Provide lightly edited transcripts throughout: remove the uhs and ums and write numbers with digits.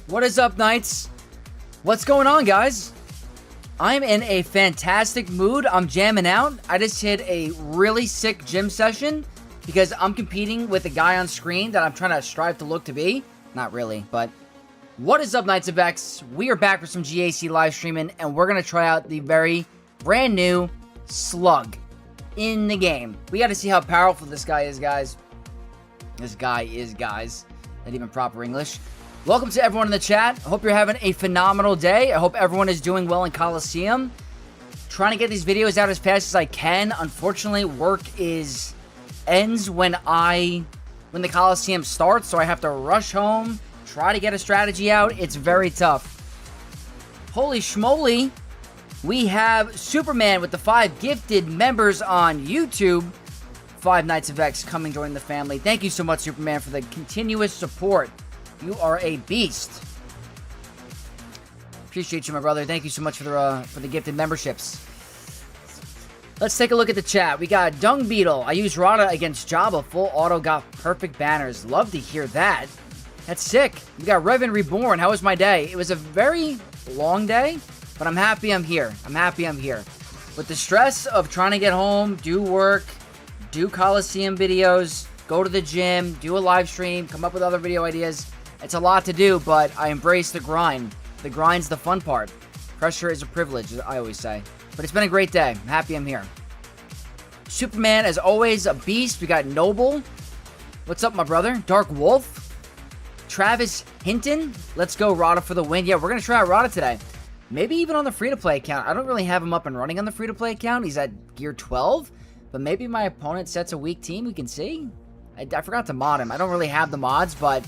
What is up, Knights? What's going on, guys? I'm in a fantastic mood. I'm jamming out. I just hit a really sick gym session because I'm competing with a guy on screen that I'm trying to strive to look to be. Not really, but what is up, Knights of X? We are back for some GAC live streaming, and we're going to try out the very brand new Slug in the game. We got to see how powerful this guy is, guys. This guy is, guys. Not even proper English. Welcome to everyone in the chat. I hope you're having a phenomenal day. I hope everyone is doing well in Coliseum. Trying to get these videos out as fast as I can. Unfortunately, work ends when the Coliseum starts, so I have to rush home, try to get a strategy out. It's very tough. Holy schmoly. We have Superman with the 5 gifted members on YouTube. 5 Knights of X coming join the family. Thank you so much, Superman, for the continuous support. You are a beast. Appreciate you, my brother. Thank you so much for the gifted memberships. Let's take a look at the chat. We got Dung Beetle. I used Rada against Jabba. Full auto got perfect banners. Love to hear that. That's sick. We got Revan Reborn. How was my day? It was a very long day, but I'm happy I'm here. I'm happy I'm here. With the stress of trying to get home, do work, do Coliseum videos, go to the gym, do a live stream, come up with other video ideas. It's a lot to do, but I embrace the grind. The grind's the fun part. Pressure is a privilege, as I always say. But it's been a great day. I'm happy I'm here. Superman, as always, a beast. We got Noble. What's up, my brother? Dark Wolf. Travis Hinton. Let's go, Rada, for the win. Yeah, we're going to try out Rada today. Maybe even on the free-to-play account. I don't really have him up and running on the free-to-play account. He's at gear 12. But maybe my opponent sets a weak team. We can see. I forgot to mod him. I don't really have the mods, but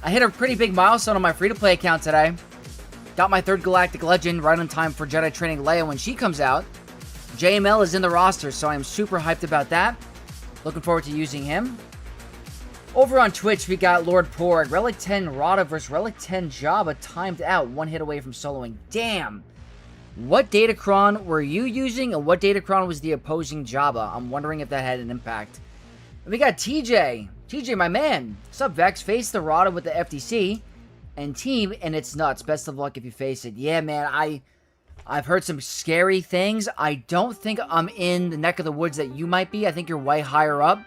I hit a pretty big milestone on my free-to-play account today. Got my 3rd Galactic Legend right on time for Jedi Training Leia when she comes out. JML is in the roster, so I'm super hyped about that. Looking forward to using him. Over on Twitch, we got Lord Porg. Relic 10 Rada versus Relic 10 Jabba timed out. 1 hit away from soloing. Damn! What Datacron were you using, and what Datacron was the opposing Jabba? I'm wondering if that had an impact. And we got TJ. TJ, my man. What's up, Vex? Face the Rada with the FTC and team, and it's nuts. Best of luck if you face it. Yeah, man, I've heard some scary things. I don't think I'm in the neck of the woods that you might be. I think you're way higher up.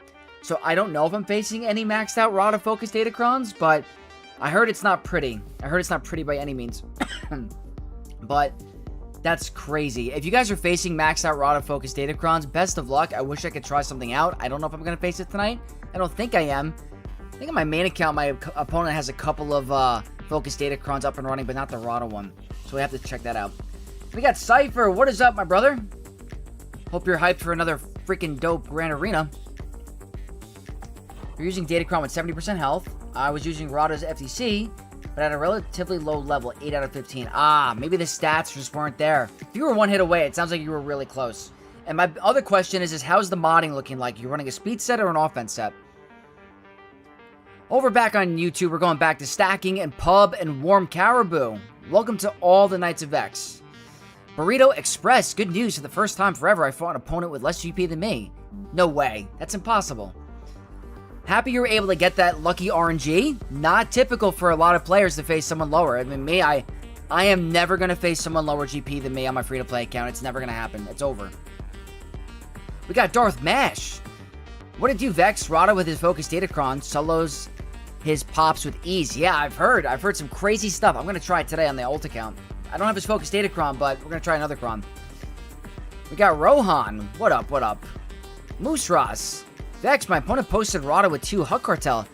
So I don't know if I'm facing any maxed out Rada-focused Datacrons, but I heard it's not pretty. I heard it's not pretty by any means. But that's crazy. If you guys are facing maxed out Rada-focused Datacrons, best of luck. I wish I could try something out. I don't know if I'm going to face it tonight. I don't think I am. I think on my main account, my opponent has a couple of focused Datacrons up and running, but not the Rada one. So we have to check that out. We got Cypher. What is up, my brother? Hope you're hyped for another freaking dope Grand Arena. You're using Datacron with 70% health. I was using Rada's FTC, but at a relatively low level, 8 out of 15. Maybe the stats just weren't there. If you were 1 hit away, it sounds like you were really close. And my other question is how's the modding looking like? You running a speed set or an offense set? Over back on YouTube, we're going back to Stacking and Pub and Warm Caribou. Welcome to all the Knights of X. Burrito Express, good news. For the first time forever, I fought an opponent with less GP than me. No way. That's impossible. Happy you were able to get that lucky RNG. Not typical for a lot of players to face someone lower. I mean, me, I am never going to face someone lower GP than me on my free-to-play account. It's never going to happen. It's over. We got Darth Mash. What did you Vex? Rada with his focused Datacron solos his pops with ease. Yeah, I've heard some crazy stuff. I'm going to try it today on the ult account. I don't have his focused Datacron, but we're going to try another Cron. We got Rohan. What up, what up? Moose Ross. Vex, my opponent posted Rada with 2 Hutt Cartel.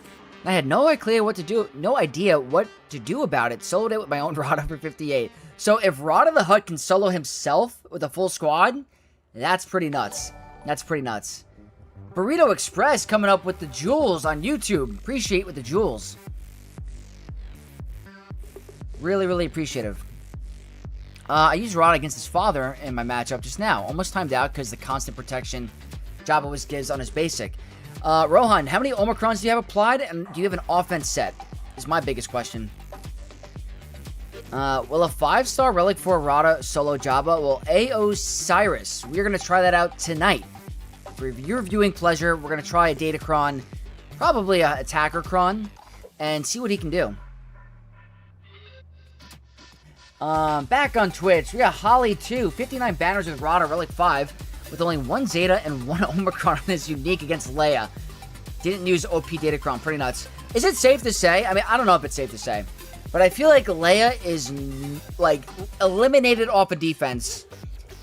I had no idea what to do about it. Soloed it with my own Rada for 58. So if Rada the Hutt can solo himself with a full squad, that's pretty nuts. That's pretty nuts. Burrito Express coming up with the jewels on YouTube. Appreciate with the jewels. Really, really appreciative. I used Rada against his father in my matchup just now. Almost timed out because the constant protection Jabba was gives on his basic. Rohan, how many Omicrons do you have applied? And do you have an offense set? Is my biggest question. Will a 5-star Relic 4 Rada solo Jabba? Well, A.O. Cyrus. We're going to try that out tonight. For your viewing pleasure, we're going to try a Datacron, probably a Attacker Cron, and see what he can do. Back on Twitch, we got Holly 2, 59 banners with Rada, Relic 5, with only 1 Zeta and 1 Omicron on this unique against Leia. Didn't use OP Datacron, pretty nuts. Is it safe to say? I mean, I don't know if it's safe to say, but I feel like Leia is, like, eliminated off of defense,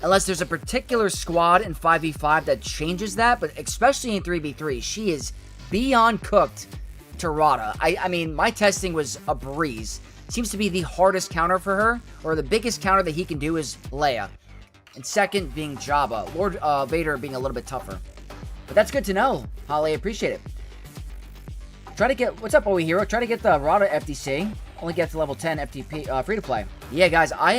unless there's a particular squad in 5v5 that changes that, but especially in 3v3, she is beyond cooked to Rada. I mean, my testing was a breeze. Seems to be the hardest counter for her, or the biggest counter that he can do is Leia. And second being Jabba. Lord Vader being a little bit tougher. But that's good to know, Holly. I appreciate it. Try to get... What's up, OE Hero? Try to get the Rada FTC. Only get to level 10 FTP free-to-play. Yeah, guys, I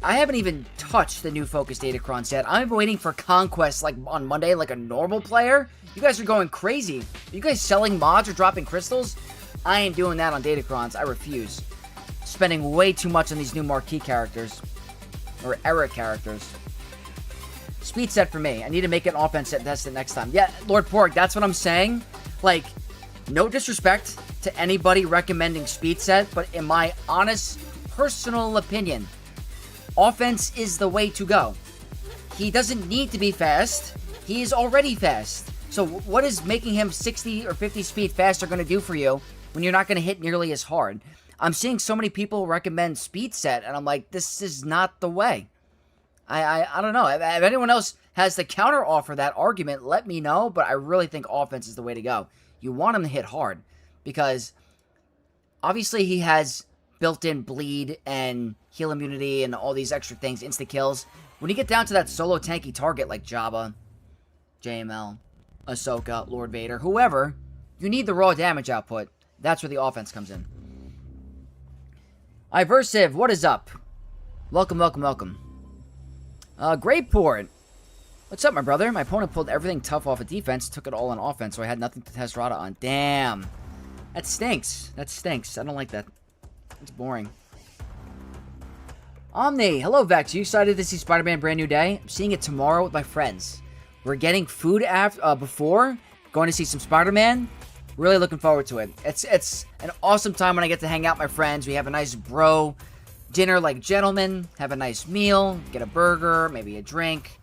haven't even touched the new Focus Datacron set. I'm waiting for Conquest, like, on Monday, like a normal player. You guys are going crazy. Are you guys selling mods or dropping crystals? I ain't doing that on Datacrons. I refuse. Spending way too much on these new marquee characters. Or era characters. Speed set for me. I need to make an offense set test it next time. Yeah, Lord Pork, that's what I'm saying. Like, no disrespect to anybody recommending speed set, but in my honest, personal opinion, offense is the way to go. He doesn't need to be fast. He is already fast. So what is making him 60 or 50 speed faster going to do for you when you're not going to hit nearly as hard? I'm seeing so many people recommend speed set, and I'm like, this is not the way. I don't know. If anyone else has the counter offer that argument, let me know, but I really think offense is the way to go. You want him to hit hard, because obviously he has built-in bleed and heal immunity and all these extra things, insta-kills. When you get down to that solo tanky target like Jabba, JML, Ahsoka, Lord Vader, whoever, you need the raw damage output. That's where the offense comes in. Iversive, what is up? Welcome, welcome, welcome. Greyport. What's up, my brother? My opponent pulled everything tough off of defense, took it all on offense, so I had nothing to test Rada on. Damn. That stinks. That stinks. I don't like that. It's boring. Omni. Hello, Vex. You excited to see Spider-Man Brand New Day? I'm seeing it tomorrow with my friends. We're getting food before, going to see some Spider-Man. Really looking forward to it. It's an awesome time when I get to hang out with my friends. We have a nice bro dinner like gentlemen, have a nice meal, get a burger, maybe a drink,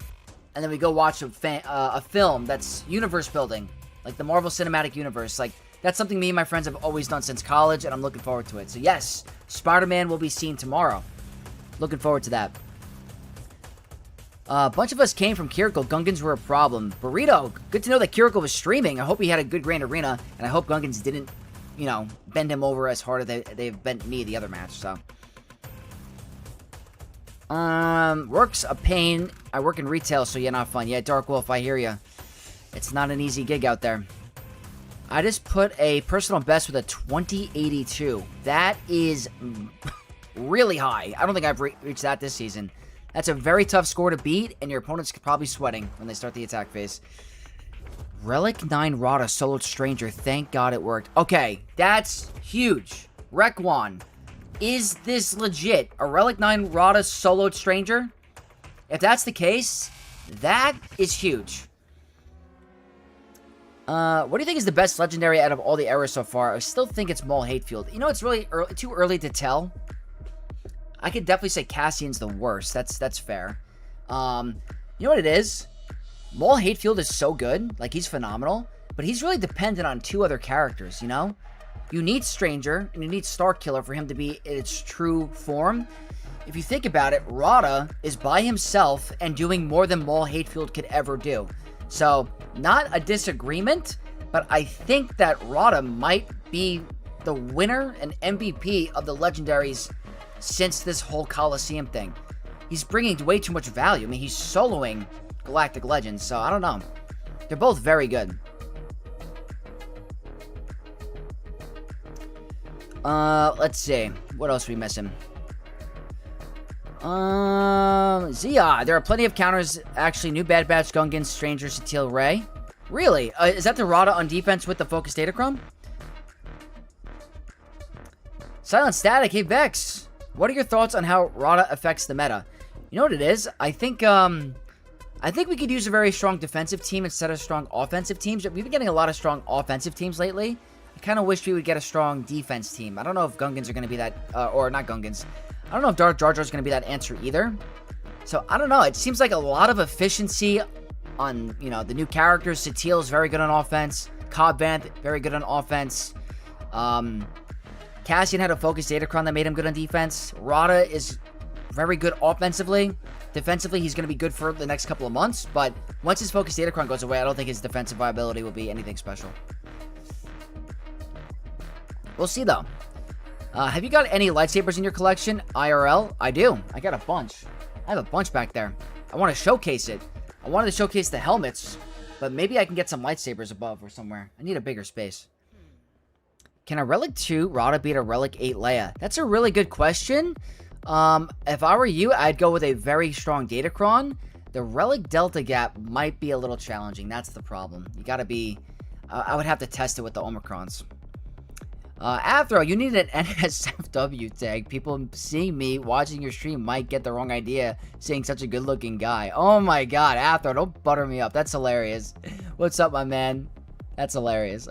and then we go watch a film that's universe building, like the Marvel Cinematic Universe. Like, that's something me and my friends have always done since college, and I'm looking forward to it. So yes, Spider-Man will be seen tomorrow. Looking forward to that. A bunch of us came from Kiriko. Gungans were a problem. Burrito, good to know that Kiriko was streaming. I hope he had a good Grand Arena, and I hope Gungans didn't, you know, bend him over as hard as they've bent me the other match, so. Work's a pain. I work in retail, so yeah, not fun. Yeah, Dark Wolf, I hear ya. It's not an easy gig out there. I just put a personal best with a 2082. That is really high. I don't think I've reached that this season. That's a very tough score to beat, and your opponent's probably sweating when they start the attack phase. Relic 9 Rada soloed Stranger. Thank God it worked. Okay, that's huge. Rekwan, is this legit? A Relic 9 Rada soloed Stranger? If that's the case, that is huge. What do you think is the best legendary out of all the eras so far? I still think it's Maul Hatefield. You know, it's really too early to tell. I could definitely say Cassian's the worst. That's fair. You know what it is? Maul Hatefield is so good. Like, he's phenomenal. But he's really dependent on two other characters, you know? You need Stranger, and you need Starkiller for him to be in its true form. If you think about it, Rada is by himself and doing more than Maul Hatefield could ever do. So, not a disagreement, but I think that Rada might be the winner and MVP of the legendaries since this whole Coliseum thing. He's bringing way too much value. I mean, he's soloing Galactic Legends, so I don't know. They're both very good. Let's see. What else are we missing? Zia. There are plenty of counters. Actually, new Bad Batch, Gungan, Stranger, Satil, Ray. Really? Is that the Rada on defense with the Focus Datachrome? Silent Static. Hey, Vex. What are your thoughts on how Rada affects the meta? You know what it is? I think we could use a very strong defensive team instead of strong offensive teams. We've been getting a lot of strong offensive teams lately. I kind of wish we would get a strong defense team. I don't know if Gungans are going to be that, or not Gungans. I don't know if Darth Jar Jar is going to be that answer either. So, I don't know. It seems like a lot of efficiency on, you know, the new characters. Satil is very good on offense. Cobb Vanth, very good on offense. Cassian had a Focus Datacron that made him good on defense. Rada is very good offensively. Defensively, he's going to be good for the next couple of months. But once his Focus Datacron goes away, I don't think his defensive viability will be anything special. We'll see, though. Have you got any lightsabers in your collection? IRL? I do. I got a bunch. I have a bunch back there. I want to showcase it. I wanted to showcase the helmets, but maybe I can get some lightsabers above or somewhere. I need a bigger space. Can a Relic 2 Rada beat a Relic 8 Leia? That's a really good question. If I were you, I'd go with a very strong Datacron. The Relic Delta gap might be a little challenging. That's the problem. You gotta be... I would have to test it with the Omicrons. Athro, you need an NSFW tag. People seeing me watching your stream might get the wrong idea seeing such a good-looking guy. Oh my god, Athro, don't butter me up. That's hilarious. What's up, my man? That's hilarious.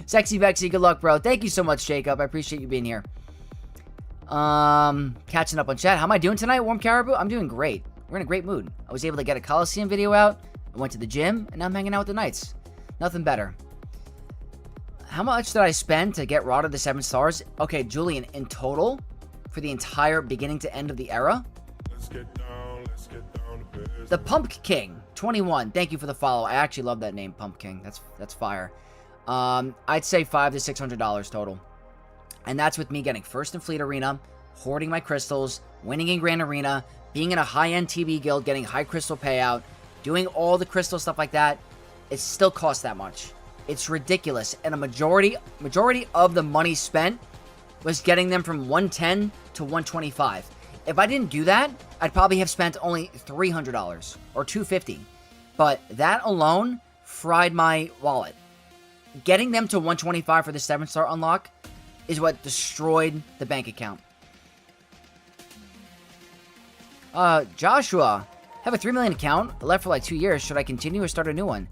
Sexy Vexy, good luck, bro. Thank you so much, Jacob. I appreciate you being here. Catching up on chat. How am I doing tonight, Warm Caribou? I'm doing great. We're in a great mood. I was able to get a Coliseum video out. I went to the gym, and now I'm hanging out with the Knights. Nothing better. How much did I spend to get Rada to 7 stars? Okay, Julian, in total, for the entire beginning to end of the era, let's get down to business. The Pump King, 21. Thank you for the follow. I actually love that name, Pump King. That's fire. I'd say $500 to $600 total. And that's with me getting first in Fleet Arena, hoarding my crystals, winning in Grand Arena, being in a high-end TB guild, getting high crystal payout, doing all the crystal stuff like that. It still costs that much. It's ridiculous. And a majority of the money spent was getting them from 110 to 125. If I didn't do that, I'd probably have spent only $300 or $250. But that alone fried my wallet. Getting them to 125 for the 7-star unlock is what destroyed the bank account. Joshua, have a 3 million account, left for like 2 years. Should I continue or start a new one?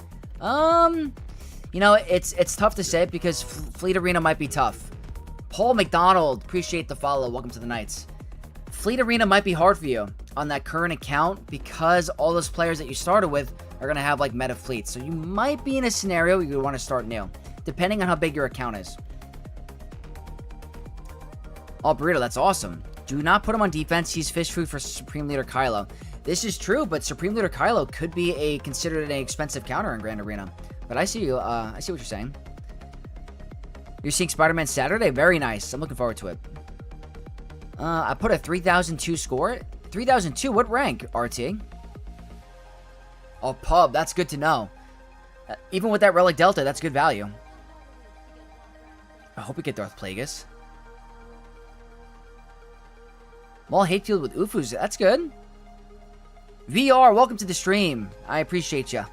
You know, it's tough to say because Fleet Arena might be tough. Paul McDonald, appreciate the follow. Welcome to the Knights. Fleet Arena might be hard for you on that current account because all those players that you started with are going to have like meta fleets. So you might be in a scenario where you want to start new, depending on how big your account is. Oh, Burrito, that's awesome. Do not put him on defense. He's fish food for Supreme Leader Kylo. This is true, but Supreme Leader Kylo could be considered an expensive counter in Grand Arena. But I see you. I see what you're saying. You're seeing Spider-Man Saturday? Very nice. I'm looking forward to it. I put a 3002 score. 3002? What rank, RT? Oh, pub. That's good to know. Even with that Relic Delta, that's good value. I hope we get Darth Plagueis. Maul Hatefield with Ufus. That's good. VR, welcome to the stream. I appreciate you.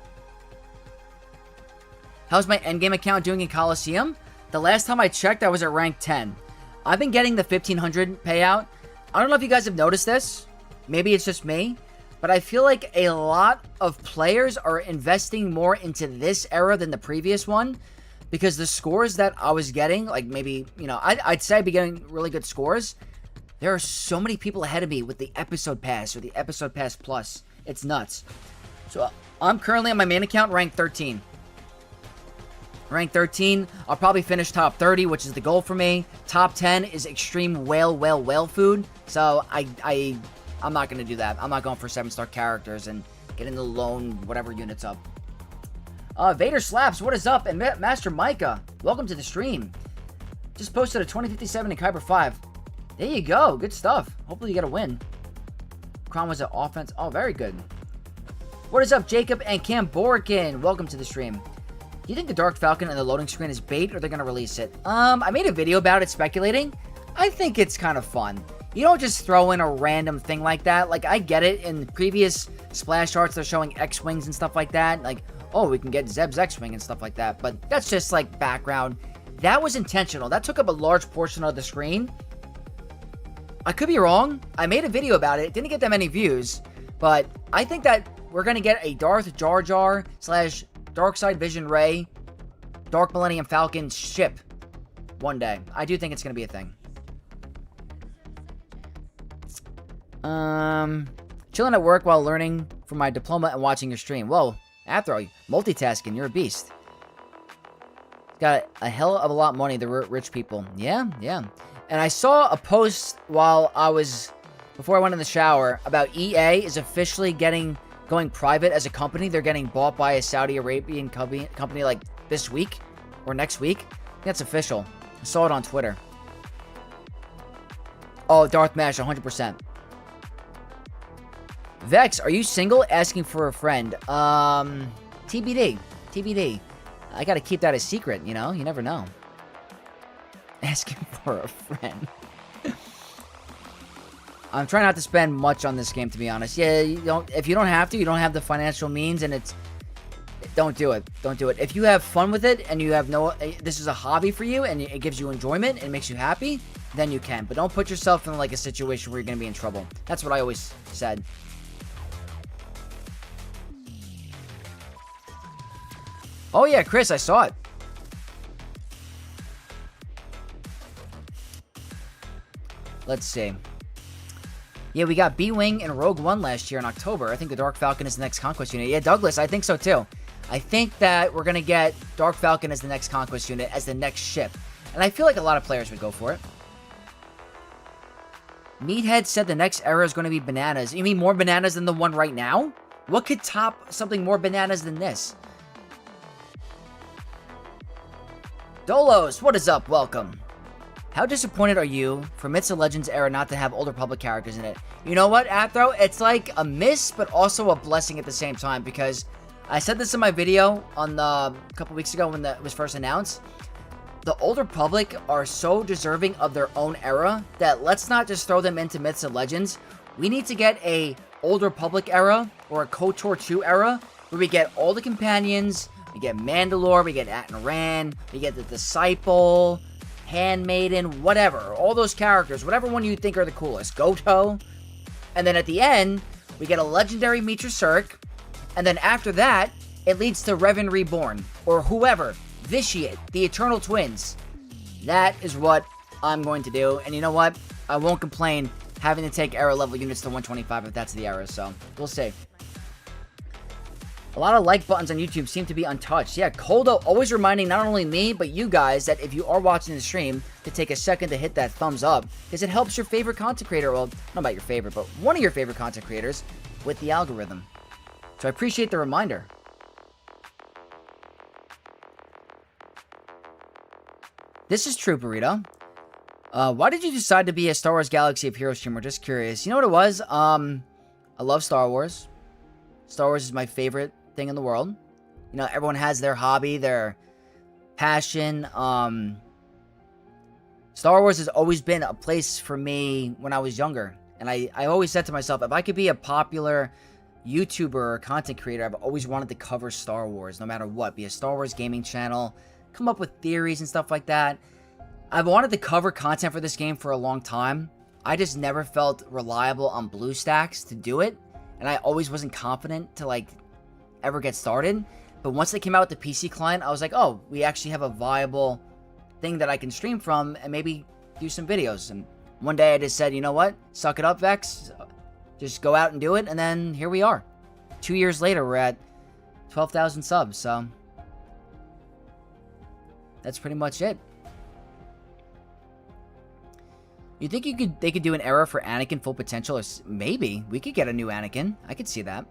How's my endgame account doing in Coliseum? The last time I checked, I was at rank 10. I've been getting the 1500 payout. I don't know if you guys have noticed this. Maybe it's just me. But I feel like a lot of players are investing more into this era than the previous one. Because the scores that I was getting, like maybe, you know, I'd say I'd be getting really good scores. There are so many people ahead of me with the Episode Pass or the Episode Pass Plus. It's nuts. So I'm currently on my main account, rank 13. Rank 13, I'll probably finish top 30, which is the goal for me. Top 10 is extreme whale food. So I'm not going to do that. I'm not going for 7-star characters and getting the lone whatever units up. Vader Slaps, what is up? And Master Micah, welcome to the stream. Just posted a 2057 in Kyber 5. There you go. Good stuff. Hopefully you get a win. Kron was an offense. Oh, very good. What is up, Jacob and Cam Borkin? Welcome to the stream. Do you think the Dark Falcon and the loading screen is bait or they're going to release it? I made a video about it speculating. I think it's kind of fun. You don't just throw in a random thing like that. Like, I get it. In previous splash arts, they're showing X-Wings and stuff like that. Like, oh, we can get Zeb's X-Wing and stuff like that. But that's just, like, background. That was intentional. That took up a large portion of the screen. I could be wrong. I made a video about it. It didn't get that many views. But I think that we're going to get a Darth Jar Jar / Darkside Vision Ray Dark Millennium Falcon ship one day. I do think it's going to be a thing. Chilling at work while learning for my diploma and watching your stream. Whoa, Athro, multitasking. You're a beast. Got a hell of a lot of money, the rich people. Yeah. And I saw a post before I went in the shower, about EA is officially going private as a company. They're getting bought by a Saudi Arabian company like this week or next week. I think that's official. I saw it on Twitter. Oh, Darth Mash, 100%. Vex, are you single? Asking for a friend. TBD. I gotta keep that a secret, you know? You never know. Asking for a friend. I'm trying not to spend much on this game, to be honest. Yeah, if you don't have to, you don't have the financial means, and don't do it. Don't do it. If you have fun with it, and you have this is a hobby for you, and it gives you enjoyment, and makes you happy, then you can. But don't put yourself in like a situation where you're gonna be in trouble. That's what I always said. Oh yeah, Chris, I saw it. Let's see. Yeah, we got B-Wing and Rogue One last year in October. I think the Dark Falcon is the next Conquest unit. Yeah, Douglas, I think so too. I think that we're going to get Dark Falcon as the next Conquest unit, as the next ship. And I feel like a lot of players would go for it. Meathead said the next era is going to be bananas. You mean more bananas than the one right now? What could top something more bananas than this? Dolos, what is up? Welcome. How disappointed are you for Myths of Legends era not to have Old Republic characters in it? You know what, Athro? It's like a miss, but also a blessing at the same time, because I said this in my video on a couple weeks ago when it was first announced. The Old Republic are so deserving of their own era that let's not just throw them into Myths and Legends. We need to get a Old Republic era or a KOTOR 2 era where we get all the companions, we get Mandalore, we get Atton Ran, we get the Disciple, Handmaiden, whatever. All those characters, whatever one you think are the coolest. Goto. And then at the end, we get a legendary Meetra Surik. And then after that, it leads to Revan Reborn. Or whoever. Vitiate, the Eternal Twins. That is what I'm going to do. And you know what? I won't complain having to take era level units to 125 if that's the era. So, we'll see. A lot of like buttons on YouTube seem to be untouched. Yeah, Koldo always reminding not only me, but you guys that if you are watching the stream, to take a second to hit that thumbs up, because it helps your favorite content creator, well, not about your favorite, but one of your favorite content creators, with the algorithm. So I appreciate the reminder. This is true, Burrito. Why did you decide to be a Star Wars Galaxy of Heroes streamer? Just curious. You know what it was? I love Star Wars. Star Wars is my favorite thing in the world. You know, everyone has their hobby, their passion. Star Wars has always been a place for me when I was younger. And I always said to myself, if I could be a popular YouTuber or content creator, I've always wanted to cover Star Wars, no matter what. Be a Star Wars gaming channel, come up with theories and stuff like that. I've wanted to cover content for this game for a long time. I just never felt reliable on BlueStacks to do it. And I always wasn't confident to, like, ever get started. But once they came out with the PC client, I was like, oh, we actually have a viable thing that I can stream from and maybe do some videos. And one day I just said, you know what? Suck it up, Vex. Just go out and do it. And then here we are. 2 years later, we're at 12,000 subs. So that's pretty much it. You think they could do an era for Anakin Full Potential? Or maybe. We could get a new Anakin. I could see that.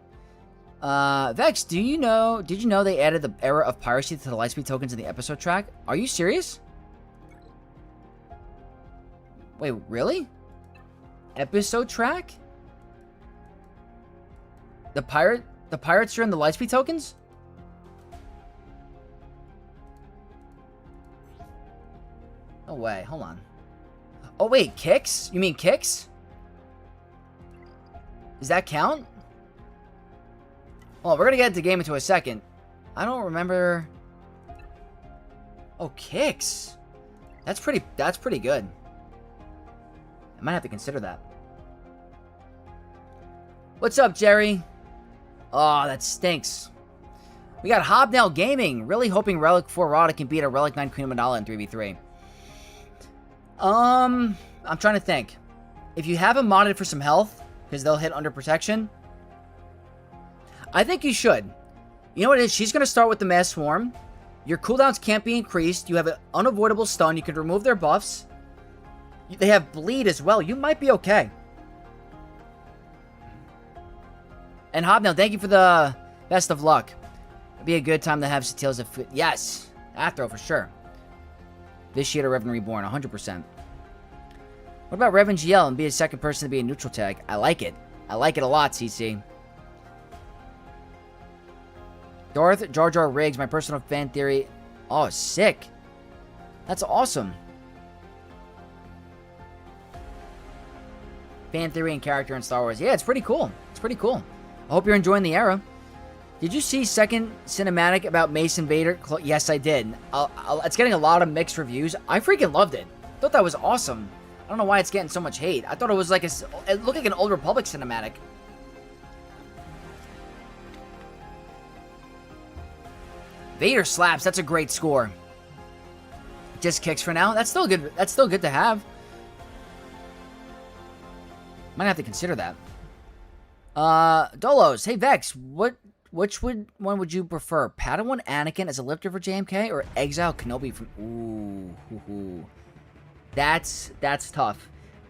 Vex, did you know they added the era of piracy to the Lightspeed tokens in the episode track? Are you serious? Wait, really? Episode track? The pirates are in the Lightspeed tokens? No way, hold on. Oh wait, kicks? You mean kicks? Does that count? Well, we're gonna get into the game into a second. I don't remember. Oh, kicks. That's pretty good. I might have to consider that. What's up, Jerry? Oh, that stinks. We got Hobnail Gaming. Really hoping Relic 4 Rada can beat a Relic 9 Queen Amidala in 3v3. I'm trying to think. If you have them modded for some health, because they'll hit under protection, I think you should. You know what it is? She's going to start with the Mass Swarm. Your cooldowns can't be increased. You have an unavoidable stun. You can remove their buffs. They have bleed as well. You might be okay. And Hobnail, thank you for the best of luck. It'd be a good time to have Satils of... Yes! Athro for sure. Vitiate or Revan Reborn, 100%. What about Revan GL and be a second person to be a neutral tag? I like it. I like it a lot, CC. Darth Jar Jar Riggs, my personal fan theory. Oh, sick. That's awesome. Fan theory and character in Star Wars. Yeah, it's pretty cool. It's pretty cool. I hope you're enjoying the era. Did you see second cinematic about Mace Vader? Yes, I did. It's getting a lot of mixed reviews. I freaking loved it. Thought that was awesome. I don't know why it's getting so much hate. I thought it was like it looked like an Old Republic cinematic. Vader slaps. That's a great score. Just kicks for now. That's still good. That's still good to have. Might have to consider that. Dolos. Hey Vex, which one would you prefer? Padawan Anakin as a lifter for JMK or Exile Kenobi from... Ooh. That's tough.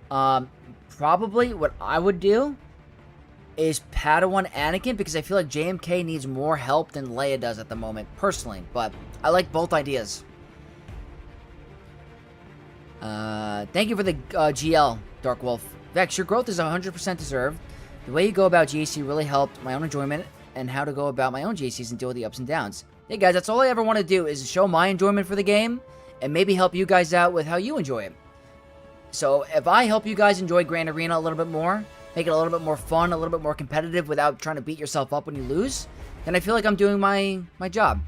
Probably what I would do is Padawan Anakin because I feel like JMK needs more help than Leia does at the moment, personally. But I like both ideas. Thank you for the GL, Dark Wolf. Vex, your growth is 100% deserved. The way you go about GAC really helped my own enjoyment and how to go about my own GACs and deal with the ups and downs. Hey guys, that's all I ever want to do is show my enjoyment for the game and maybe help you guys out with how you enjoy it. So if I help you guys enjoy Grand Arena a little bit more, make it a little bit more fun, a little bit more competitive without trying to beat yourself up when you lose, then I feel like I'm doing my job.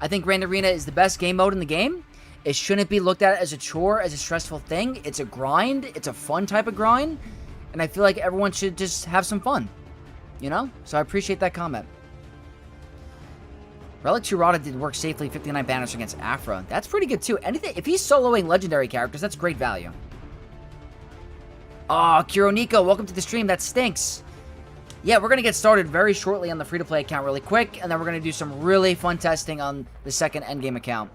I think Grand Arena is the best game mode in the game. It shouldn't be looked at as a chore, as a stressful thing. It's a grind. It's a fun type of grind. And I feel like everyone should just have some fun. You know? So I appreciate that comment. Relic 2 Rada did work safely, 59 banners against Afra. That's pretty good too. Anything, if he's soloing legendary characters, that's great value. Oh, Kironiko, welcome to the stream. That stinks. Yeah, we're going to get started very shortly on the free-to-play account really quick, and then we're going to do some really fun testing on the second endgame account.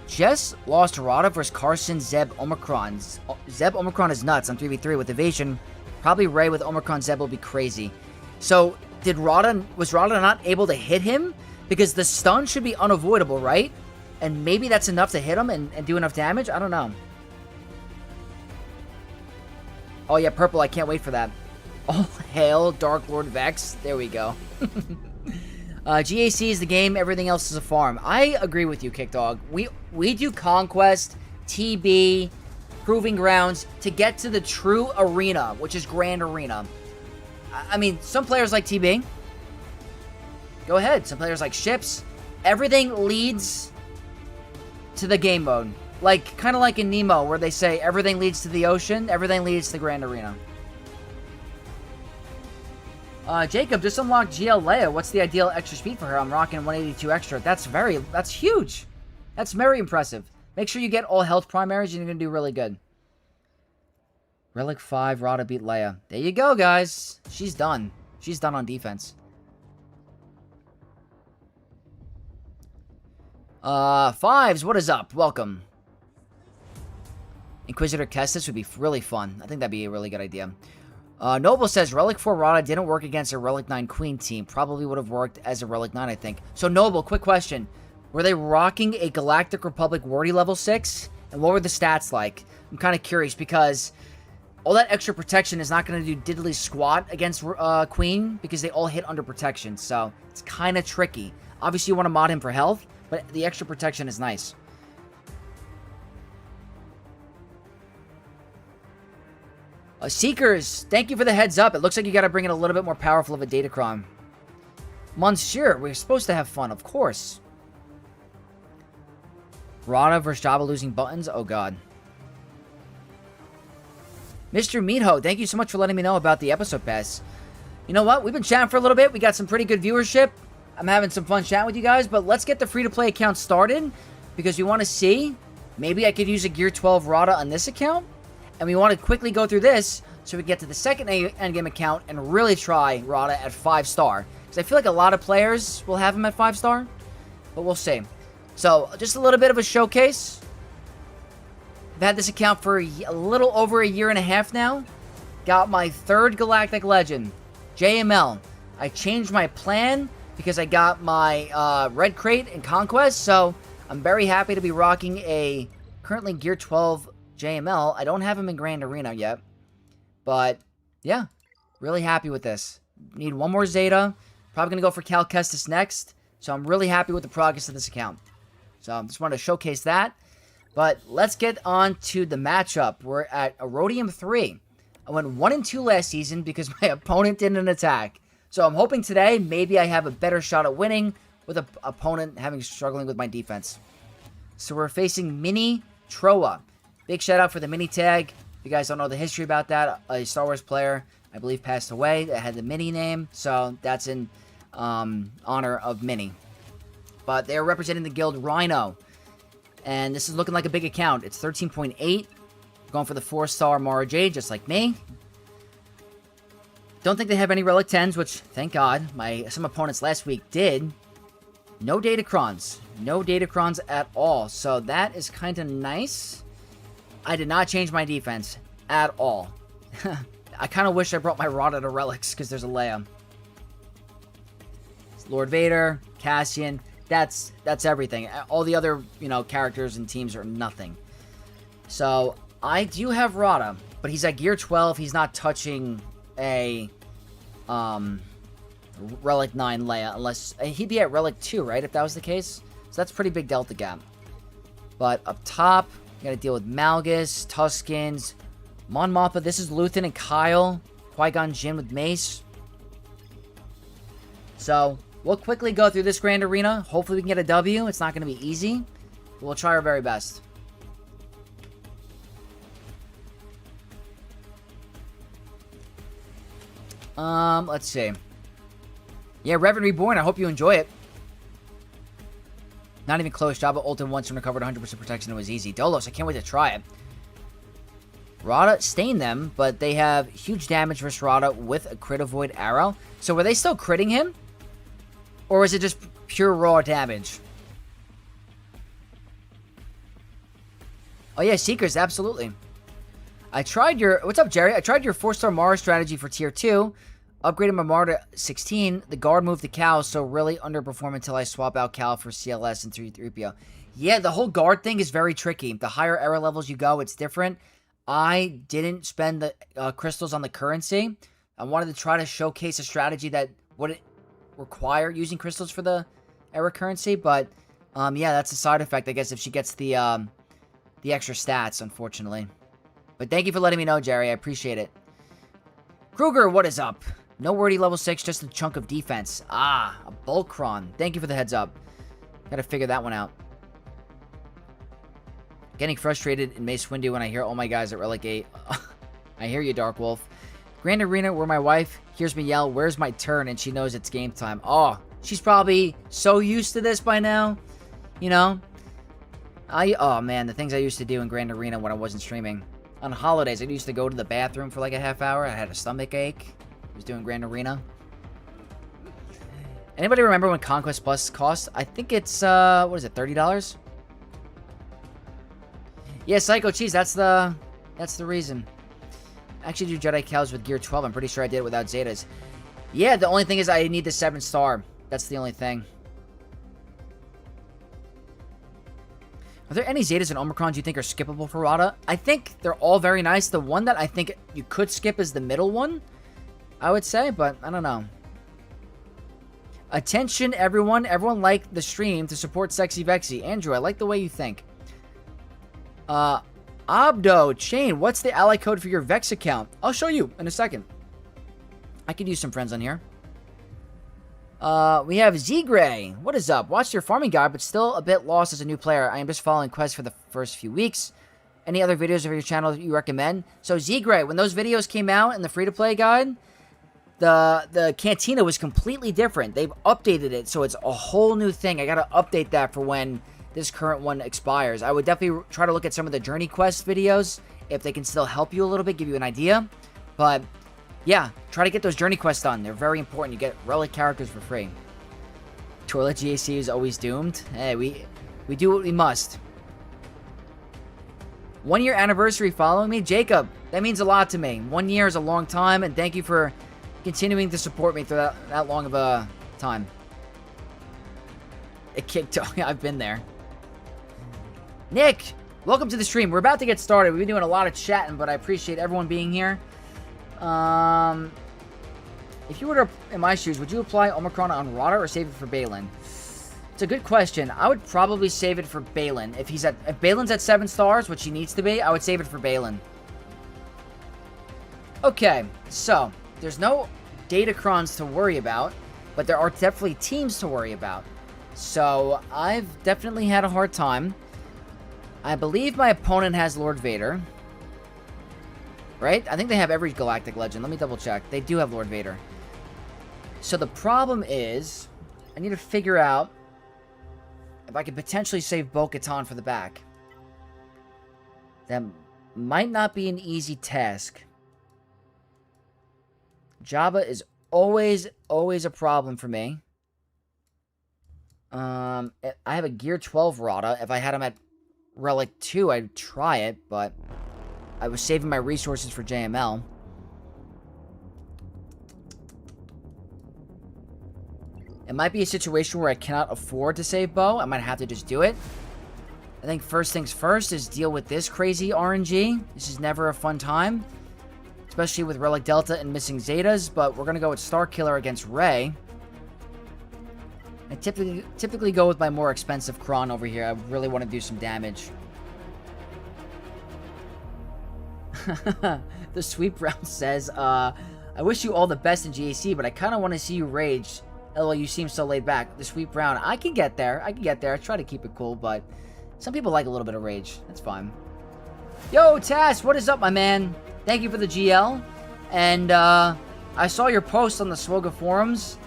Jess lost to Rada versus Carson, Zeb, Omicron. Zeb Omicron is nuts on 3v3 with evasion. Probably Ray with Omicron Zeb will be crazy. So, was Rada not able to hit him? Because the stun should be unavoidable, right? And maybe that's enough to hit him and do enough damage? I don't know. Oh yeah, purple, I can't wait for that. All hail Dark Lord Vex. There we go. GAC is the game, everything else is a farm. I agree with you, Kickdog. We do Conquest, TB, Proving Grounds to get to the true arena, which is Grand Arena. I mean, some players like TB. Go ahead. Some players like Ships. Everything leads to the game mode. Like, kind of like in Nemo, where they say everything leads to the ocean, everything leads to the Grand Arena. Jacob, just unlocked GL Leia. What's the ideal extra speed for her? I'm rocking 182 extra. That's huge. That's very impressive. Make sure you get all health primaries and you're going to do really good. Relic 5, Rada beat Leia. There you go, guys. She's done. She's done on defense. Fives, what is up? Welcome. Inquisitor Kestis would be really fun. I think that'd be a really good idea. Noble says, Relic 4 Rada didn't work against a Relic 9 Queen team. Probably would have worked as a Relic 9, I think. So, Noble, quick question. Were they rocking a Galactic Republic Wardy level 6? And what were the stats like? I'm kind of curious because all that extra protection is not going to do diddly squat against Queen because they all hit under protection. So, it's kind of tricky. Obviously, you want to mod him for health, but the extra protection is nice. Seekers, thank you for the heads up. It looks like you got to bring in a little bit more powerful of a Datacron. Monsieur, we're supposed to have fun, of course. Rada versus Jabba losing buttons? Oh, God. Mr. Meatho, thank you so much for letting me know about the episode pass. You know what? We've been chatting for a little bit. We got some pretty good viewership. I'm having some fun chatting with you guys, but let's get the free-to-play account started because we want to see. Maybe I could use a Gear 12 Rada on this account. And we want to quickly go through this so we get to the second endgame account and really try Rada at 5-star. Because I feel like a lot of players will have him at 5-star. But we'll see. So, just a little bit of a showcase. I've had this account for a little over a year and a half now. Got my third Galactic Legend, JML. I changed my plan because I got my Red Crate in Conquest. So, I'm very happy to be rocking a currently Gear 12 JML. I don't have him in Grand Arena yet. But, yeah. Really happy with this. Need one more Zeta. Probably going to go for Cal Kestis next. So I'm really happy with the progress of this account. So I just wanted to showcase that. But let's get on to the matchup. We're at Erodium 3. I went 1-2 last season because my opponent didn't attack. So I'm hoping today maybe I have a better shot at winning with an opponent struggling with my defense. So we're facing Mini Troa. Big shout out for the mini tag. If you guys don't know the history about that, a Star Wars player, I believe, passed away that had the Mini name. So that's in honor of Mini. But they're representing the guild Rhino. And this is looking like a big account. It's 13.8. Going for the 4-star Mara Jade, just like me. Don't think they have any Relic 10s, which, thank God, some opponents last week did. No Datacrons. No Datacrons at all. So that is kind of nice. I did not change my defense at all. I kind of wish I brought my Rada to Relics because there's a Leia. It's Lord Vader, Cassian. That's everything. All the other, characters and teams are nothing. So I do have Rada, but he's at Gear 12. He's not touching a Relic 9 Leia unless he'd be at Relic 2, right? If that was the case. So that's pretty big delta gap. But up top, you gotta deal with Malgus, Tuskens, Mon Mothma. This is Luthen and Kyle. Qui-Gon Jinn with Mace. So, we'll quickly go through this Grand Arena. Hopefully we can get a W. It's not going to be easy. But we'll try our very best. Let's see. Yeah, Revan Reborn. I hope you enjoy it. Not even close. Jabba ulted once and recovered 100% protection. It was easy. Dolos, I can't wait to try it. Rada stained them, but they have huge damage versus Rada with a crit avoid arrow. So were they still critting him? Or is it just pure raw damage? Oh yeah, Seekers, absolutely. I tried your... What's up, Jerry? I tried your 4-star Mara strategy for tier 2. Upgraded my Mara to 16. The guard moved to Cal, so really underperform until I swap out Cal for CLS and 3PO. Yeah, the whole guard thing is very tricky. The higher error levels you go, it's different. I didn't spend the crystals on the currency. I wanted to try to showcase a strategy that wouldn't require using crystals for the error currency, but yeah, that's a side effect, I guess, if she gets the extra stats, unfortunately. But thank you for letting me know, Jerry. I appreciate it. Kruger, what is up? No wordy level 6, just a chunk of defense. Ah, a Bulkron. Thank you for the heads up. Gotta figure that one out. Getting frustrated in Mace Windu when I hear all my guys at Relic 8. I hear you, Dark Wolf. Grand Arena where my wife hears me yell, "Where's my turn?" and she knows it's game time. Oh, she's probably so used to this by now. You know? Oh man, the things I used to do in Grand Arena when I wasn't streaming. On holidays, I used to go to the bathroom for like a half hour. I had a stomach ache. I was doing Grand Arena. Anybody remember when Conquest Plus cost? I think it's, what is it, $30? Yeah, Psycho Cheese, that's the reason. I actually do Jedi Cows with Gear 12. I'm pretty sure I did it without Zetas. Yeah, the only thing is I need the 7-star. That's the only thing. Are there any Zetas and Omicrons you think are skippable for Rada? I think they're all very nice. The one that I think you could skip is the middle one, I would say, but I don't know. Attention, everyone. Everyone like the stream to support Sexy Vexy. Andrew, I like the way you think. Abdo, Chain, what's the ally code for your Vex account? I'll show you in a second. I could use some friends on here. We have Z-Gray. What is up? Watched your farming guide, but still a bit lost as a new player. I am just following quests for the first few weeks. Any other videos of your channel that you recommend? So Z-Gray, when those videos came out in the free-to-play guide, the Cantina was completely different. They've updated it, so it's a whole new thing. I gotta update that for when this current one expires. I would definitely try to look at some of the Journey Quest videos, if they can still help you a little bit, give you an idea. But yeah, try to get those Journey Quests done. They're very important. You get relic characters for free. Toilet GAC is always doomed. Hey, we do what we must. 1 year anniversary following me. Jacob, that means a lot to me. 1 year is a long time, and thank you for continuing to support me through that long of a time. It kicked off. I've been there. Nick, welcome to the stream. We're about to get started. We've been doing a lot of chatting, but I appreciate everyone being here. If you were in my shoes, would you apply Omicron on Rada or save it for Balin? It's a good question. I would probably save it for Balin. If Balin's at 7 stars, which he needs to be, I would save it for Balin. Okay, so there's no Datacrons to worry about, but there are definitely teams to worry about. So I've definitely had a hard time. I believe my opponent has Lord Vader. Right? I think they have every galactic legend. Let me double check. They do have Lord Vader. So the problem is, I need to figure out if I could potentially save Bo-Katan for the back. That might not be an easy task. Jabba is always a problem for me. I have a Gear 12 Rada. If I had him at Relic 2, I'd try it, but I was saving my resources for JML. It might be a situation where I cannot afford to save Bo. I might have to just do it. I think first things first is deal with this crazy RNG. This is never a fun time, especially with Relic Delta and missing Zetas, but we're going to go with Starkiller against Rey. I typically go with my more expensive Kron over here. I really want to do some damage. The Sweep Round says, I wish you all the best in GAC, but I kind of want to see you rage. LOL, you seem so laid back. The Sweep Round, I can get there. I try to keep it cool, but some people like a little bit of rage. That's fine. Yo, Tass, what is up, my man? Thank you for the GL. And, I saw your post on the Swoga forums.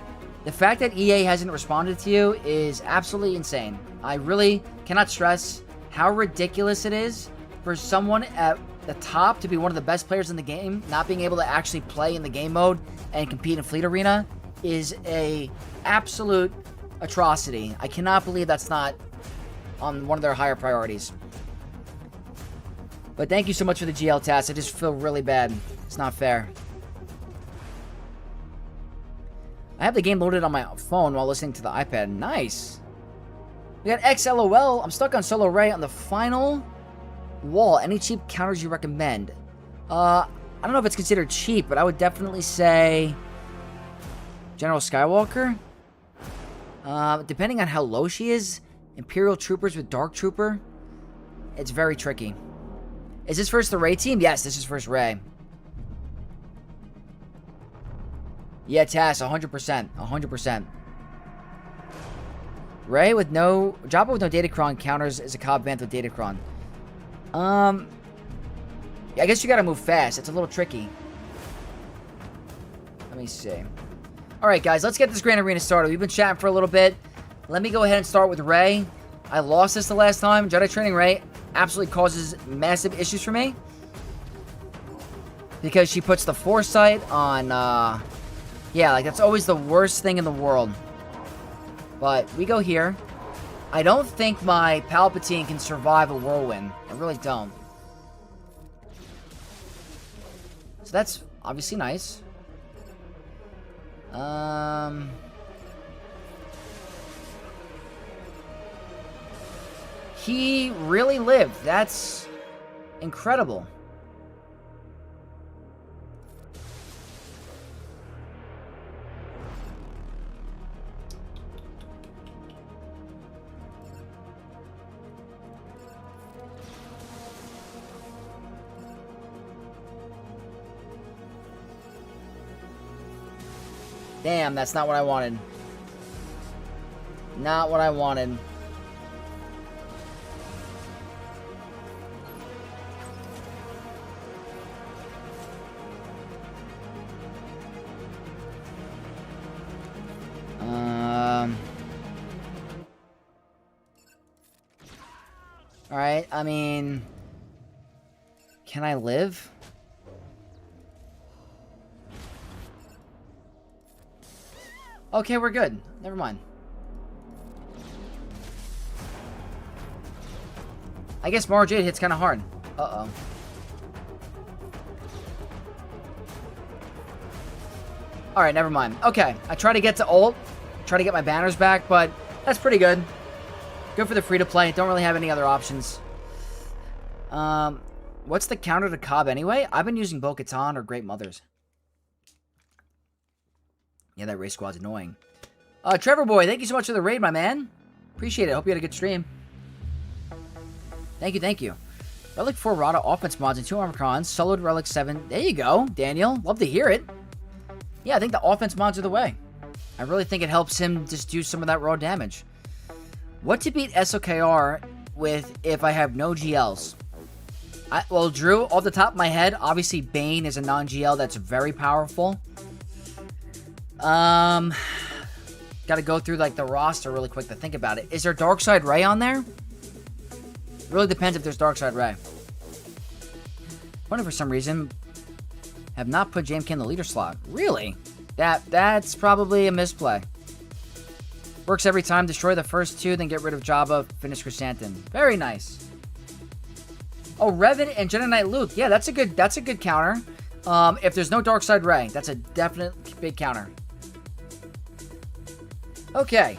The fact that EA hasn't responded to you is absolutely insane. I really cannot stress how ridiculous it is for someone at the top to be one of the best players in the game, not being able to actually play in the game mode and compete in Fleet Arena is a absolute atrocity. I cannot believe that's not on one of their higher priorities. But thank you so much for the GL task. I just feel really bad. It's not fair. I have the game loaded on my phone while listening to the iPad. Nice. We got XLOL. I'm stuck on Solo Ray on the final wall. Any cheap counters you recommend? I don't know if it's considered cheap, but I would definitely say General Skywalker. Depending on how low she is, Imperial Troopers with Dark Trooper, it's very tricky. Is this first the Ray team? Yes, this is first Ray. Yeah, Tass, 100%. 100%. Ray with no... Jabba with no Datacron counters is a Cobb Vanth with Datacron. I guess you gotta move fast. It's a little tricky. Let me see. Alright, guys, let's get this Grand Arena started. We've been chatting for a little bit. Let me go ahead and start with Ray. I lost this the last time. Jedi Training Ray absolutely causes massive issues for me. Because she puts the Foresight on, yeah, like, that's always the worst thing in the world. But we go here. I don't think my Palpatine can survive a Whirlwind. I really don't. So that's obviously nice. He really lived. That's incredible. Damn, that's not what I wanted. Not what I wanted. Alright, I mean... Can I live? Okay, we're good. Never mind. I guess Mara Jade hits kind of hard. Uh-oh. Alright, never mind. Okay, I try to get to ult. Try to get my banners back, but that's pretty good. Good for the free-to-play. Don't really have any other options. What's the counter to Cobb anyway? I've been using Bo-Katan or Great Mothers. Yeah, that race squad's annoying. Trevor Boy, thank you so much for the raid, my man. Appreciate it. Hope you had a good stream. Thank you, thank you. Relic 4 Rada offense mods and 2 armor crons. Soloed Relic 7. There you go, Daniel. Love to hear it. Yeah, I think the offense mods are the way. I really think it helps him just do some of that raw damage. What to beat SOKR with if I have no GLs? Well, Drew, off the top of my head, obviously Bane is a non-GL that's very powerful. Gotta go through, like, the roster really quick to think about it. Is there Darkside Ray on there? Really depends if there's Darkside Ray. Funny for some reason, have not put JMK in the leader slot. Really? That's probably a misplay. Works every time. Destroy the first 2, then get rid of Jabba, finish Chrysanthemum. Very nice. Oh, Revan and Jedi Knight Luke. Yeah, that's a good counter. If there's no Darkside Ray, that's a definite big counter. Okay.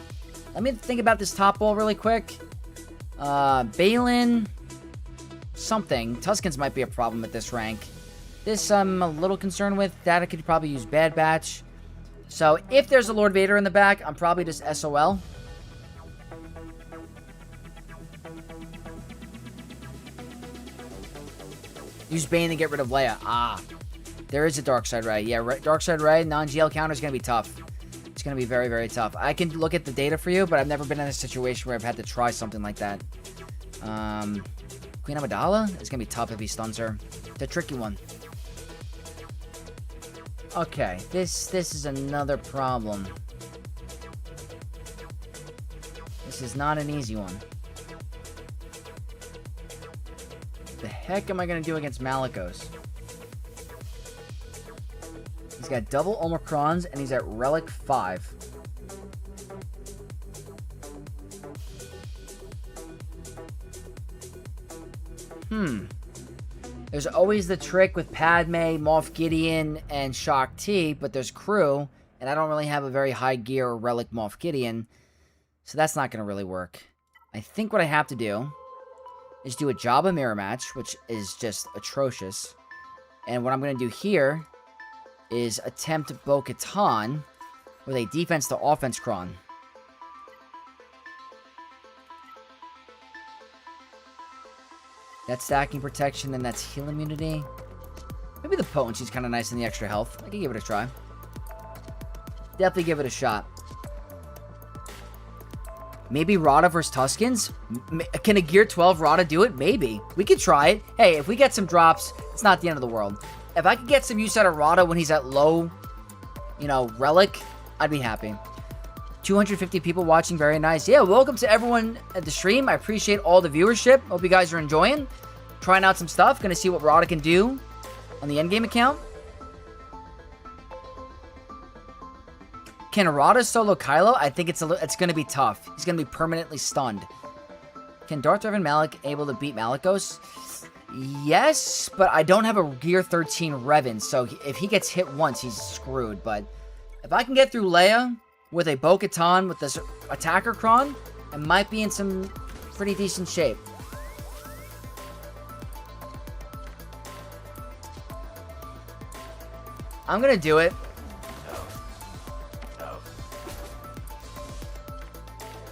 Let me think about this top wall really quick. Balin. Something. Tuskens might be a problem at this rank. This I'm a little concerned with. That I could probably use Bad Batch. So, if there's a Lord Vader in the back, I'm probably just SOL. Use Bane to get rid of Leia. Ah. There is a Darkseid Ray. Yeah, Darkseid Ray, non-GL counter is going to be tough. It's going to be very, very tough. I can look at the data for you, but I've never been in a situation where I've had to try something like that. Queen Amidala? It's going to be tough if he stuns her. It's a tricky one. Okay, this is another problem. This is not an easy one. What the heck am I going to do against Malicos? He's got double Omicrons, and he's at Relic 5. There's always the trick with Padme, Moff Gideon, and Shaak Ti, but there's crew, and I don't really have a very high gear Relic Moff Gideon, so that's not going to really work. I think what I have to do is do a Jabba mirror match, which is just atrocious. And what I'm going to do here is attempt Bo-Katan with a defense to offense cron. That's stacking protection, and that's heal immunity. Maybe the potency's kind of nice in the extra health. I can give it a try. Definitely give it a shot. Maybe Rada versus Tuskens? Can a Gear 12 Rada do it? Maybe. We could try it. Hey, if we get some drops, it's not the end of the world. If I could get some use out of Rada when he's at low, Relic, I'd be happy. 250 people watching, very nice. Yeah, welcome to everyone at the stream. I appreciate all the viewership. Hope you guys are enjoying. Trying out some stuff. Gonna see what Rada can do on the endgame account. Can Rada solo Kylo? I think it's gonna be tough. He's gonna be permanently stunned. Can Darth Revan Malak able to beat Malicos? Yes, but I don't have a Gear 13 Revan, so if he gets hit once, he's screwed. But if I can get through Leia with a Bo-Katan with this attacker cron, I might be in some pretty decent shape. I'm gonna do it.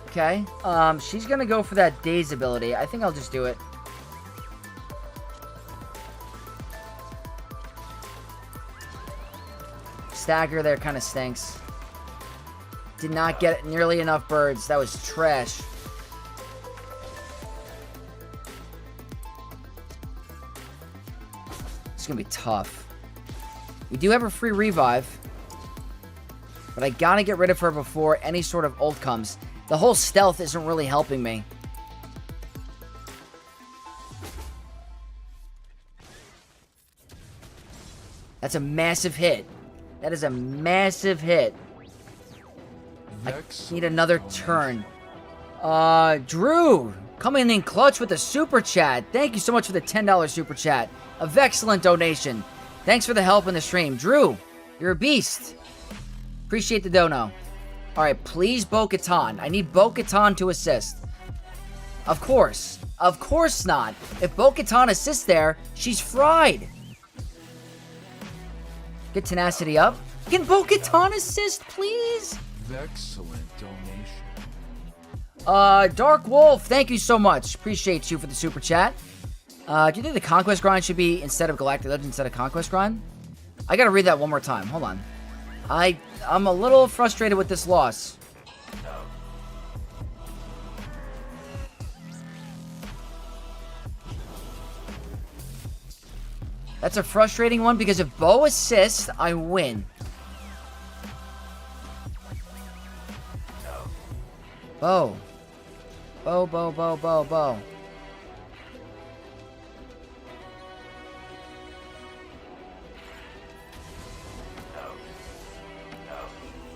Okay, she's gonna go for that Daze ability. I think I'll just do it. Stagger there kind of stinks. Did not get nearly enough birds. That was trash. It's gonna be tough. We do have a free revive, but I gotta get rid of her before any sort of ult comes. The whole stealth isn't really helping me. That's a massive hit. That is a massive hit. I need another turn. Drew, coming in clutch with a super chat. Thank you so much for the $10 super chat. Of excellent donation. Thanks for the help in the stream. Drew, you're a beast. Appreciate the dono. Alright, please Bo-Katan. I need Bo-Katan to assist. Of course. Of course not. If Bo-Katan assists there, she's fried. Get tenacity up. Can Bo-Katan assist, please? Excellent donation. Dark Wolf, thank you so much. Appreciate you for the super chat. Do you think the Conquest grind should be instead of Galactic Legends instead of Conquest grind? I gotta read that one more time. Hold on. I'm a little frustrated with this loss. That's a frustrating one because if Bo assists, I win. Bo. Bo.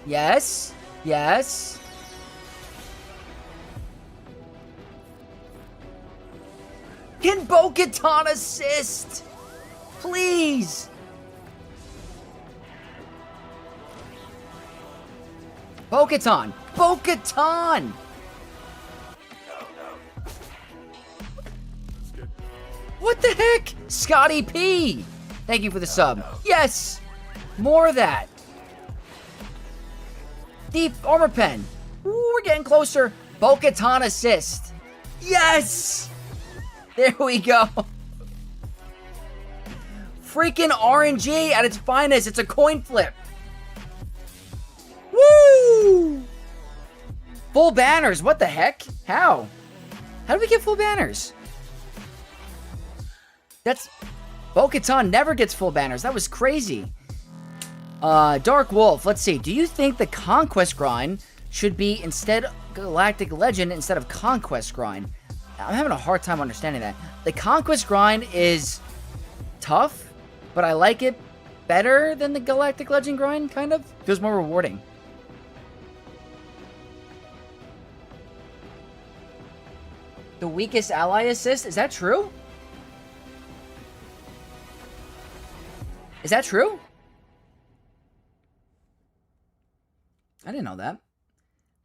Yes. Yes. Can Bo-Katan assist? Please. Bo-Katan. Bo-Katan. What the heck? Scotty P. Thank you for the sub. Yes. More of that. Deep armor pen. Ooh, we're getting closer. Bo-Katan assist. Yes. There we go. Freaking RNG at its finest. It's a coin flip. Woo! Full banners. What the heck? How? How do we get full banners? That's... Bo-Katan never gets full banners. That was crazy. Dark Wolf. Let's see. Do you think the Conquest grind should be instead Galactic Legend instead of Conquest grind? I'm having a hard time understanding that. The Conquest grind is tough, but I like it better than the Galactic Legend grind, kind of. Feels more rewarding. The weakest ally assist? Is that true? Is that true? I didn't know that.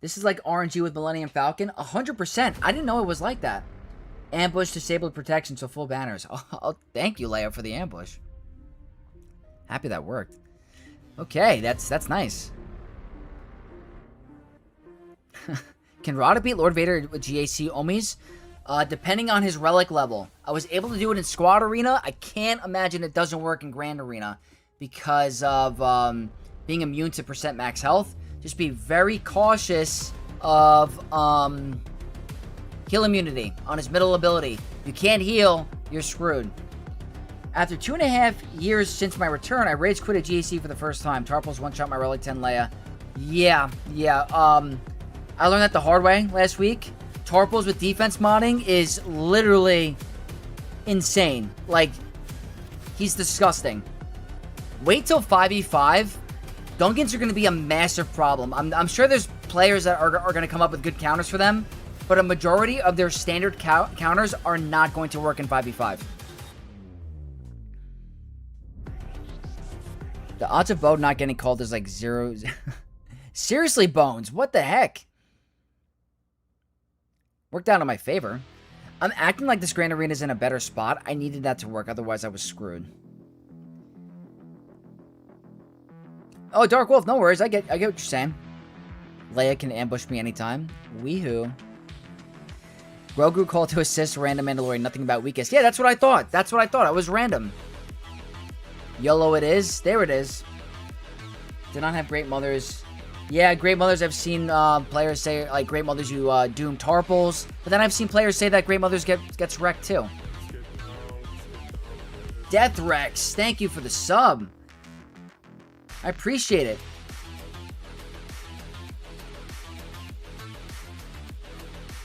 This is like RNG with Millennium Falcon. 100%. I didn't know it was like that. Ambush, disabled protection, so full banners. Oh, thank you, Leia, for the ambush. Happy that worked. Okay, that's nice. Can Rada beat Lord Vader with GAC Omis? Depending on his relic level. I was able to do it in Squad Arena. I can't imagine it doesn't work in Grand Arena because of being immune to percent max health. Just be very cautious of heal immunity on his middle ability. You can't heal, you're screwed. After 2.5 years since my return, I rage quit a GAC for the first time. Tarpals one-shot my Relic 10 Leia. Yeah. I learned that the hard way last week. Tarpals with defense modding is literally insane. Like, he's disgusting. Wait till 5v5. Dunkins are going to be a massive problem. I'm sure there's players that are going to come up with good counters for them, but a majority of their standard counters are not going to work in 5v5. The odds of Bo not getting called is like 0. Seriously, Bones, what the heck? Worked out in my favor. I'm acting like this Grand Arena is in a better spot. I needed that to work, otherwise I was screwed. Oh, Dark Wolf, no worries. I get what you're saying. Leia can ambush me anytime. Weehoo. Grogu called to assist random Mandalorian. Nothing about weakest. Yeah, that's what I thought. That's what I thought. I was random. YOLO it is. There it is. Do not have Great Mothers. Yeah, Great Mothers, I've seen players say, like, Great Mothers, you doom Tarpals. But then I've seen players say that Great Mothers gets wrecked, too. Death Rex, thank you for the sub. I appreciate it.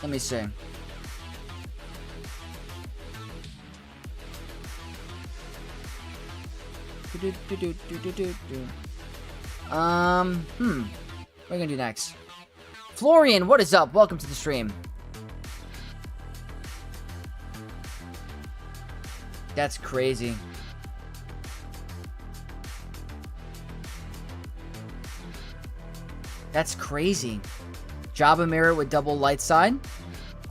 Let me see. What are we gonna do next? Florian, what is up? Welcome to the stream. That's crazy. That's crazy. Jabba Mirror with double light side.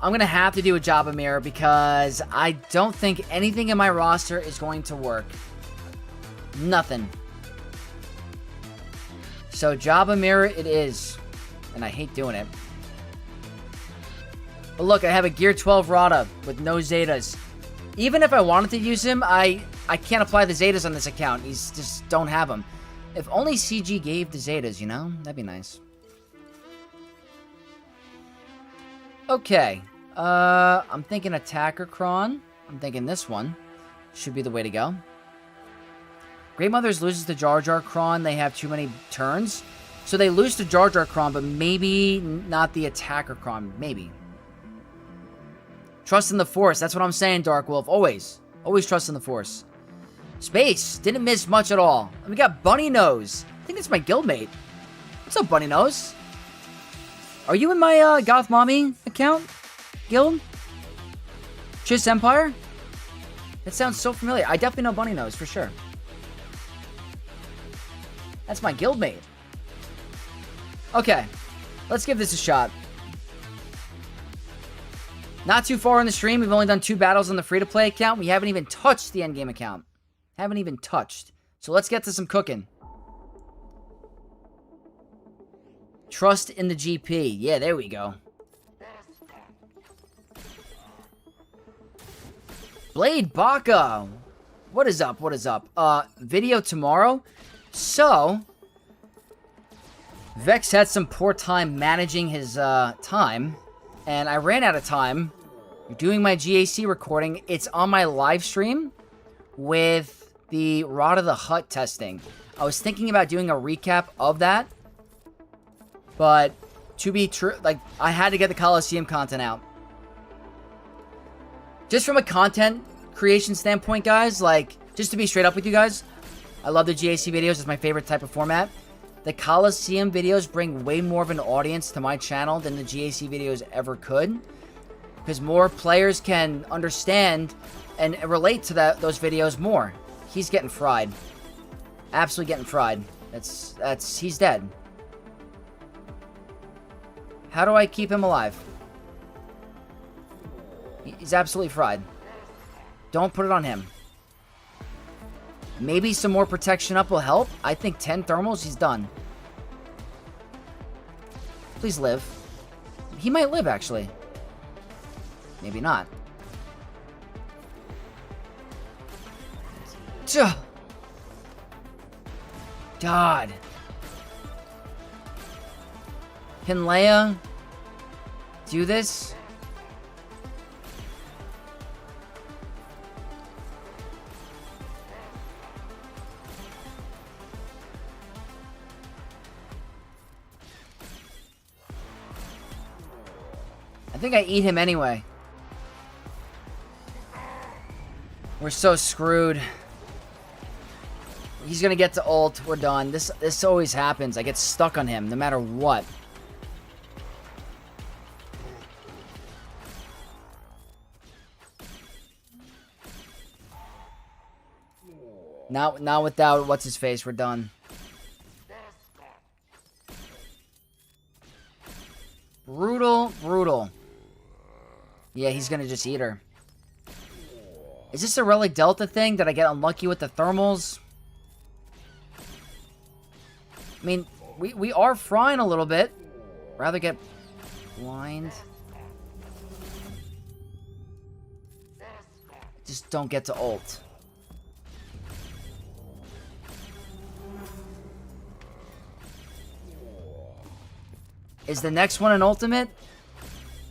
I'm gonna have to do a Jabba Mirror because I don't think anything in my roster is going to work. Nothing. So Jabba Mirror it is. And I hate doing it. But look, I have a Gear 12 Rada with no Zetas. Even if I wanted to use him, I can't apply the Zetas on this account. He's just don't have them. If only CG gave the Zetas, you know? That'd be nice. Okay. I'm thinking Attacker Kron. I'm thinking this one should be the way to go. Great Mothers loses to Jar Jar Kron. They have too many turns. So they lose to Jar Jar Kron, but maybe not the Attacker Kron. Maybe. Trust in the Force. That's what I'm saying, Dark Wolf. Always. Always trust in the Force. Space. Didn't miss much at all. And we got Bunny Nose. I think it's my guildmate. What's up, Bunny Nose? Are you in my Goth Mommy account? Guild? Chiss Empire? That sounds so familiar. I definitely know Bunny Nose, for sure. That's my guildmate. Okay. Let's give this a shot. Not too far in the stream. We've only done 2 battles on the free-to-play account. We haven't even touched the endgame account. Haven't even touched. So let's get to some cooking. Trust in the GP. Yeah, there we go. Blade Baka. What is up? What is up? Video tomorrow. So, Vex had some poor time managing his, time. And I ran out of time doing my GAC recording. It's on my live stream with the Rot of the Hut testing. I was thinking about doing a recap of that. But, to be true, like, I had to get the Coliseum content out. Just from a content creation standpoint, guys, like, just to be straight up with you guys, I love the GAC videos. It's my favorite type of format. The Coliseum videos bring way more of an audience to my channel than the GAC videos ever could. Because more players can understand and relate to those videos more. He's getting fried. Absolutely getting fried. He's dead. How do I keep him alive? He's absolutely fried. Don't put it on him. Maybe some more protection up will help. I think 10 thermals, he's done. Please live. He might live, actually. Maybe not. God. Can Leia do this? I think I eat him anyway. We're so screwed. He's gonna get to ult. We're done. This always happens. I get stuck on him no matter what. Not without what's his face. We're done. Brutal, brutal. Yeah, he's gonna just eat her. Is this a Relic Delta thing? Did I get unlucky with the thermals? I mean, we are frying a little bit. Rather get blind. Just don't get to ult. Is the next one an ultimate?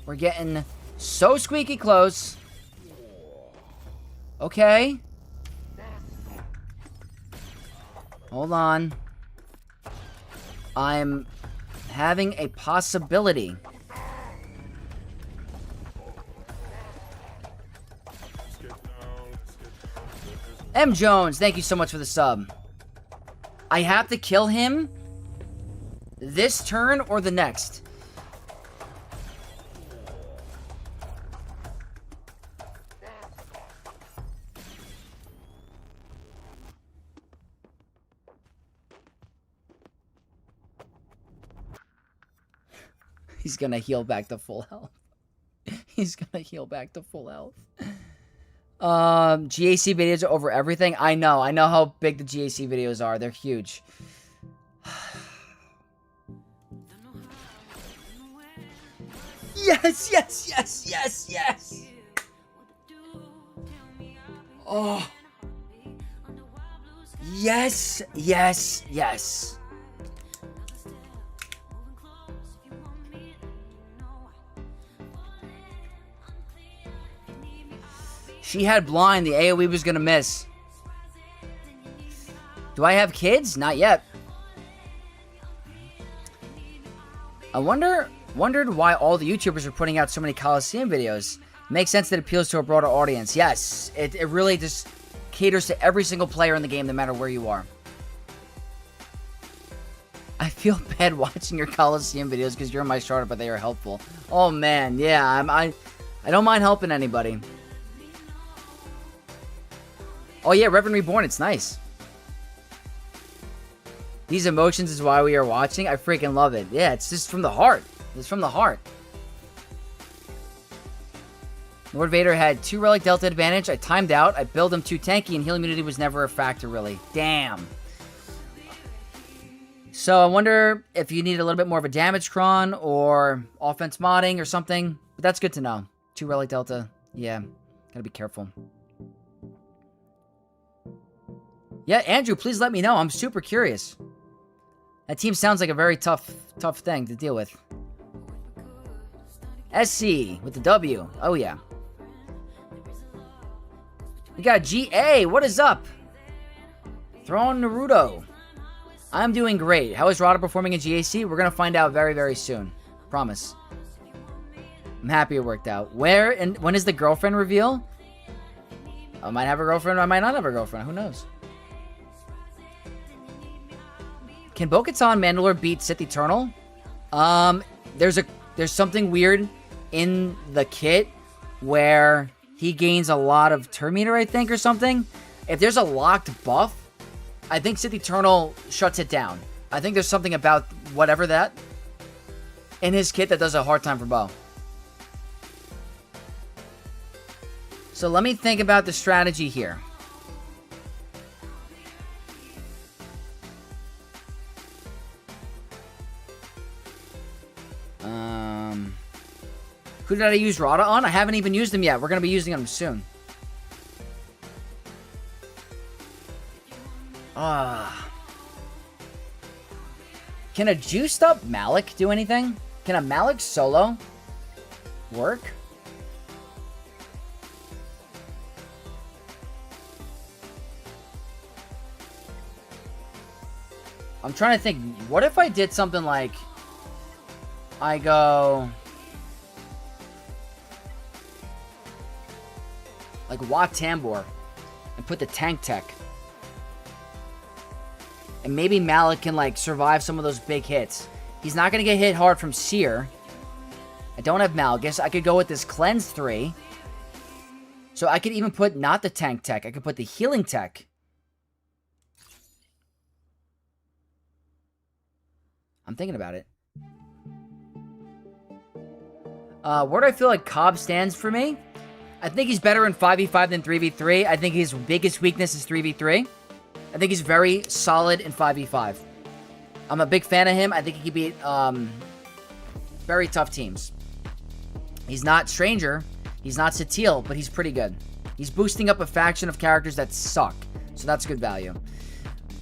We're getting so squeaky close. Okay. Hold on. I'm having a possibility. M. Jones, thank you so much for the sub. I have to kill him this turn or the next. He's gonna heal back to full health. He's gonna heal back to full health. GAC videos are over everything. I know how big the GAC videos are. They're huge. Yes, yes, yes, yes, yes. Oh. Yes, yes, yes. She had blind. The AoE was gonna miss. Do I have kids? Not yet. I wondered why all the YouTubers are putting out so many Coliseum videos. Makes sense that it appeals to a broader audience. Yes, it really just caters to every single player in the game, no matter where you are. I feel bad watching your Coliseum videos because you're my starter, but they are helpful. Oh man, yeah, I don't mind helping anybody. Oh yeah, Reverend Reborn, it's nice. These emotions is why we are watching. I freaking love it. Yeah, it's just from the heart. It's from the heart. Lord Vader had 2 Relic Delta advantage. I timed out. I built him too tanky, and heal immunity was never a factor, really. Damn. So I wonder if you need a little bit more of a damage cron or offense modding or something. But that's good to know. 2 Relic Delta. Yeah, gotta be careful. Yeah, Andrew, please let me know. I'm super curious. That team sounds like a very tough thing to deal with. SC with the W. Oh, yeah. We got GA. What is up? Throwing Naruto. I'm doing great. How is Rada performing in GAC? We're going to find out very, very soon. Promise. I'm happy it worked out. Where and when is the girlfriend reveal? I might have a girlfriend, I might not have a girlfriend. Who knows? Can Bo-Katan Mandalore beat Sith Eternal? There's something weird in the kit where he gains a lot of turn meter, I think, or something. If there's a locked buff, I think Sith Eternal shuts it down. I think there's something about whatever that in his kit that does a hard time for Bo. So let me think about the strategy here. Who did I use Rada on? I haven't even used them yet. We're going to be using them soon. Can a juiced up Malik do anything? Can a Malik solo work? I'm trying to think. What if I did something like I go like Wat Tambor and put the tank tech. And maybe Malik can like survive some of those big hits. He's not going to get hit hard from Seer. I don't have Malgus. I could go with this Cleanse 3. So I could even put not the tank tech. I could put the healing tech. I'm thinking about it. Where do I feel like Cobb stands for me? I think he's better in 5v5 than 3v3. I think his biggest weakness is 3v3. I think he's very solid in 5v5. I'm a big fan of him. I think he can beat very tough teams. He's not Stranger. He's not Satil, but he's pretty good. He's boosting up a faction of characters that suck. So that's good value.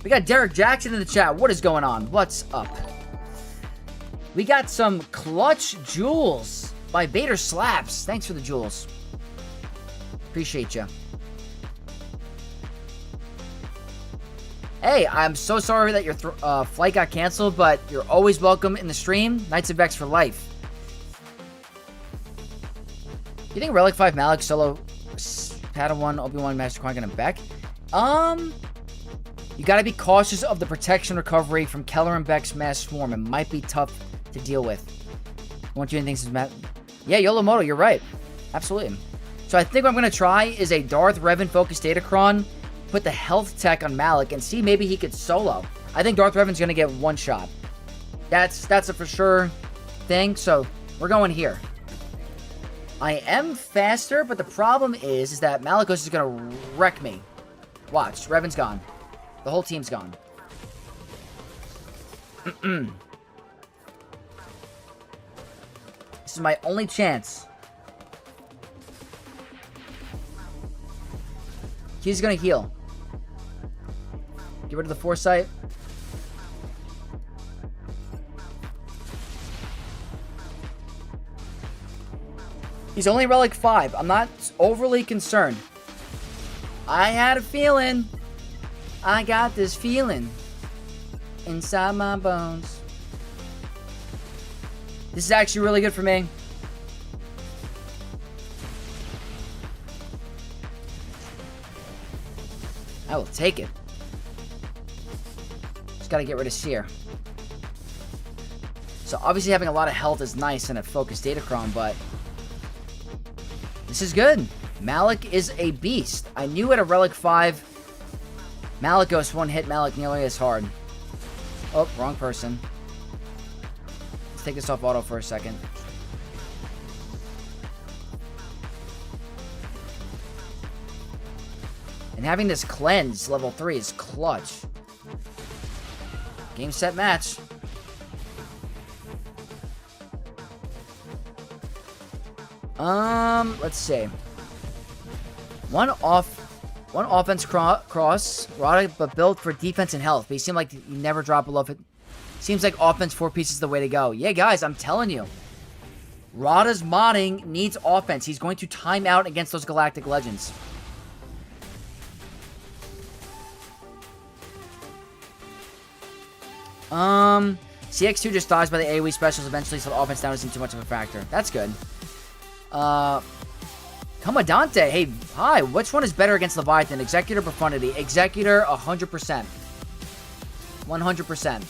We got Derek Jackson in the chat. What is going on? What's up? We got some clutch jewels by Bader Slaps. Thanks for the jewels. Appreciate you. Hey, I'm so sorry that your flight got canceled, but you're always welcome in the stream. Knights of Vex for life. You think Relic 5 Malik solo Padawan, Obi-Wan, Master Qui-Gon, and Beck? You gotta be cautious of the protection recovery from Keller and Beck's Mass Swarm. It might be tough to deal with. Won't do anything since Matt. Yeah, Yolomoto, you're right. Absolutely. So I think what I'm going to try is a Darth Revan focused Datacron, put the health tech on Malik, and see maybe he could solo. I think Darth Revan's going to get one shot. That's a for sure thing, so we're going here. I am faster, but the problem is that Malikos is going to wreck me. Watch, Revan's gone. The whole team's gone. This is my only chance. He's gonna heal. Get rid of the Foresight. He's only Relic 5. I'm not overly concerned. I had a feeling. I got this feeling inside my bones. This is actually really good for me. I will take it. Just gotta get rid of Seer. So obviously having a lot of health is nice in a focused Datacron, but this is good. Malik is a beast. I knew at a Relic 5, Malikos won't hit Malik nearly as hard. Oh, wrong person. Let's take this off auto for a second. And having this cleanse level 3 is clutch. Game, set, match. Let's see. One off One offense cross. Rada, but built for defense and health. But he seemed like you never drop below it. Seems like offense 4 pieces is the way to go. Yeah, guys, I'm telling you. Rada's modding needs offense. He's going to time out against those Galactic Legends. CX2 just dies by the AoE specials eventually, so the offense down isn't too much of a factor. That's good. Commandante. Hey, hi. Which one is better against Leviathan? Executor or Profundity? Executor, 100%. 100%.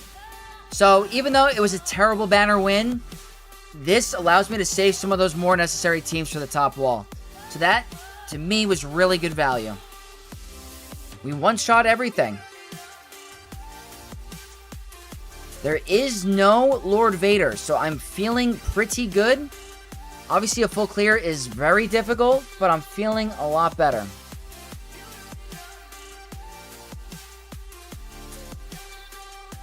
So, even though it was a terrible banner win, this allows me to save some of those more necessary teams for the top wall. So that, to me, was really good value. We one-shot everything. There is no Lord Vader, so I'm feeling pretty good. Obviously, a full clear is very difficult, but I'm feeling a lot better.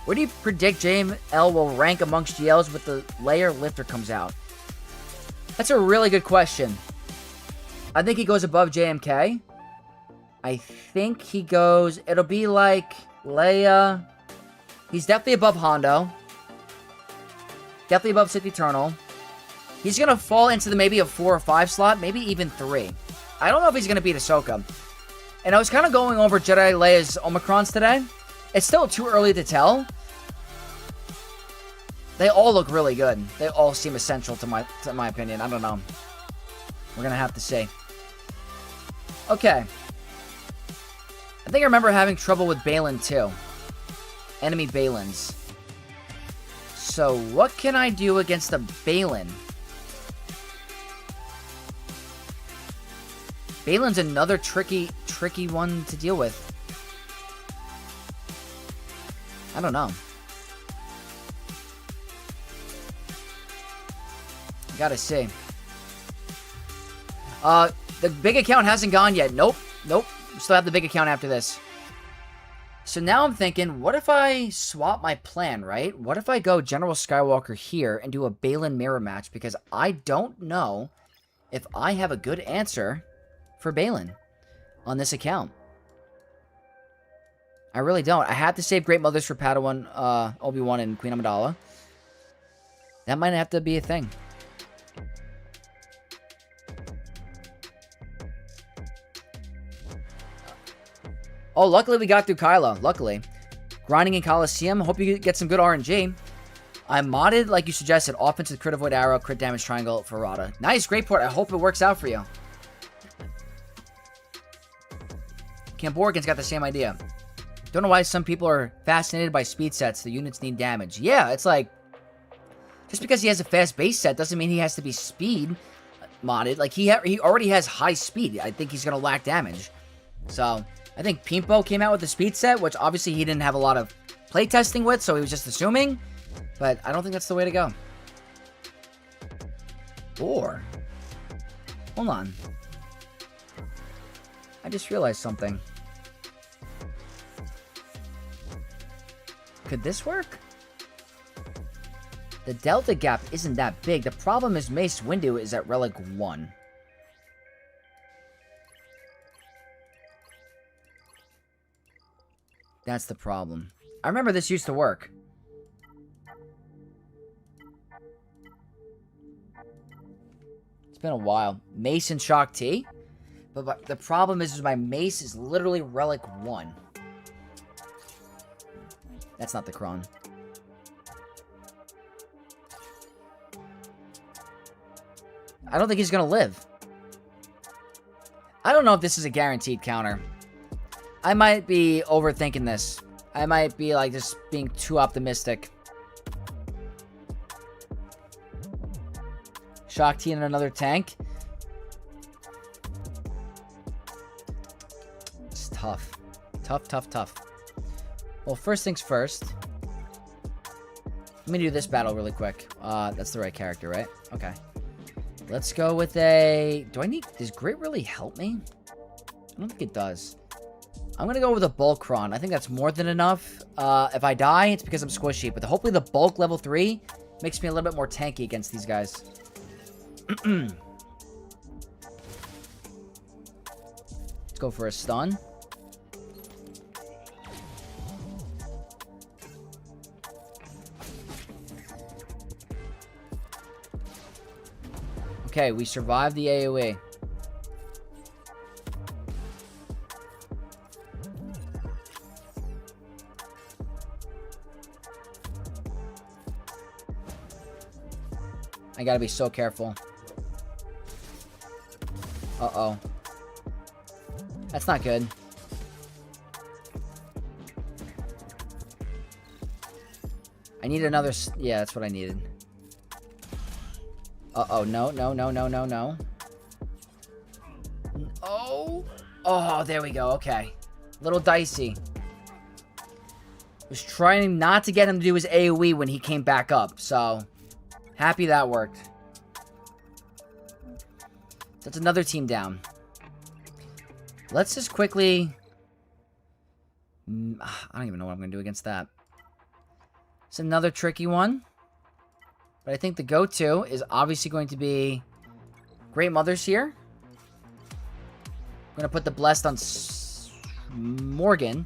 Where do you predict JML will rank amongst GLs with the layer lifter comes out? That's a really good question. I think he goes above JMK. I think he goes... It'll be like Leia. He's definitely above Hondo. Definitely above Sith Eternal. He's going to fall into the maybe a 4 or 5 slot, maybe even 3. I don't know if he's going to beat Ahsoka. And I was kind of going over Jedi Leia's Omicrons today. It's still too early to tell. They all look really good. They all seem essential to my opinion. I don't know. We're going to have to see. Okay. I think I remember having trouble with Baylan too. Enemy Baylins. So what can I do against a Baylan? Baylan's another tricky one to deal with. I don't know. Gotta see. The big account hasn't gone yet. Nope. Still have the big account after this. So now I'm thinking, what if I swap my plan, right? What if I go General Skywalker here and do a Baylan mirror match? Because I don't know if I have a good answer for Baylan on this account. I really don't. I have to save Great Mothers for Padawan, Obi-Wan, and Queen Amidala. That might have to be a thing. Oh, luckily we got through Kylo. Luckily. Grinding in Coliseum. Hope you get some good RNG. I modded, like you suggested, offense with crit avoid arrow, crit damage triangle for Rada. Nice, great port. I hope it works out for you. Camborgan's got the same idea. Don't know why some people are fascinated by speed sets. The units need damage. Yeah, it's like... Just because he has a fast base set doesn't mean he has to be speed modded. Like, he already has high speed. I think he's going to lack damage. So... I think Pimpo came out with the speed set, which obviously he didn't have a lot of playtesting with, so he was just assuming. But I don't think that's the way to go. Or... Hold on. I just realized something. Could this work? The delta gap isn't that big. The problem is Mace Windu is at Relic 1. That's the problem. I remember this used to work. It's been a while. Mace and Shock T. But the problem is my Mace is literally Relic 1. That's not the Kron. I don't think he's going to live. I don't know if this is a guaranteed counter. I might be overthinking this. I might be, like, just being too optimistic. Shock T and another tank. It's tough. Tough. Well, first things first. Let me do this battle really quick. That's the right character, right? Okay. Let's go with a... Does Grit really help me? I don't think it does. I'm going to go with a bulk Kron. I think that's more than enough. If I die, it's because I'm squishy. But hopefully the bulk level 3 makes me a little bit more tanky against these guys. Let's go for a stun. Okay, we survived the AoE. I gotta be so careful. Uh-oh. That's not good. I need another... Yeah, that's what I needed. Uh-oh, no, no, no, no, no, no. Oh! Oh, there we go, okay. Little dicey. Was trying not to get him to do his AoE when he came back up, so... Happy that worked. That's another team down. Let's just quickly... I don't even know what I'm going to do against that. It's another tricky one. But I think the go-to is obviously going to be Great Mothers here. I'm going to put the Blessed on Morgan.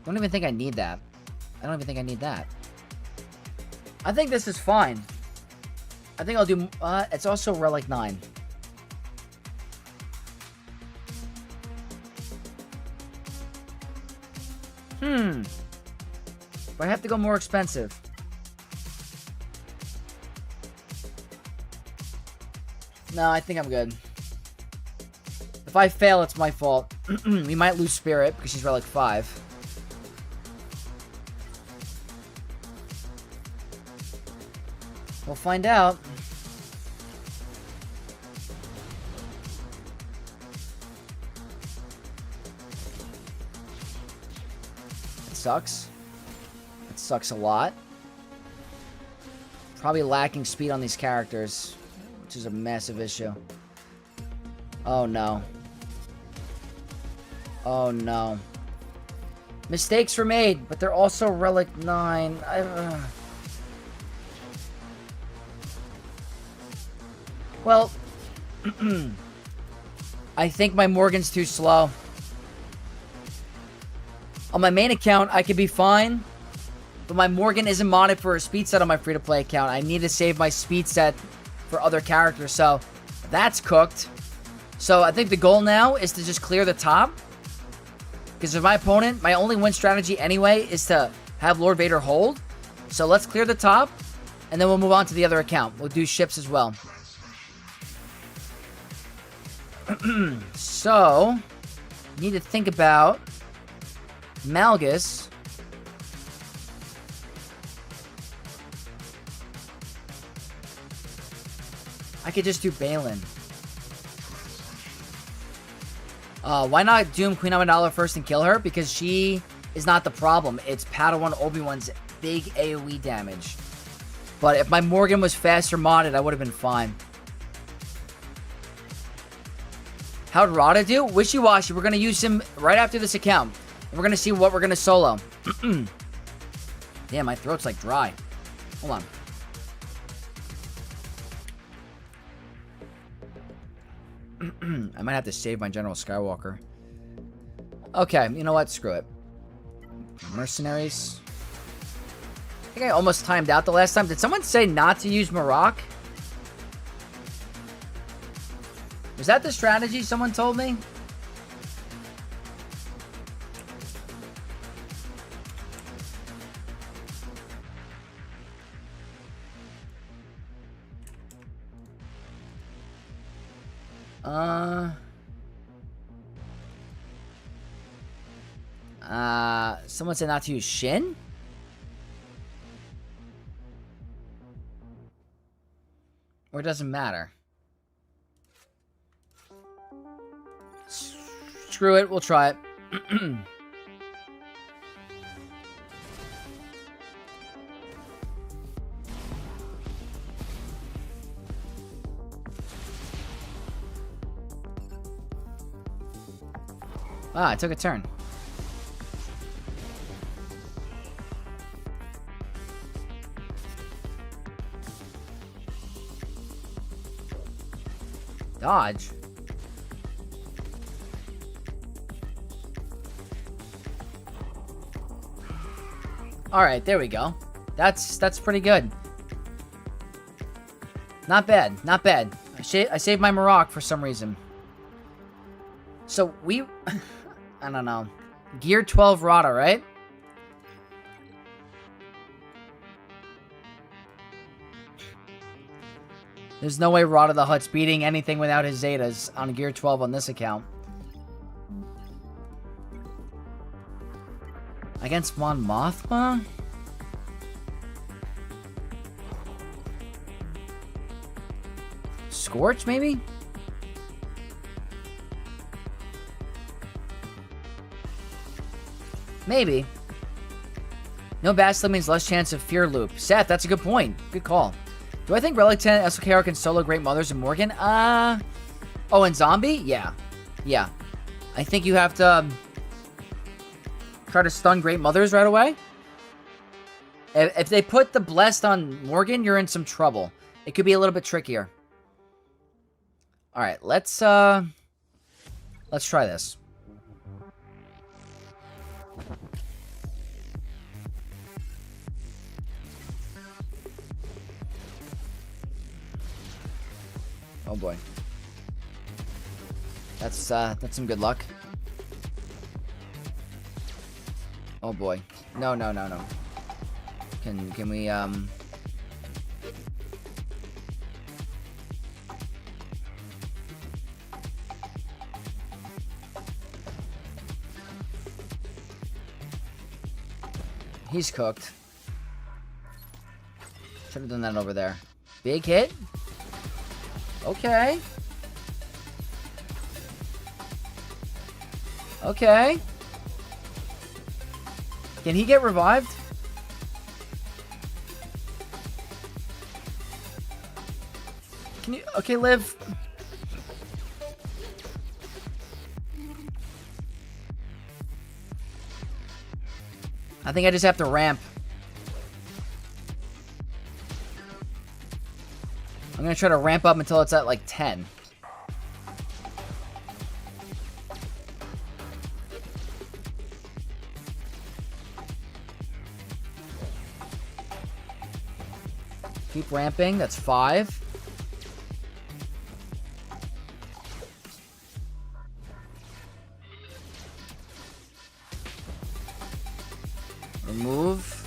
Don't even think I need that. I don't even think I need that. I think this is fine. I think I'll do... it's also Relic 9. Do I have to go more expensive? No, I think I'm good. If I fail, it's my fault. We might lose Spirit because she's Relic 5. We'll find out. It sucks. It sucks a lot. Probably lacking speed on these characters, which is a massive issue. Oh no. Oh no. Mistakes were made, but they're also Relic 9. Well, I think my Morgan's too slow. On my main account, I could be fine, but my Morgan isn't modded for a speed set on my free-to-play account. I need to save my speed set for other characters, so that's cooked. So I think the goal now is to just clear the top, because if my opponent, my only win strategy anyway is to have Lord Vader hold. So let's clear the top, and then we'll move on to the other account. We'll do ships as well. So, need to think about Malgus. I could just do Balin. Why not Doom Queen Amidala first and kill her? Because she is not the problem. It's Padawan Obi-Wan's big AoE damage. But if my Morgan was faster modded, I would have been fine. How'd Rada do? Wishy-washy. We're going to use him right after this account. And we're going to see what we're going to solo. Damn, my throat's like dry. Hold on. I might have to save my General Skywalker. Okay, you know what? Screw it. Mercenaries. I think I almost timed out the last time. Did someone say not to use Marok? Was that the strategy someone told me? Someone said not to use Shin? Or it doesn't matter? Screw it, we'll try it. I took a turn. Dodge. All right, there we go. That's pretty good. Not bad. Not bad. I saved my Marok for some reason. So we... I don't know. Gear 12 Rada, right? There's no way Rada the Hutt's beating anything without his Zetas on Gear 12 on this account. Against Mon Mothma? Scorch, maybe? Maybe. No Bastila means less chance of Fear Loop. Seth, that's a good point. Good call. Do I think Relic 10 SLKR can solo Great Mothers and Morgan? Oh, and Zombie? Yeah. Yeah. I think you have to try to stun Great Mothers right away. If they put the Blessed on Morgan, you're in some trouble. It could be a little bit trickier. Alright, let's try this. Oh boy. That's some good luck. Oh boy. No. Can we He's cooked. Should have done that over there. Big hit. Okay. Okay. Can he get revived? Can you... Okay, Liv. I think I just have to ramp. I'm gonna try to ramp up until it's at like 10. Keep ramping. That's 5. Remove.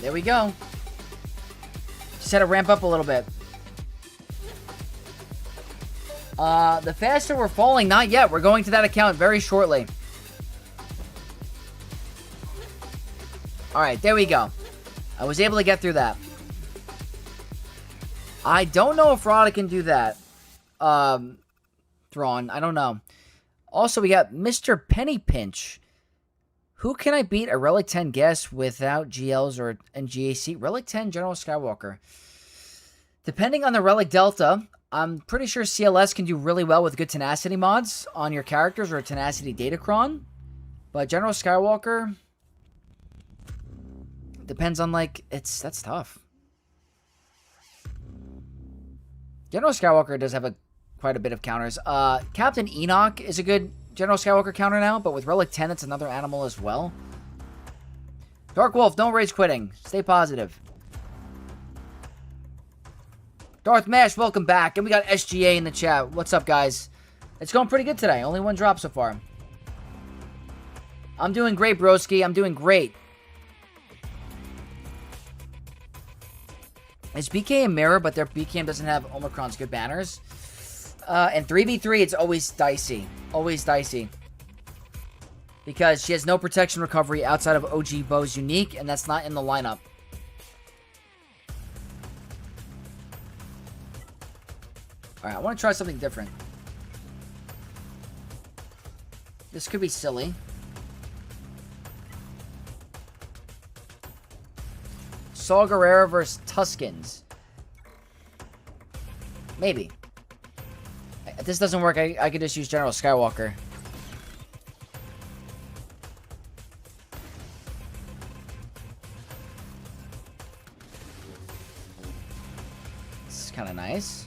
There we go. Just had to ramp up a little bit. The faster we're falling, not yet. We're going to that account very shortly. Alright, there we go. I was able to get through that. I don't know if Rada can do that. Thrawn, I don't know. Also, we got Mr. Penny Pinch. Who can I beat a Relic 10 guest without GLs and GAC? Relic 10 General Skywalker. Depending on the Relic Delta, I'm pretty sure CLS can do really well with good tenacity mods on your characters or a tenacity datacron. But General Skywalker depends on that's tough. General Skywalker does have quite a bit of counters. Captain Enoch is a good General Skywalker counter now, but with Relic 10, it's another animal as well. Dark Wolf, don't rage quitting. Stay positive. Darth Mash, welcome back. And we got SGA in the chat. What's up, guys? It's going pretty good today. Only one drop so far. I'm doing great, broski. I'm doing great. It's BK and Mirror, but their BKM doesn't have Omicron's good banners. And 3v3, it's always dicey. Always dicey. Because she has no protection recovery outside of OG Bo's unique, and that's not in the lineup. Alright, I want to try something different. This could be silly. Saw Gerrera versus Tuskens. Maybe. If this doesn't work, I could just use General Skywalker. This is kind of nice.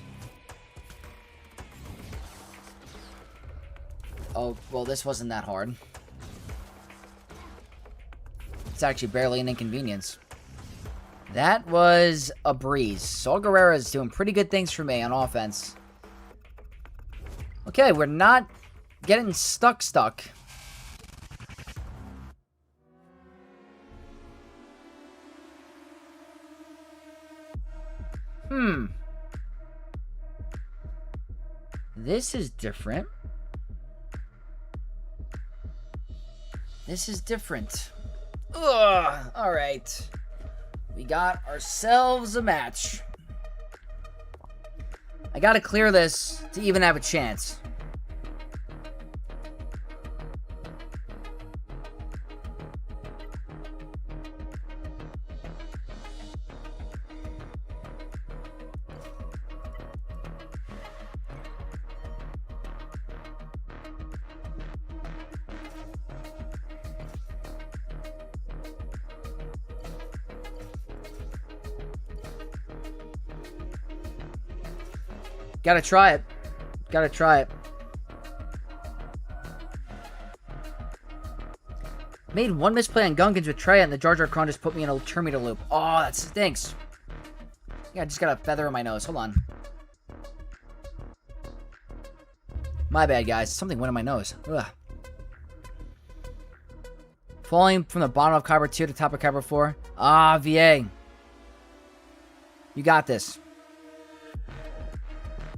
Oh, well, this wasn't that hard. It's actually barely an inconvenience. That was a breeze. Saul Guerrero is doing pretty good things for me on offense. Okay, we're not getting stuck. This is different. This is different. Ugh, alright. We got ourselves a match. I gotta clear this to even have a chance. Gotta try it. Gotta try it. Made one misplay on Gungans with Trey, and the Jar Jar Kron just put me in a Terminator loop. Oh, that stinks. Yeah, I just got a feather in my nose. Hold on. My bad, guys. Something went in my nose. Ugh. Falling from the bottom of Kyber 2 to top of Kyber 4. Ah, VA. You got this.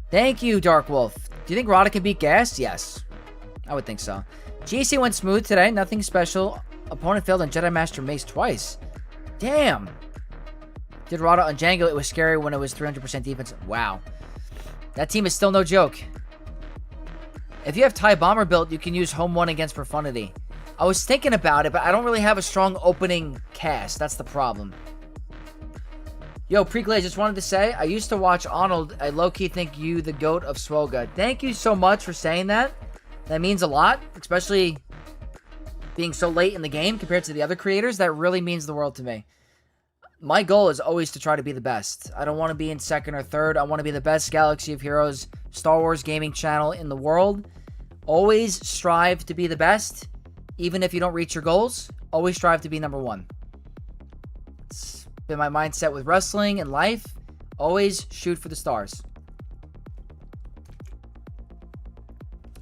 Thank you, Dark Wolf. Do you think Rada can beat Gas? Yes. I would think so. GC went smooth today. Nothing special. Opponent failed on Jedi Master Mace twice. Damn. Did Rada on Django. It was scary when it was 300% defense. Wow. That team is still no joke. If you have TIE Bomber built, you can use Home 1 against Profundity. I was thinking about it, but I don't really have a strong opening cast. That's the problem. Yo, Preglaze, just wanted to say, I used to watch Arnold. I low-key think you the GOAT of Swoga. Thank you so much for saying that. That means a lot, especially being so late in the game compared to the other creators. That really means the world to me. My goal is always to try to be the best. I don't want to be in second or third. I want to be the best Galaxy of Heroes Star Wars gaming channel in the world. Always strive to be the best, even if you don't reach your goals. Always strive to be number one. It's been my mindset with wrestling and life. Always shoot for the stars.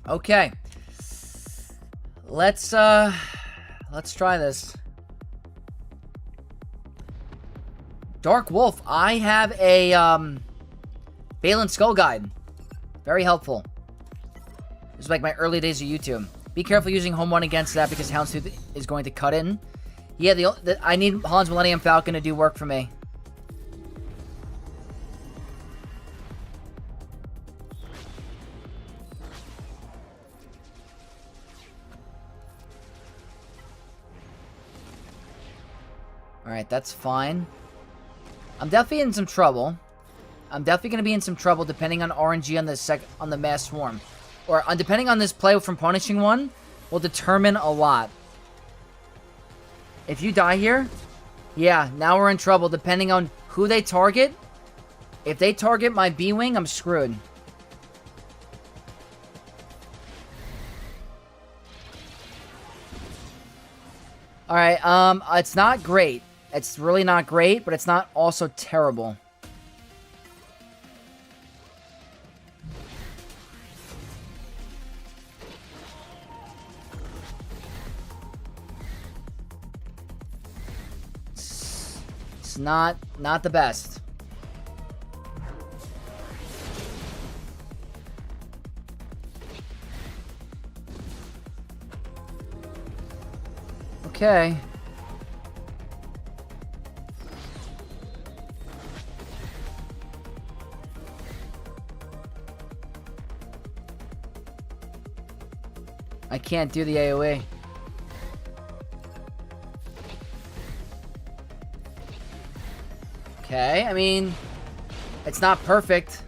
Okay. Let's try this. Dark Wolf, I have a Balin Skull Guide. Very helpful. This is like my early days of YouTube. Be careful using Home 1 against that because Houndstooth is going to cut in. Yeah, I need Han's Millennium Falcon to do work for me. Alright, that's fine. I'm definitely in some trouble. I'm definitely going to be in some trouble depending on RNG on the Mass Swarm. Or depending on this play from Punishing One will determine a lot. If you die here, yeah, now we're in trouble depending on who they target. If they target my B-Wing, I'm screwed. Alright, it's not great. It's really not great, but it's not also terrible. It's not the best. Okay. I can't do the AoE. Okay, I mean, it's not perfect.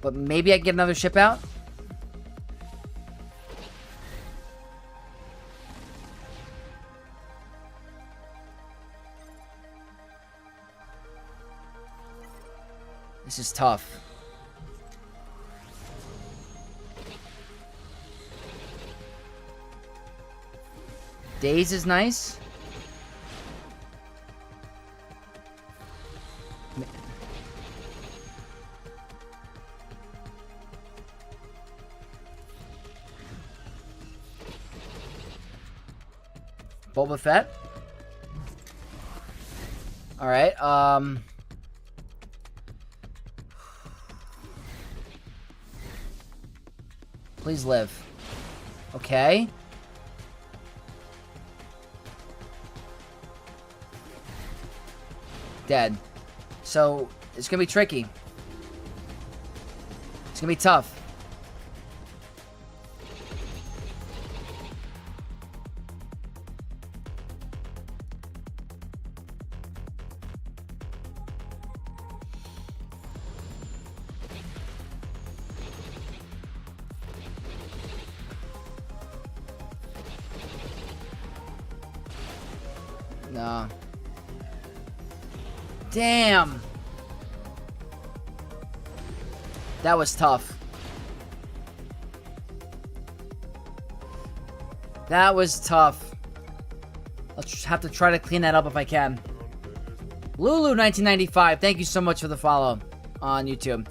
But maybe I can get another ship out? This is tough. Daze is nice. Boba Fett. Alright, please live. Okay. Dead. So, it's gonna be tricky. It's gonna be tough. No. Damn. That was tough. That was tough. I'll have to try to clean that up if I can. Lulu1995, thank you so much for the follow on YouTube.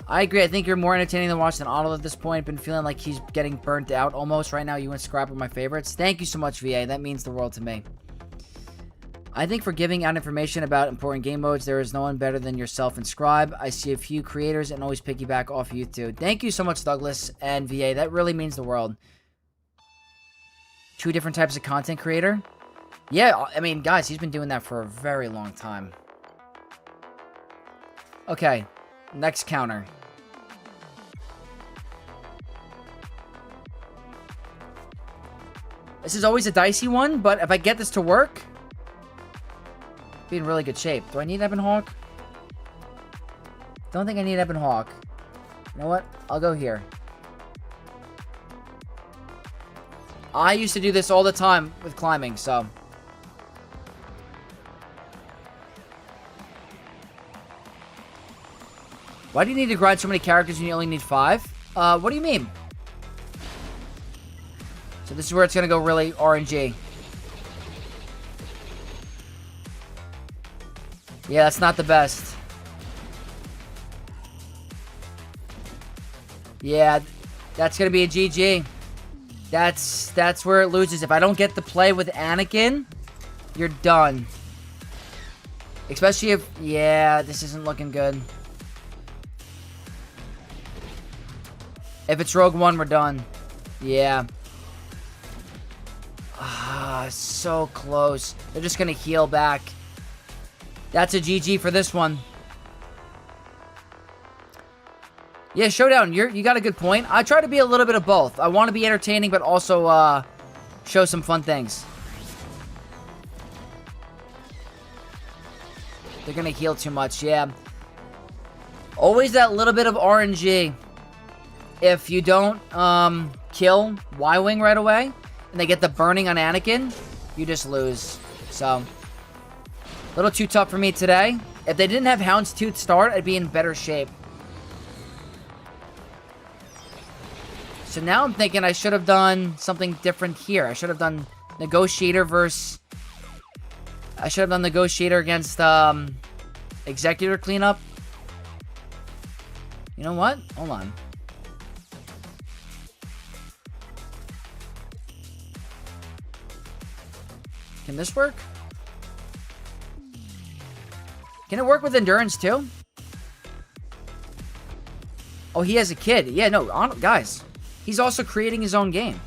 I agree. I think you're more entertaining to watch than Otto at this point. Been feeling like he's getting burnt out almost right now. You and Scrap are my favorites. Thank you so much, VA. That means the world to me. I think for giving out information about important game modes, there is no one better than yourself and Scribe. I see a few creators and always piggyback off you too. Thank you so much, Douglas and VA. That really means the world. 2 different types of content creator. Yeah, I mean, guys, he's been doing that for a very long time. Okay, next counter. This is always a dicey one, but if I get this to work, be in really good shape. Do I need Ebon Hawk? Don't think I need Ebon Hawk. You know what? I'll go here. I used to do this all the time with climbing, so. Why do you need to grind so many characters when you only need 5? What do you mean? So this is where it's going to go really RNG. Yeah, that's not the best. Yeah, that's going to be a GG. That's where it loses. If I don't get to play with Anakin, you're done. Especially if... Yeah, this isn't looking good. If it's Rogue One, we're done. Yeah. Ah, so close. They're just going to heal back. That's a GG for this one. Yeah, Showdown, you got a good point. I try to be a little bit of both. I want to be entertaining, but also show some fun things. They're going to heal too much, yeah. Always that little bit of RNG. If you don't kill Y-Wing right away, and they get the burning on Anakin, you just lose. So... a little too tough for me today. If they didn't have Houndstooth start, I'd be in better shape. So now I'm thinking I should have done something different here. I should have done Negotiator versus... I should have done Negotiator against Executor cleanup. You know what? Hold on. Can this work? Can it work with endurance too? Oh, he has a kid. Yeah, no, guys. He's also creating his own game.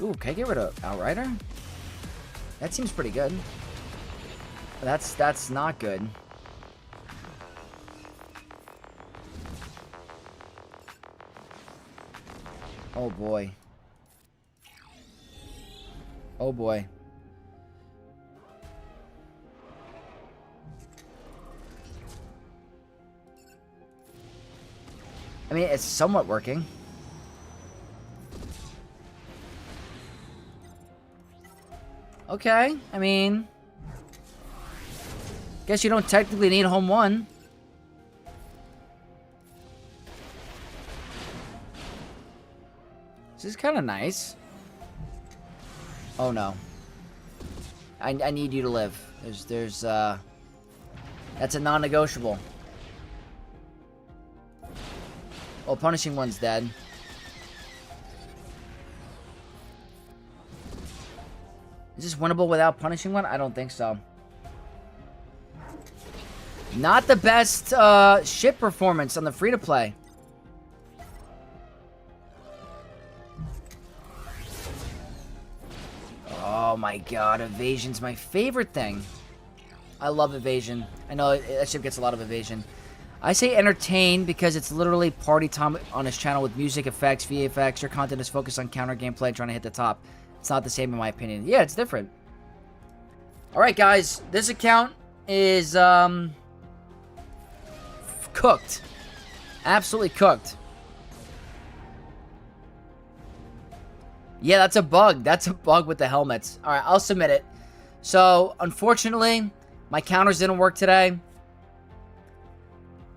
Ooh, can I get rid of Outrider? That seems pretty good. That's not good. Oh boy. Oh boy. I mean, it's somewhat working. Okay, I mean... guess you don't technically need home 1. This is kind of nice. Oh no. I need you to live. That's a non-negotiable. Oh, punishing one's dead. Is this winnable without punishing one? I don't think so. Not the best ship performance on the free-to-play. Oh my god, evasion's my favorite thing. I love evasion. I know that ship gets a lot of evasion. I say entertain because it's literally party time on his channel with music effects, VFX. Your content is focused on counter gameplay, trying to hit the top. It's not the same in my opinion. Yeah, it's different. Alright guys, this account is cooked. Absolutely cooked. Yeah, that's a bug. That's a bug with the helmets. Alright, I'll submit it. So, unfortunately, my counters didn't work today.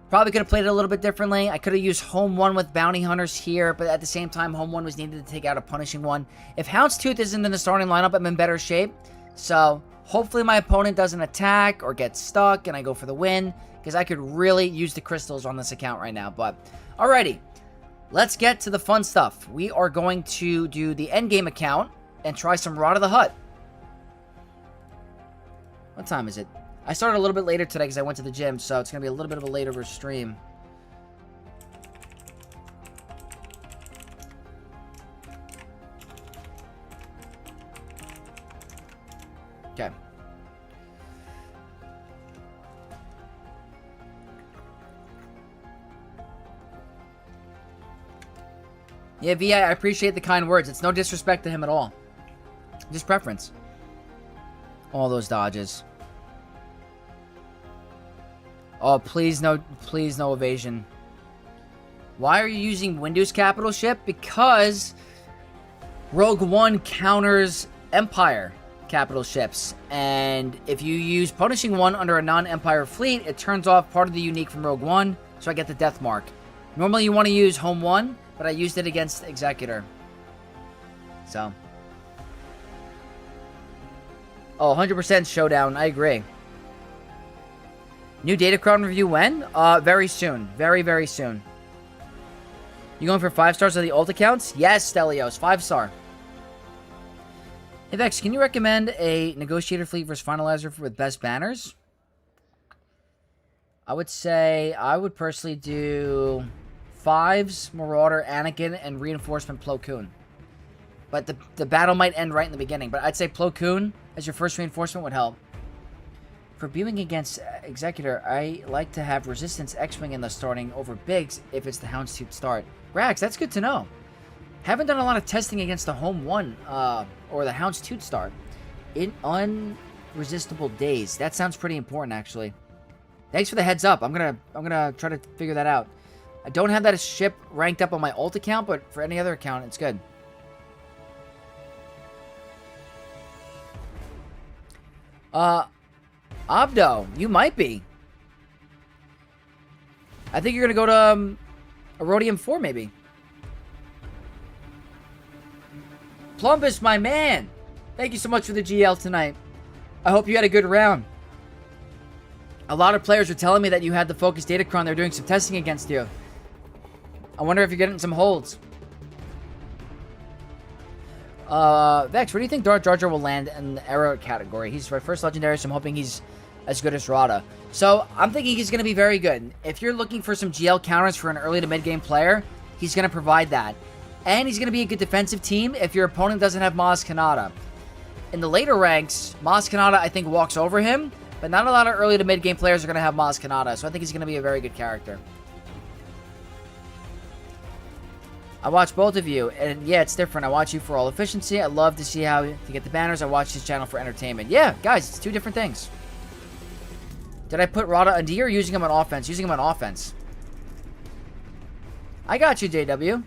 Probably could have played it a little bit differently. I could have used Home 1 with Bounty Hunters here, but at the same time, Home 1 was needed to take out a punishing one. If Houndstooth isn't in the starting lineup, I'm in better shape. So, hopefully my opponent doesn't attack or get stuck and I go for the win, because I could really use the crystals on this account right now. But, alrighty. Let's get to the fun stuff. We are going to do the endgame account and try some Rot of the Hut. What time is it? I started a little bit later today because I went to the gym, so it's going to be a little bit of a later stream. Okay. Yeah, V, I appreciate the kind words. It's no disrespect to him at all. Just preference. All those dodges. Oh, please no evasion. Why are you using Windows capital ship? Because Rogue One counters Empire capital ships. And if you use punishing one under a non-Empire fleet, it turns off part of the unique from Rogue One, so I get the death mark. Normally you want to use Home 1, but I used it against Executor. So. Oh, 100% showdown. I agree. New Datacron review when? Very soon. Very, very soon. You going for 5 stars of the ult accounts? Yes, Stelios. 5-star. Hey, Vex, can you recommend a Negotiator fleet versus Finalizer with best banners? I would say I would personally do 5s, Marauder, Anakin, and Reinforcement Plo Koon. But the battle might end right in the beginning. But I'd say Plo Koon as your first reinforcement would help. For viewing against Executor, I like to have Resistance X-Wing in the starting over Biggs if it's the Houndstooth start. Rax, that's good to know. Haven't done a lot of testing against the Home 1 or the Houndstooth start in unresistible days. That sounds pretty important, actually. Thanks for the heads up. I'm gonna try to figure that out. I don't have that ship ranked up on my ult account, but for any other account, it's good. Abdo, you might be. I think you're gonna go to Erodium 4, maybe. Plumbus, my man! Thank you so much for the GL tonight. I hope you had a good round. A lot of players are telling me that you had the Focus Datacron. They're doing some testing against you. I wonder if you're getting some holds. Vex, where do you think Darth Jar Jar will land in the Era category? He's my first legendary, so I'm hoping he's as good as Rada. So, I'm thinking he's going to be very good. If you're looking for some GL counters for an early to mid-game player, he's going to provide that. And he's going to be a good defensive team if your opponent doesn't have Maz Kanata. In the later ranks, Maz Kanata, I think, walks over him, but not a lot of early to mid-game players are going to have Maz Kanata, so I think he's going to be a very good character. I watch both of you, and yeah, it's different. I watch you for all efficiency. I love to see how to get the banners. I watch his channel for entertainment. Yeah, guys, it's two different things. Did I put Rada on D or using him on offense? Using him on offense. I got you, JW.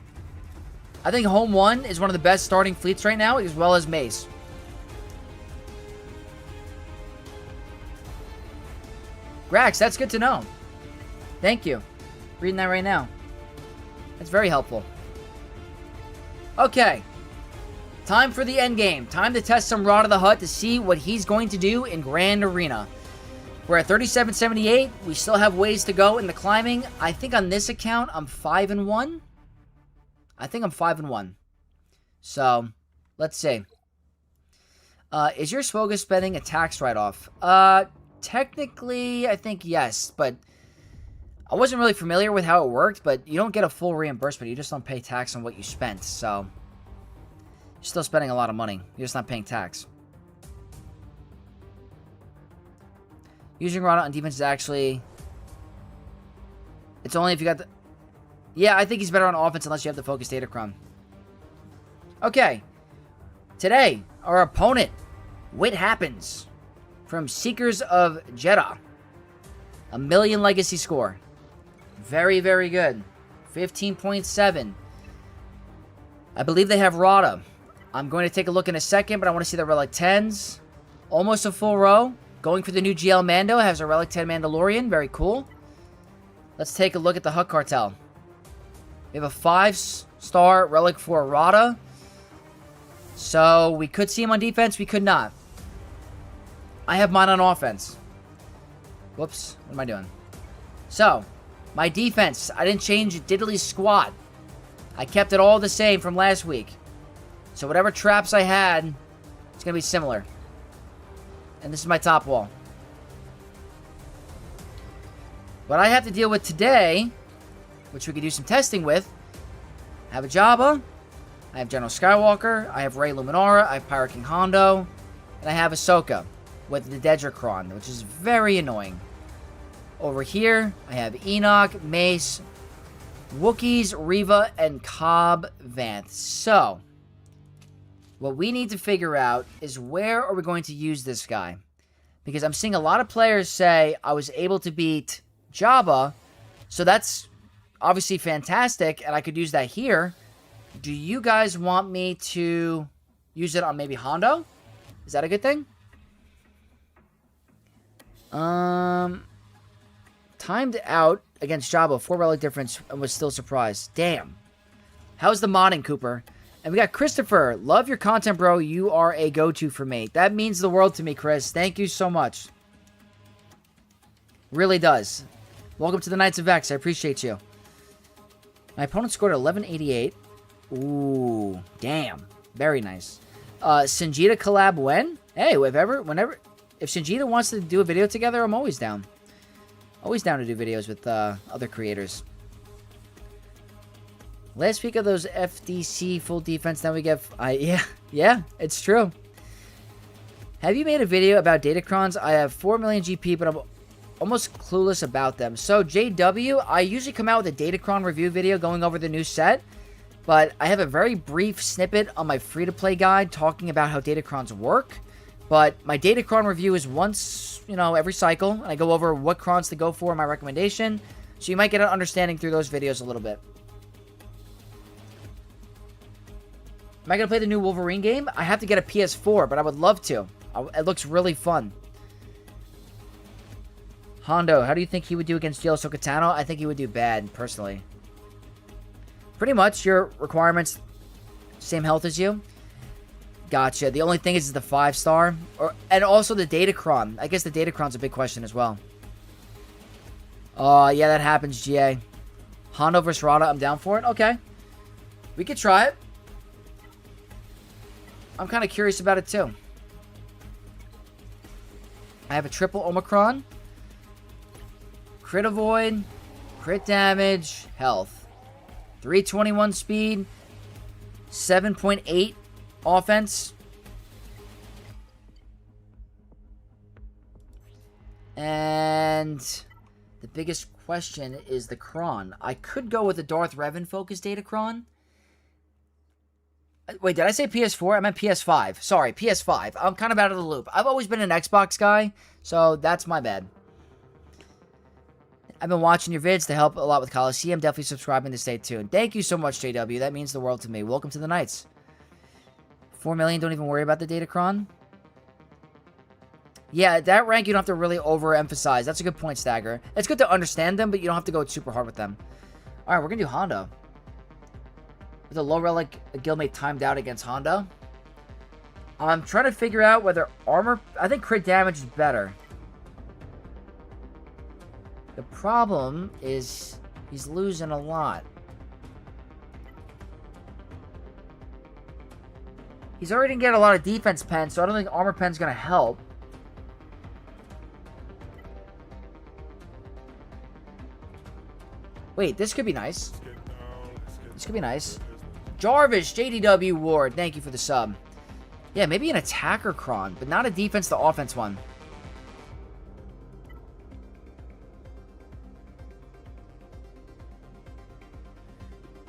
I think Home 1 is one of the best starting fleets right now, as well as Mace. Grax, that's good to know. Thank you. Reading that right now. That's very helpful. Okay. Time for the end game. Time to test some Rod of the Hut to see what he's going to do in Grand Arena. We're at 3778. We still have ways to go in the climbing. I think on this account, I'm 5-1. I think I'm 5-1. So, let's see. Is your Swoga spending a tax write-off? Technically, I think yes, but I wasn't really familiar with how it worked, but you don't get a full reimbursement. You just don't pay tax on what you spent, so you're still spending a lot of money. You're just not paying tax. Using Rada on defense is actually... It's only if you got the... Yeah, I think he's better on offense unless you have the focus Datacron. Okay. Today, our opponent, Wit Happens, from Seekers of Jeddah. 1 million legacy score. Very, very good. 15.7. I believe they have Rada. I'm going to take a look in a second, but I want to see the Relic 10s. Almost a full row. Going for the new GL Mando. Has a Relic 10 Mandalorian. Very cool. Let's take a look at the Hutt Cartel. We have a 5-star Relic for Rada. So, we could see him on defense. We could not. I have mine on offense. Whoops. What am I doing? So, my defense. I didn't change Diddley's squad. I kept it all the same from last week. So, whatever traps I had, it's going to be similar. And this is my top wall. What I have to deal with today, which we could do some testing with, I have a Jabba, I have General Skywalker, I have Rey Luminara, I have Pirate King Hondo, and I have Ahsoka with the Dedrakron, which is very annoying. Over here, I have Enoch, Mace, Wookiees, Reva, and Cobb Vanth. So, what we need to figure out is where are we going to use this guy? Because I'm seeing a lot of players say I was able to beat Jabba, so that's obviously fantastic, and I could use that here. Do you guys want me to use it on maybe Hondo? Is that a good thing? Timed out against Jabba, 4 relic difference, and was still surprised. Damn. How's the modding, Cooper? And we got Christopher. Love your content, bro. You are a go-to for me. That means the world to me, Chris. Thank you so much. Really does. Welcome to the Knights of X. I appreciate you. My opponent scored 1188. Ooh, damn. Very nice. Sanjita collab when? Hey, whenever. If Sanjita wants to do a video together, I'm always down. Always down to do videos with other creators. Last week of those FDC full defense, now we get... Yeah, it's true. Have you made a video about Datacrons? I have 4 million GP, but I'm almost clueless about them. So, JW, I usually come out with a Datacron review video going over the new set, but I have a very brief snippet on my free-to-play guide talking about how Datacrons work. But my Datacron review is once, every cycle, and I go over what crons to go for in my recommendation, so you might get an understanding through those videos a little bit. Am I going to play the new Wolverine game? I have to get a PS4, but I would love to. It looks really fun. Hondo, how do you think he would do against Yellow Katano? I think he would do bad, personally. Pretty much, your requirements, same health as you. Gotcha. The only thing is the 5-star. And also the Datacron. I guess the Datacron's a big question as well. Oh, yeah, that happens, GA. Hondo vs. Rada, I'm down for it. Okay. We could try it. I'm kind of curious about it, too. I have a triple Omicron. Crit avoid. Crit damage. Health. 321 speed. 7.8 offense. And the biggest question is the Kron. I could go with the Darth Revan focus Datacron. Wait, did I say PS4? I meant PS5. Sorry, PS5. I'm kind of out of the loop. I've always been an Xbox guy, so that's my bad. I've been watching your vids to help a lot with Coliseum. Definitely subscribing to stay tuned. Thank you so much, JW. That means the world to me. Welcome to the Knights. 4 million, don't even worry about the Datacron. Yeah, that rank you don't have to really overemphasize. That's a good point, Stagger. It's good to understand them, but you don't have to go super hard with them. Alright, we're going to do Hondo. The low relic guildmate timed out against Honda. I'm trying to figure out whether armor... I think crit damage is better. The problem is he's losing a lot. He's already going to get a lot of defense pen, so I don't think armor pen's going to help. Wait, this could be nice. This could be nice. Jarvis, JDW Ward, thank you for the sub. Yeah, maybe an attacker cron, but not a defense to offense one.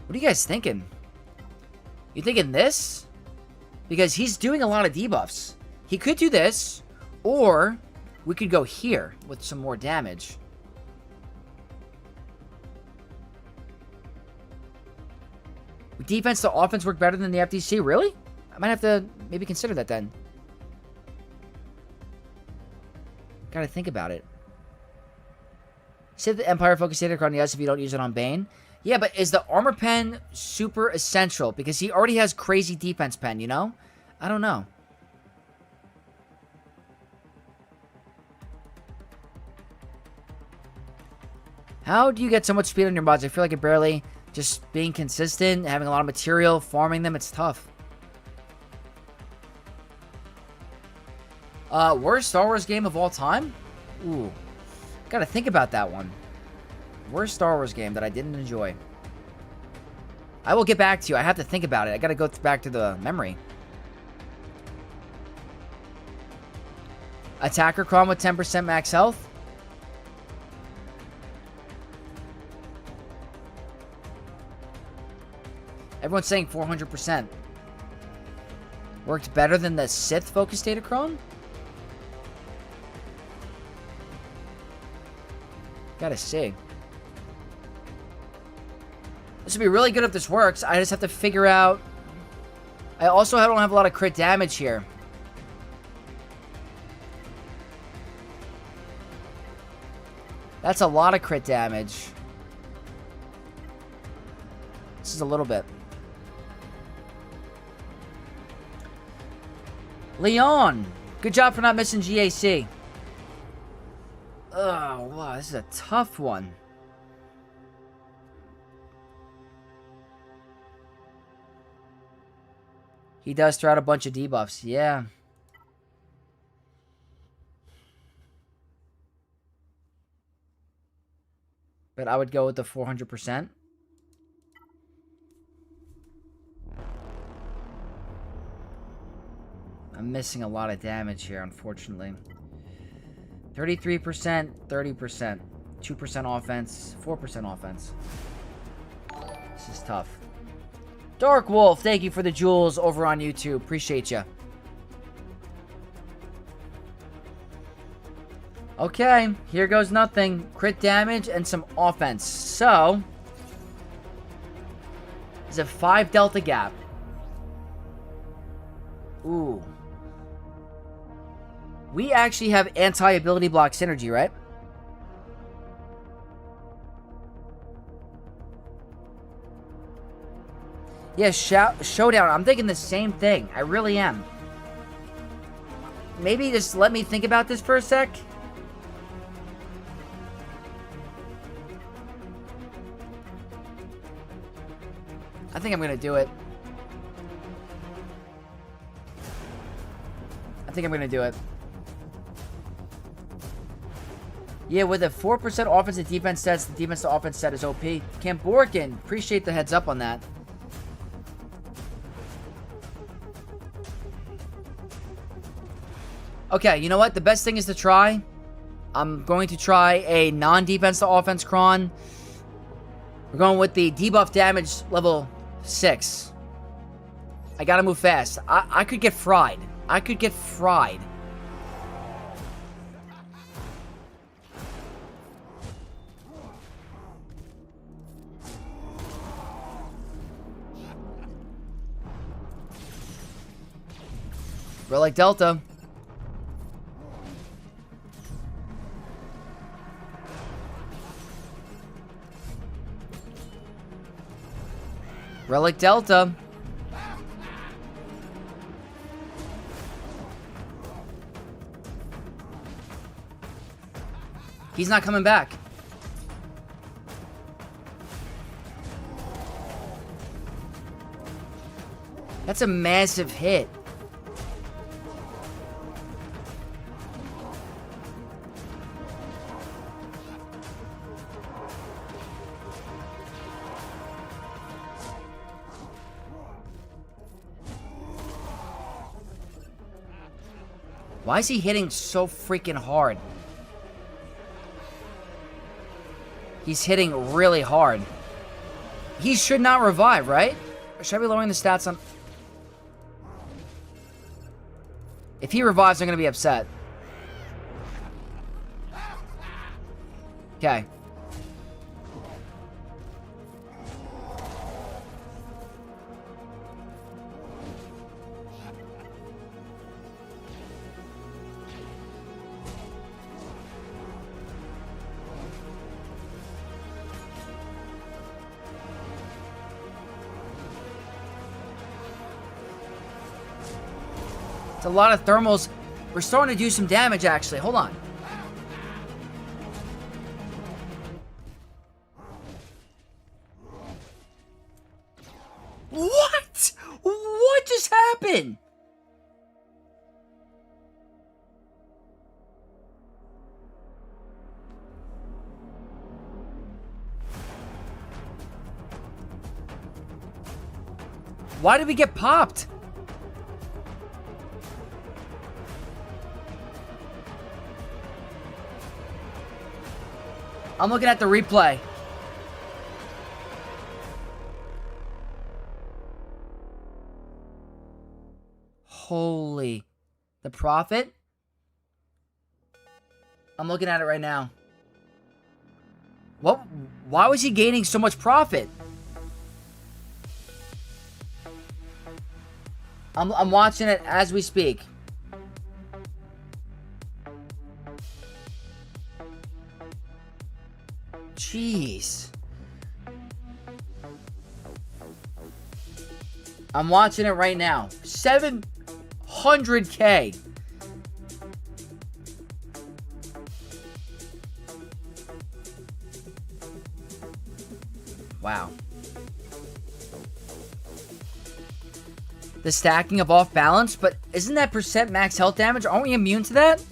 What are you guys thinking? You thinking this? Because he's doing a lot of debuffs. He could do this, or we could go here with some more damage. Would defense to offense work better than the FTC? Really? I might have to maybe consider that then. Gotta think about it. Say the Empire Focus Data Cron, yes, if you don't use it on Bane. Yeah, but is the armor pen super essential? Because he already has crazy defense pen, you know? I don't know. How do you get so much speed on your mods? I feel like it barely... Just being consistent, having a lot of material, farming them, it's tough. Worst Star Wars game of all time? Ooh. Gotta think about that one. Worst Star Wars game that I didn't enjoy. I will get back to you. I have to think about it. I gotta go back to the memory. Attacker Cron with 10% max health. Everyone's saying 400%. Worked better than the Sith Focus Datacron? Gotta see. This would be really good if this works. I just have to figure out... I also don't have a lot of crit damage here. That's a lot of crit damage. This is a little bit. Leon, good job for not missing GAC. Oh, wow, this is a tough one. He does throw out a bunch of debuffs, yeah. But I would go with the 400%. I'm missing a lot of damage here, unfortunately. 33%, 30%, 2% offense, 4% offense. This is tough. Dark Wolf, thank you for the jewels over on YouTube. Appreciate you. Okay, here goes nothing. Crit damage and some offense. So, there's a 5 delta gap. Ooh. We actually have anti-ability block synergy, right? Yeah, Showdown. I'm thinking the same thing. I really am. Maybe just let me think about this for a sec. I think I'm going to do it. I think I'm going to do it. Yeah, with a 4% offense and defense sets, the defense to offense set is OP. Camp Borkin, appreciate the heads up on that. Okay, you know what? The best thing is to try. I'm going to try a non-defense to offense cron. We're going with the debuff damage level 6. I gotta move fast. I could get fried. I could get fried. Relic Delta. Relic Delta. He's not coming back. That's a massive hit. Why is he hitting so freaking hard? He's hitting really hard. He should not revive, right? Or should I be lowering the stats on... If he revives, I'm going to be upset. Okay. A lot of thermals. We're starting to do some damage, actually. Hold on. What? What just happened? Why did we get popped? I'm looking at the replay. Holy. The Prophet? I'm looking at it right now. What? Why was he gaining so much profit? I'm watching it as we speak. Jeez. I'm watching it right now. 700K. Wow. The stacking of off balance, but isn't that percent max health damage? Aren't we immune to that?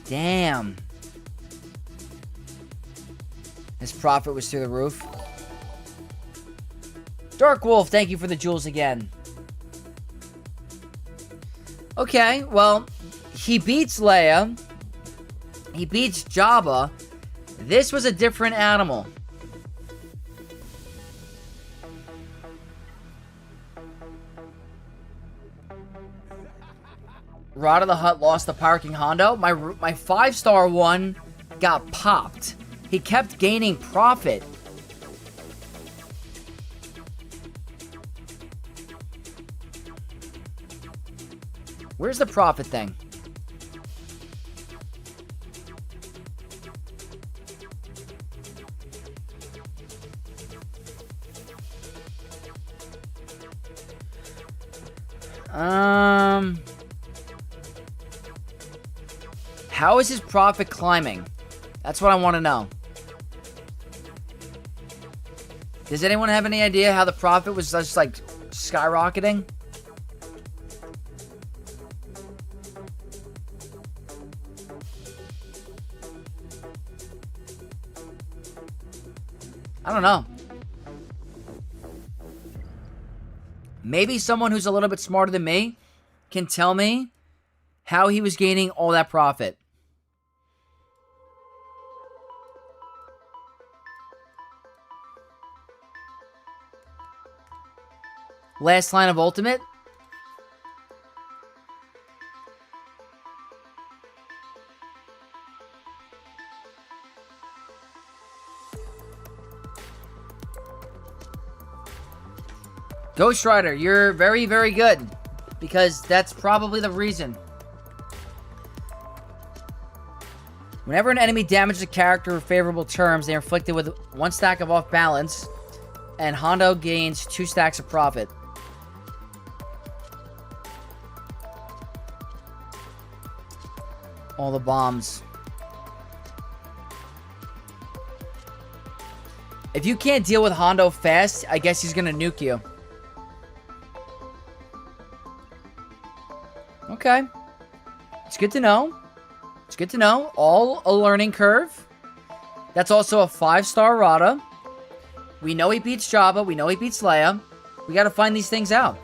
Damn. His profit was through the roof. Dark Wolf, thank you for the jewels again. Okay, well, he beats Leia. He beats Jabba. This was a different animal. Rod of the Hutt lost the parking Hondo. My 5-star one got popped. He kept gaining profit. Where's the profit thing? How is his profit climbing? That's what I want to know. Does anyone have any idea how the profit was just like skyrocketing? I don't know. Maybe someone who's a little bit smarter than me can tell me how he was gaining all that profit. Last line of ultimate. Ghost Rider, you're very, very good. Because that's probably the reason. Whenever an enemy damages a character with favorable terms, they are inflicted with 1 stack of off balance, and Hondo gains 2 stacks of profit. All the bombs. If you can't deal with Hondo fast, I guess he's gonna nuke you. Okay. It's good to know. It's good to know. All a learning curve. That's also a 5-star Rada. We know he beats Jabba. We know he beats Leia. We gotta find these things out.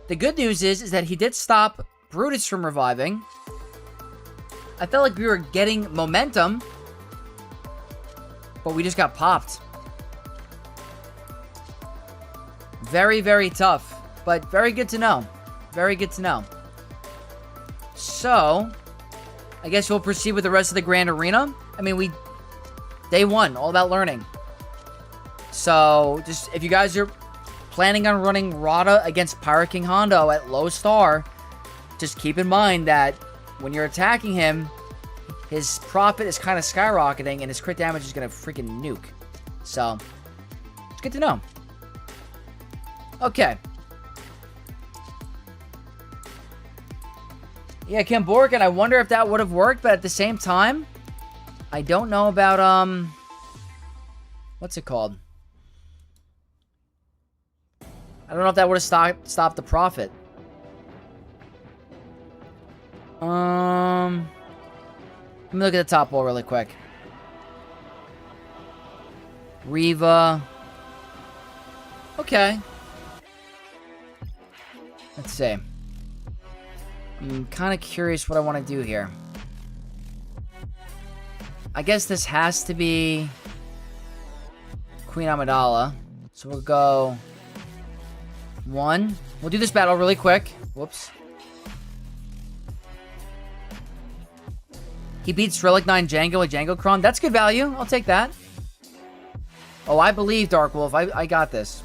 The good news is that he did stop Brutus from reviving. I felt like we were getting momentum, but we just got popped. Very, very tough, but very good to know. Very good to know. So, I guess we'll proceed with the rest of the Grand Arena. I mean, day 1, all about learning. So, just if you guys are planning on running Rada against Pirate King Hondo at low star, just keep in mind that when you're attacking him, his profit is kind of skyrocketing and his crit damage is going to freaking nuke. So, it's good to know. Okay. Yeah, Cambork, and I wonder if that would have worked, but at the same time, I don't know about, what's it called? I don't know if that would have stopped the profit. Let me look at the top wall really quick. Reva. Okay. Let's see. I'm kind of curious what I want to do here. I guess this has to be Queen Amidala. So we'll go 1. We'll do this battle really quick. Whoops. He beats Relic 9 Django with Django Kron. That's good value. I'll take that. Oh, I believe, Dark Wolf. I got this.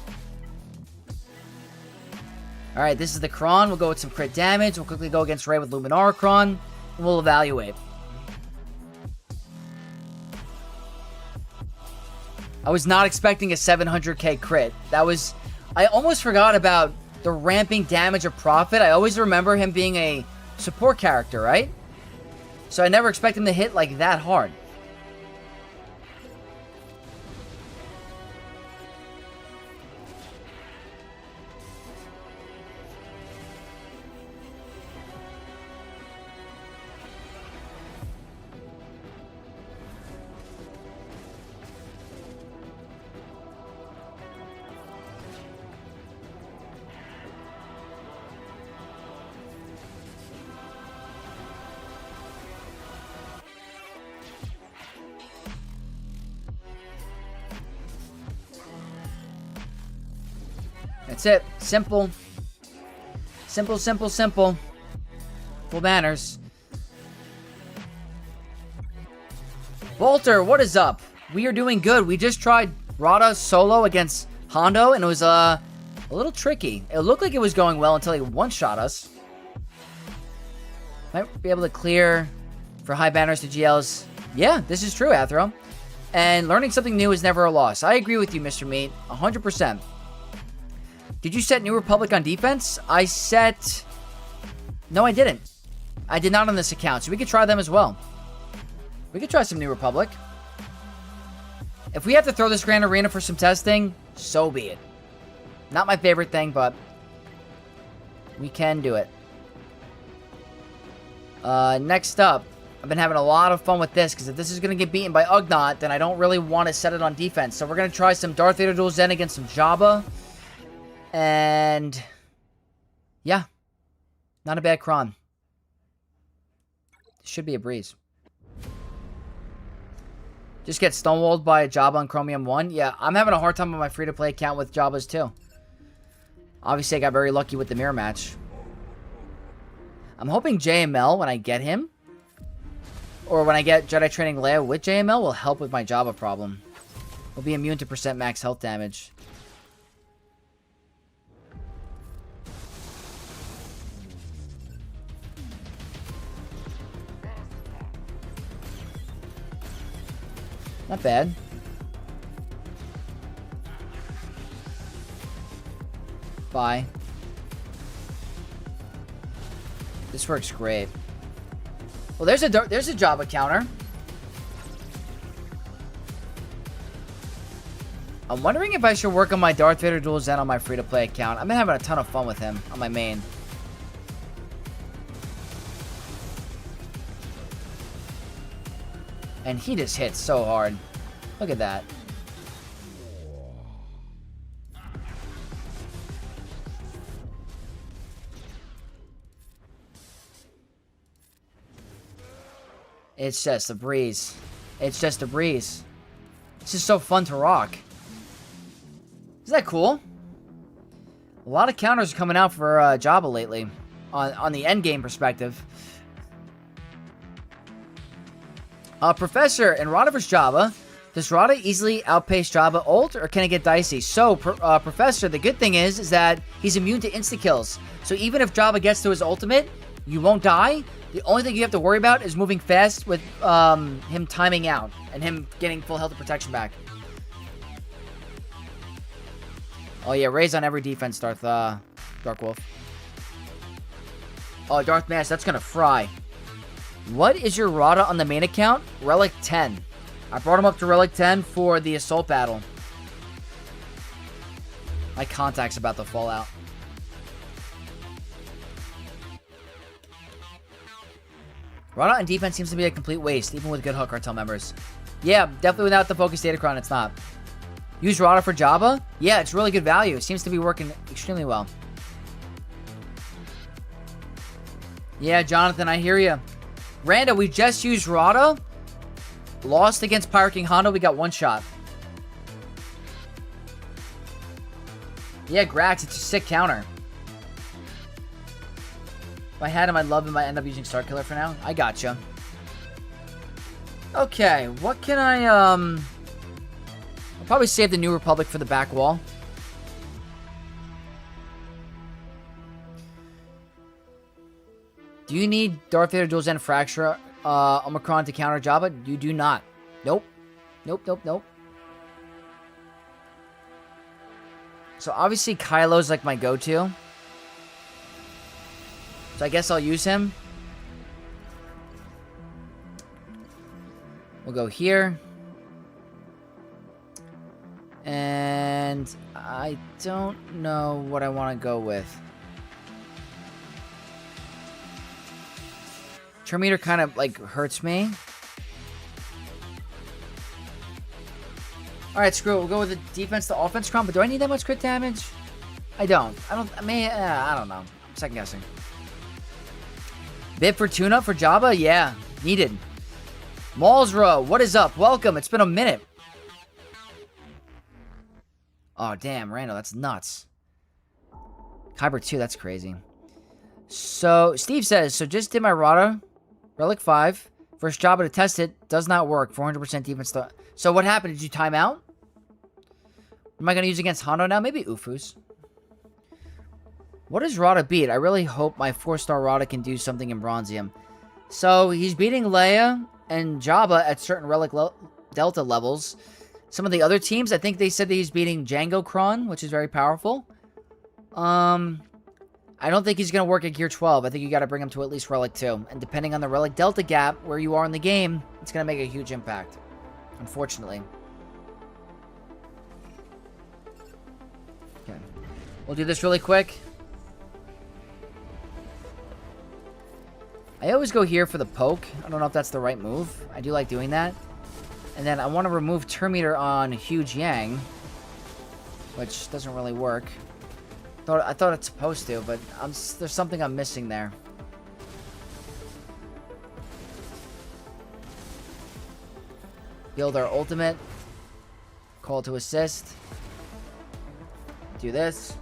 Alright, this is the Kron. We'll go with some crit damage. We'll quickly go against Rey with Luminara Kron. And we'll evaluate. I was not expecting a 700k crit. That was... I almost forgot about the ramping damage of Prophet. I always remember him being a support character, right? So I never expect him to hit like that hard. That's it. Simple. Simple, simple, simple. Full banners. Bolter, what is up? We are doing good. We just tried Rada solo against Hondo, and it was a little tricky. It looked like it was going well until he one-shot us. Might be able to clear for high banners to GLs. Yeah, this is true, Athro. And learning something new is never a loss. I agree with you, Mr. Meat. 100%. Did you set New Republic on defense? I set... No, I didn't. I did not on this account, so we could try them as well. We could try some New Republic. If we have to throw this Grand Arena for some testing, so be it. Not my favorite thing, but we can do it. Next up, I've been having a lot of fun with this, because if this is going to get beaten by Ugnaught, then I don't really want to set it on defense. So we're going to try some Darth Vader Dual Zen against some Jabba. And yeah, not a bad Kron. Should be a breeze. Just get stonewalled by a Jabba on Chromium 1. Yeah, I'm having a hard time on my free-to-play account with Jabba's too. Obviously, I got very lucky with the mirror match. I'm hoping JML, when I get him, or when I get Jedi Training Leia with JML, will help with my Jabba problem. We'll be immune to % max health damage. Not bad. Bye. This works great. Well, there's a Jabba counter. I'm wondering if I should work on my Darth Vader Dual Zen on my free-to-play account. I've been having a ton of fun with him on my main. And he just hits so hard. Look at that. It's just a breeze. It's just a breeze. It's just so fun to rock. Isn't that cool? A lot of counters are coming out for Jabba lately. On the endgame perspective. Professor, in Rada vs. Jabba, does Rada easily outpace Jabba ult, or can it get dicey? So, Professor, the good thing is that he's immune to insta-kills. So even if Jabba gets to his ultimate, you won't die. The only thing you have to worry about is moving fast with him timing out and him getting full health and protection back. Oh yeah, raise on every defense, Dark Wolf. Oh, Darth Mass, that's gonna fry. What is your Rada on the main account? Relic 10. I brought him up to Relic 10 for the assault battle. My contact's about to fall out. Rada on defense seems to be a complete waste, even with good Hook Cartel members. Yeah, definitely without the Focus Datacron, it's not. Use Rada for Jabba? Yeah, it's really good value. It seems to be working extremely well. Yeah, Jonathan, I hear you. Randa, we just used Rada. Lost against Pirate King Hondo. We got one shot. Yeah, Grax, it's a sick counter. If I had him, I'd love him. I end up using Starkiller for now. I gotcha. Okay, what can I'll probably save the New Republic for the back wall. Do you need Darth Vader Dual Zen Fracture Omicron to counter Jabba? You do not. Nope. Nope. So obviously Kylo's like my go-to. So I guess I'll use him. We'll go here. And I don't know what I want to go with. Terminator kind of like hurts me. Alright, screw it. We'll go with the defense to offense cron, but do I need that much crit damage? I don't. I don't know. I'm second guessing. Bib for tuna for Jabba? Yeah, needed. Malsro, what is up? Welcome. It's been a minute. Oh, damn, Randall, that's nuts. Kyber 2, that's crazy. So, Steve says, so just did my Rada, Relic 5, first Jabba to test it, does not work, 400% defense. So what happened? Did you time out? Am I going to use against Hondo now? Maybe Ufus. What does Rada beat? I really hope my 4-star Rada can do something in Bronzium. So, he's beating Leia and Jabba at certain Relic Delta levels. Some of the other teams, I think they said that he's beating Django Kron, which is very powerful. I don't think he's going to work at Gear 12. I think you got to bring him to at least Relic 2. And depending on the Relic Delta gap, where you are in the game, it's going to make a huge impact. Unfortunately. Okay. We'll do this really quick. I always go here for the poke. I don't know if that's the right move. I do like doing that. And then I want to remove Terminator on Huge Yang, which doesn't really work. I thought it's supposed to, but there's something I'm missing there. Build our ultimate. Call to assist. Do this.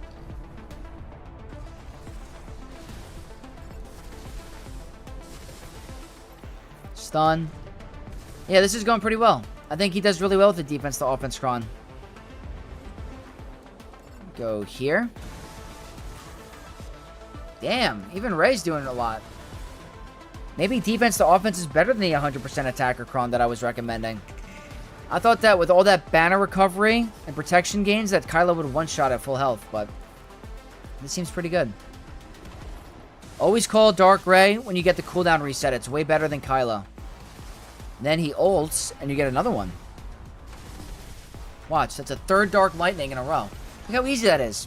Stun. Yeah, this is going pretty well. I think he does really well with the defense to offense cron. Go here. Damn, even Rey's doing a lot. Maybe defense to offense is better than the 100% attacker cron that I was recommending. I thought that with all that banner recovery and protection gains that Kylo would one-shot at full health, but this seems pretty good. Always call Dark Ray when you get the cooldown reset. It's way better than Kylo. Then he ults, and you get another one. Watch, that's a third Dark Lightning in a row. Look how easy that is.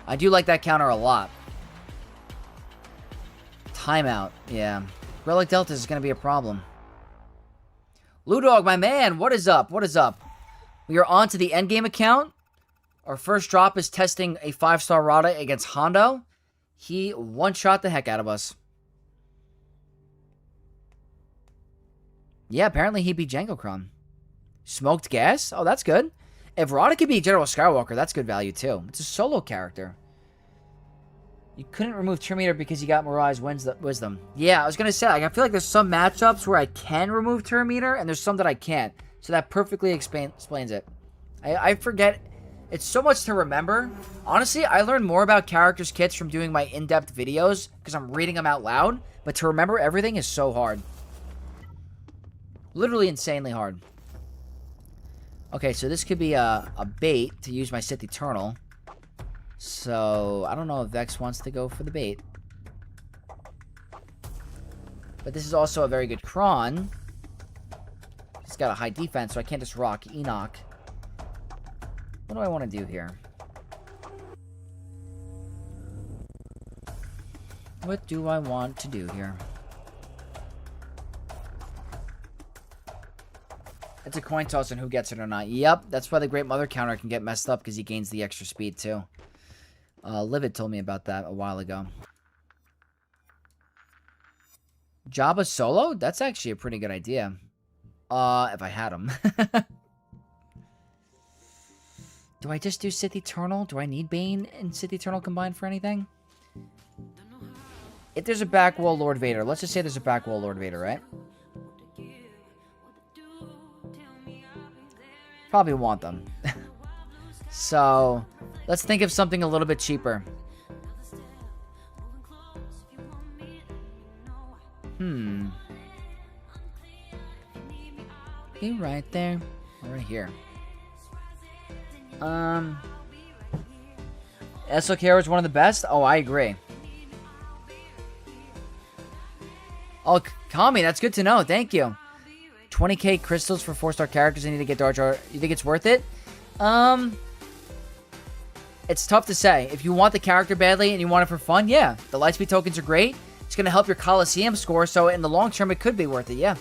I do like that counter a lot. Timeout, yeah. Relic Delta is going to be a problem. Ludog, my man, what is up? What is up? We are on to the endgame account. Our first drop is testing a 5-star Rada against Hondo. He one-shot the heck out of us. Yeah, apparently he beat Jangokron. Smoked gas? Oh, that's good. If Rada could beat General Skywalker, that's good value too. It's a solo character. You couldn't remove Terminator because you got Mirai's Wisdom. Yeah, I was going to say, like, I feel like there's some matchups where I can remove Terminator, and there's some that I can't. So that perfectly explains it. I forget. It's so much to remember. Honestly, I learned more about characters' kits from doing my in-depth videos, because I'm reading them out loud. But to remember everything is so hard. Literally insanely hard. Okay, so this could be a bait to use my Sith Eternal. So, I don't know if Vex wants to go for the bait. But this is also a very good Kron. He's got a high defense, so I can't just rock Enoch. What do I want to do here? What do I want to do here? It's a coin toss on who gets it or not. Yep, that's why the Great Mother counter can get messed up, because he gains the extra speed too. Livid told me about that a while ago. Jabba solo? That's actually a pretty good idea. If I had him. Do I just do Sith Eternal? Do I need Bane and Sith Eternal combined for anything? If there's a back wall Lord Vader, let's just say there's a back wall Lord Vader, right? Probably want them. So, let's think of something a little bit cheaper. Be right there. Right here. SLK is one of the best? Oh, I agree. Oh, Kami, that's good to know. Thank you. 20k crystals for 4-star characters. I need to get Jar Jar. You think it's worth it? It's tough to say. If you want the character badly and you want it for fun, yeah. The Lightspeed tokens are great. It's going to help your Coliseum score, so in the long term, it could be worth it, yeah.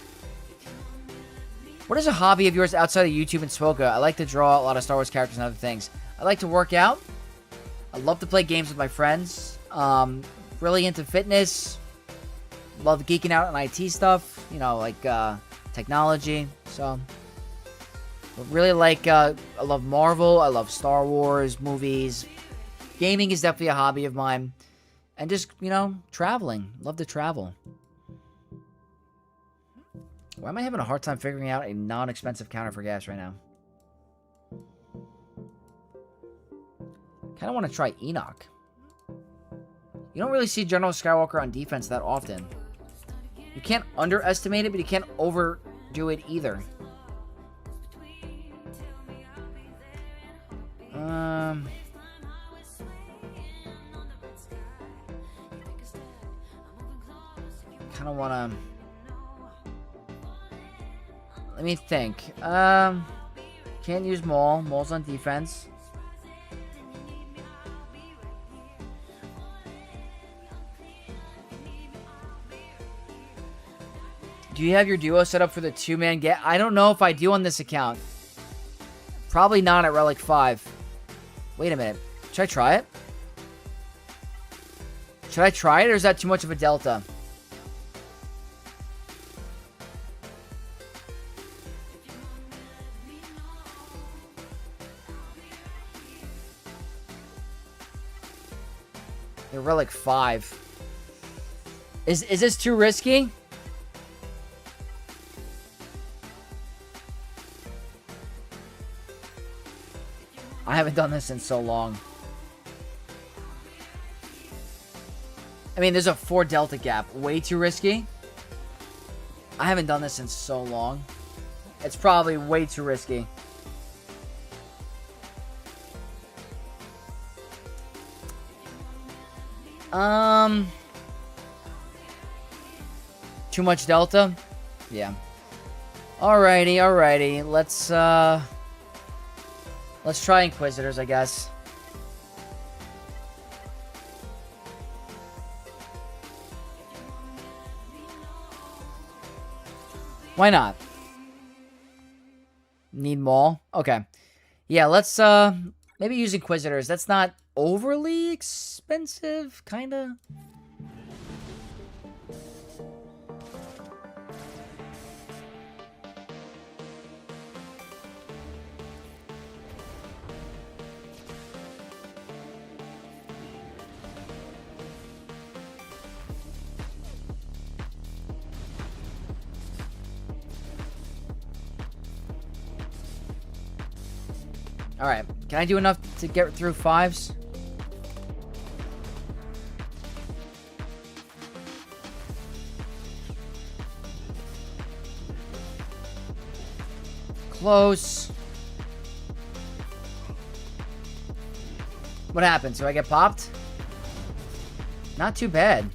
What is a hobby of yours outside of YouTube and Swoka? I like to draw a lot of Star Wars characters and other things. I like to work out. I love to play games with my friends. Really into fitness. Love geeking out on IT stuff. You know, like technology. So, really like, I love Marvel. I love Star Wars movies. Gaming is definitely a hobby of mine. And just, you know, traveling. Love to travel. Why am I having a hard time figuring out a non-expensive counter for gas right now? Kind of want to try Enoch. You don't really see General Skywalker on defense that often. You can't underestimate it, but you can't overdo it either. Kind of want to... Let me think. Can't use Maul. Maul's on defense. Do you have your duo set up for the 2-man get? I don't know if I do on this account. Probably not at Relic 5. Wait a minute. Should I try it? Should I try it, or is that too much of a delta? They're Relic 5. Is this too risky? I haven't done this in so long. I mean, there's a 4 delta gap. Way too risky. I haven't done this in so long. It's probably way too risky. Too much Delta? Yeah. Alrighty. Let's try Inquisitors, I guess. Why not? Need Maul? Okay. Yeah, let's maybe use Inquisitors. That's not overly expensive, kinda. Alright, can I do enough to get through 5s? Close. What happened? Do I get popped? Not too bad.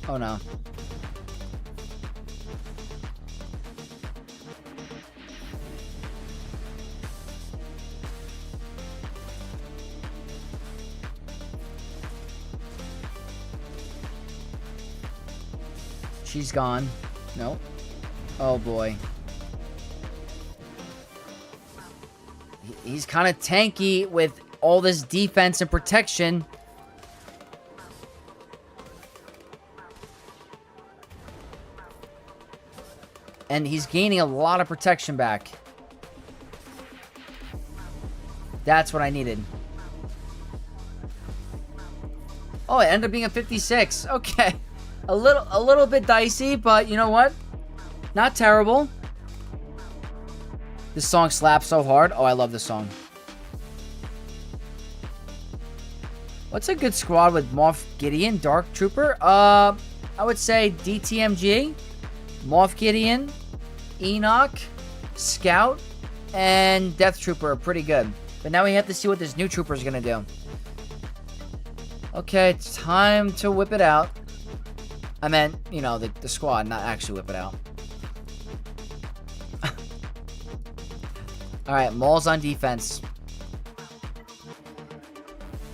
Oh no. She's gone. Nope. Oh boy. He's kind of tanky with all this defense and protection. And he's gaining a lot of protection back. That's what I needed. Oh, it ended up being a 56. Okay. A little bit dicey, but you know what? Not terrible. This song slaps so hard. Oh, I love this song. What's a good squad with Moff Gideon, Dark Trooper? I would say DTMG, Moff Gideon, Enoch, Scout, and Death Trooper are pretty good. But now we have to see what this new trooper is going to do. Okay, it's time to whip it out. I meant, you know, the squad, not actually whip it out. Alright, Maul's on defense.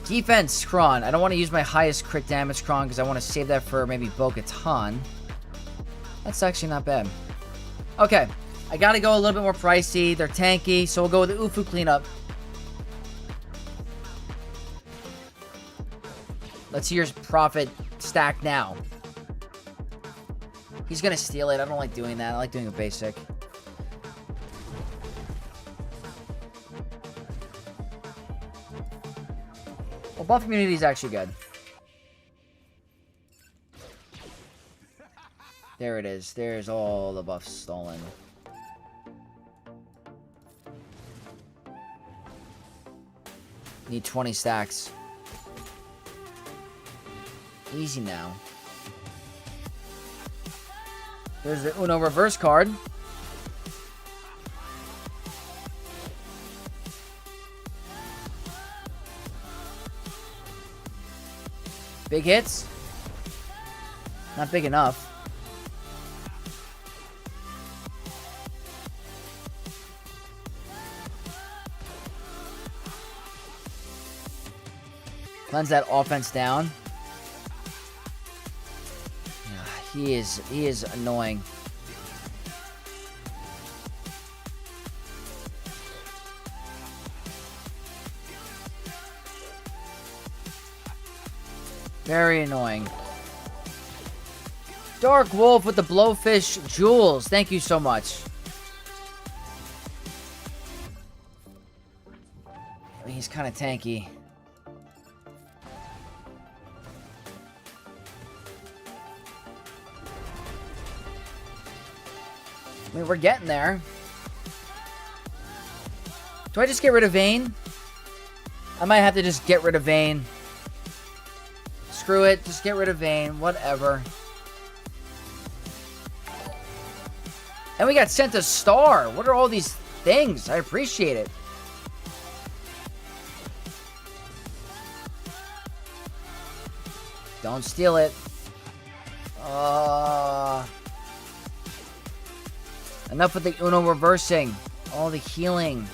Defense, Kron. I don't want to use my highest crit damage Kron because I want to save that for maybe Bo-Katan. That's actually not bad. Okay, I got to go a little bit more pricey. They're tanky, so we'll go with the Ufu cleanup. Let's hear his profit stack now. He's going to steal it. I don't like doing that. I like doing a basic. Well, buff immunity is actually good. There it is. There's all the buffs stolen. Need 20 stacks. Easy now. There's the Uno reverse card. Big hits. Not big enough. Cleanse that offense down. He is annoying. Very annoying. Dark Wolf with the Blowfish Jewels. Thank you so much. I mean, he's kind of tanky. I mean, we're getting there. Do I just get rid of Vayne? I might have to just get rid of Vayne. Screw it. Just get rid of Vayne. Whatever. And we got sent a star. What are all these things? I appreciate it. Don't steal it. Enough with the Uno reversing. All the healing.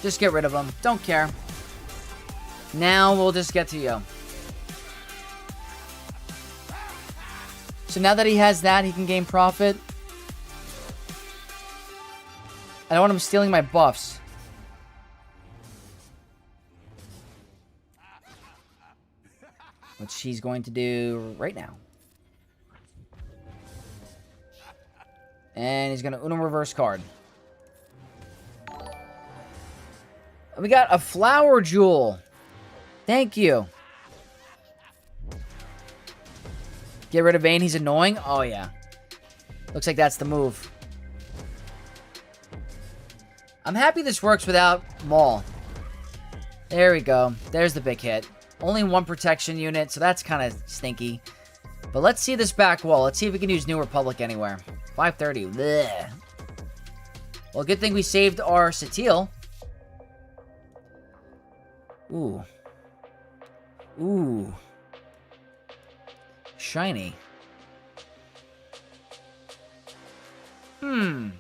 Just get rid of them. Don't care. Now we'll just get to you. So now that he has that, he can gain profit. I don't want him stealing my buffs. Which he's going to do right now. And he's going to Uno reverse card. We got a flower jewel. Thank you. Get rid of Vayne. He's annoying. Oh, yeah. Looks like that's the move. I'm happy this works without Maul. There we go. There's the big hit. Only one protection unit, so that's kind of stinky. But let's see this back wall. Let's see if we can use New Republic anywhere. 530. Blech. Well, good thing we saved our Satil. Ooh. Ooh. Shiny. Time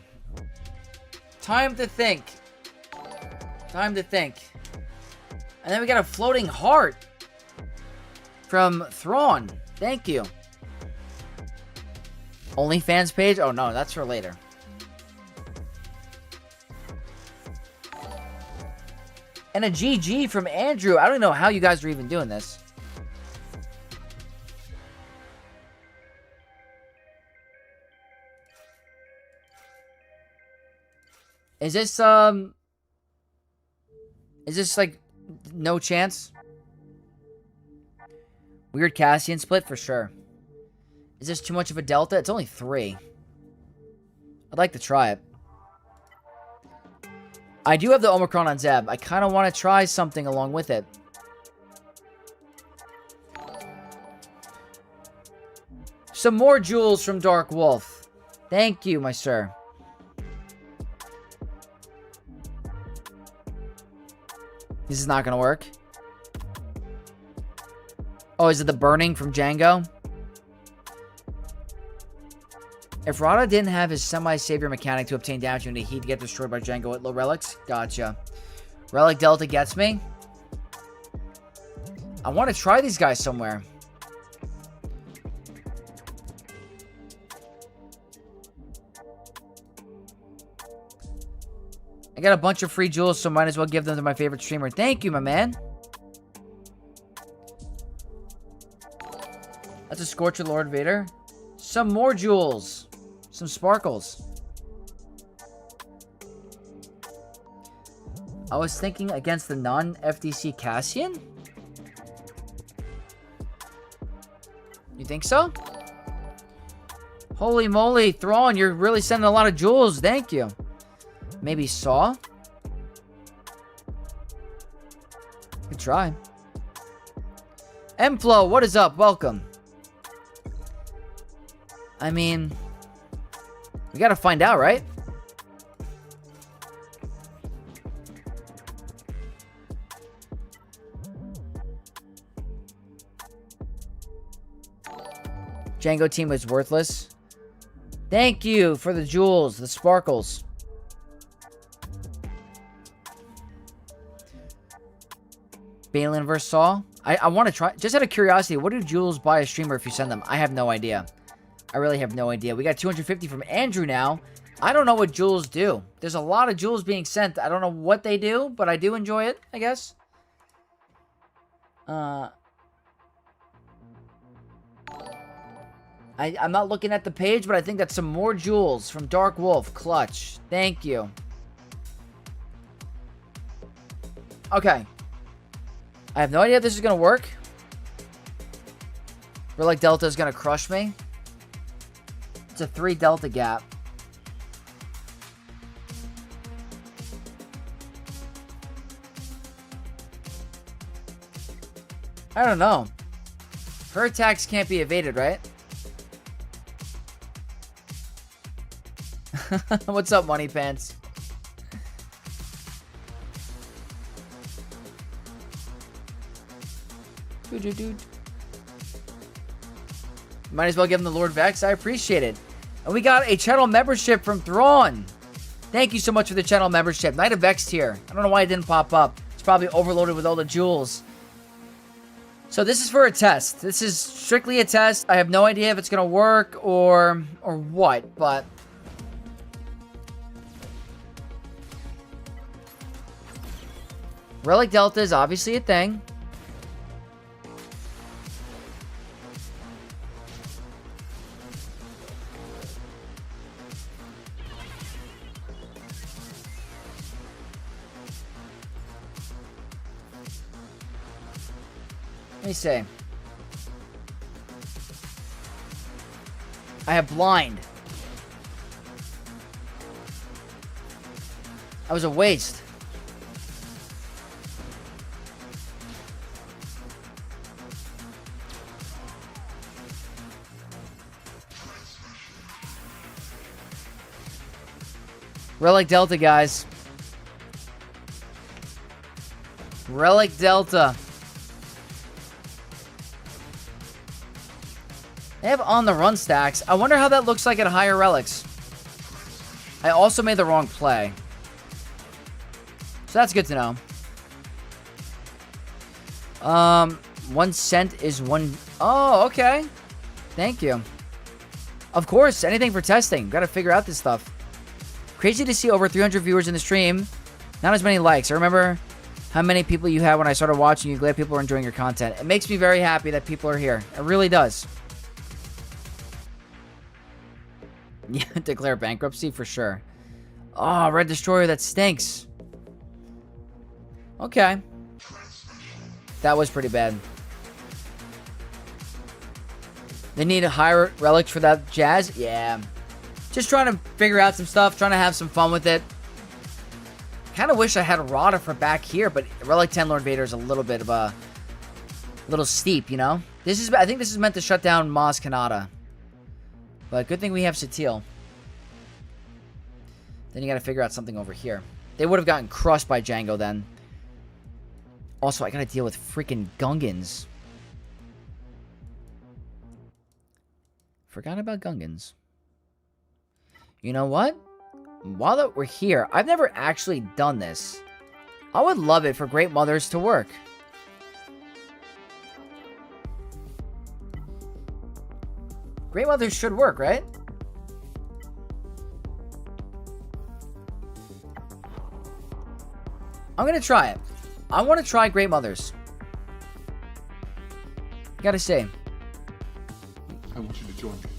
to think. Time to think. And then we got a floating heart. From Thrawn. Thank you. OnlyFans page? Oh no, that's for later. And a GG from Andrew. I don't know how you guys are even doing this. Is this like no chance? Weird Cassian split for sure. Is this too much of a delta? It's only 3. I'd like to try it. I do have the Omicron on Zeb. I kind of want to try something along with it. Some more jewels from Dark Wolf. Thank you, my sir. This is not going to work. Oh, is it the burning from Django? If Rada didn't have his semi-savior mechanic to obtain damage unity, he'd get destroyed by Django at low relics. Gotcha. Relic Delta gets me. I want to try these guys somewhere. I got a bunch of free jewels, so might as well give them to my favorite streamer. Thank you, my man. That's a Scorcher Lord Vader. Some more jewels. Some sparkles. I was thinking against the non-FDC Cassian? You think so? Holy moly, Thrawn, you're really sending a lot of jewels. Thank you. Maybe Saw? Good try. M-Flow, what is up? Welcome. I mean, we gotta find out, right? Django team was worthless. Thank you for the jewels, the sparkles. Balin vs. Saw. I want to try. Just out of curiosity, what do jewels buy a streamer if you send them? I have no idea. I really have no idea. We got 250 from Andrew now. I don't know what jewels do. There's a lot of jewels being sent. I don't know what they do, but I do enjoy it, I guess. I'm not looking at the page, but I think that's some more jewels from Dark Wolf. Clutch. Thank you. Okay. I have no idea if this is going to work. Relic Delta is going to crush me. It's a 3 delta gap. I don't know. Her attacks can't be evaded, right? What's up, Money Pants? Dude. Might as well give him the Lord Vex. I appreciate it. And we got a channel membership from Thrawn. Thank you so much for the channel membership. Knight of Vex tier. I don't know why it didn't pop up. It's probably overloaded with all the jewels. So this is for a test. This is strictly a test. I have no idea if it's going to work or what, but... Relic Delta is obviously a thing. Let me see. I have blind. That was a waste. Relic Delta, guys. Relic Delta. They have on the run stacks. I wonder how that looks like at higher relics. I also made the wrong play. So that's good to know. 1 cent is 1... Oh, okay. Thank you. Of course, anything for testing. Gotta figure out this stuff. Crazy to see over 300 viewers in the stream. Not as many likes. I remember how many people you had when I started watching you. Glad people are enjoying your content. It makes me very happy that people are here. It really does. Yeah, declare bankruptcy for sure. Oh, Red Destroyer, that stinks. Okay. That was pretty bad. They need a higher relic for that jazz? Yeah. Just trying to figure out some stuff, trying to have some fun with it. Kind of wish I had a Rada for back here, but Relic 10 Lord Vader is a little bit of a little steep, you know? I think this is meant to shut down Maz Kanata. But good thing we have Satil. Then you got to figure out something over here. They would have gotten crushed by Django then. Also, I got to deal with freaking Gungans. Forgot about Gungans. You know what? While that we're here, I've never actually done this. I would love it for Great Mothers to work. Great Mothers should work, right? I'm gonna try it. I want to try Great Mothers. Gotta say. I want you to join me.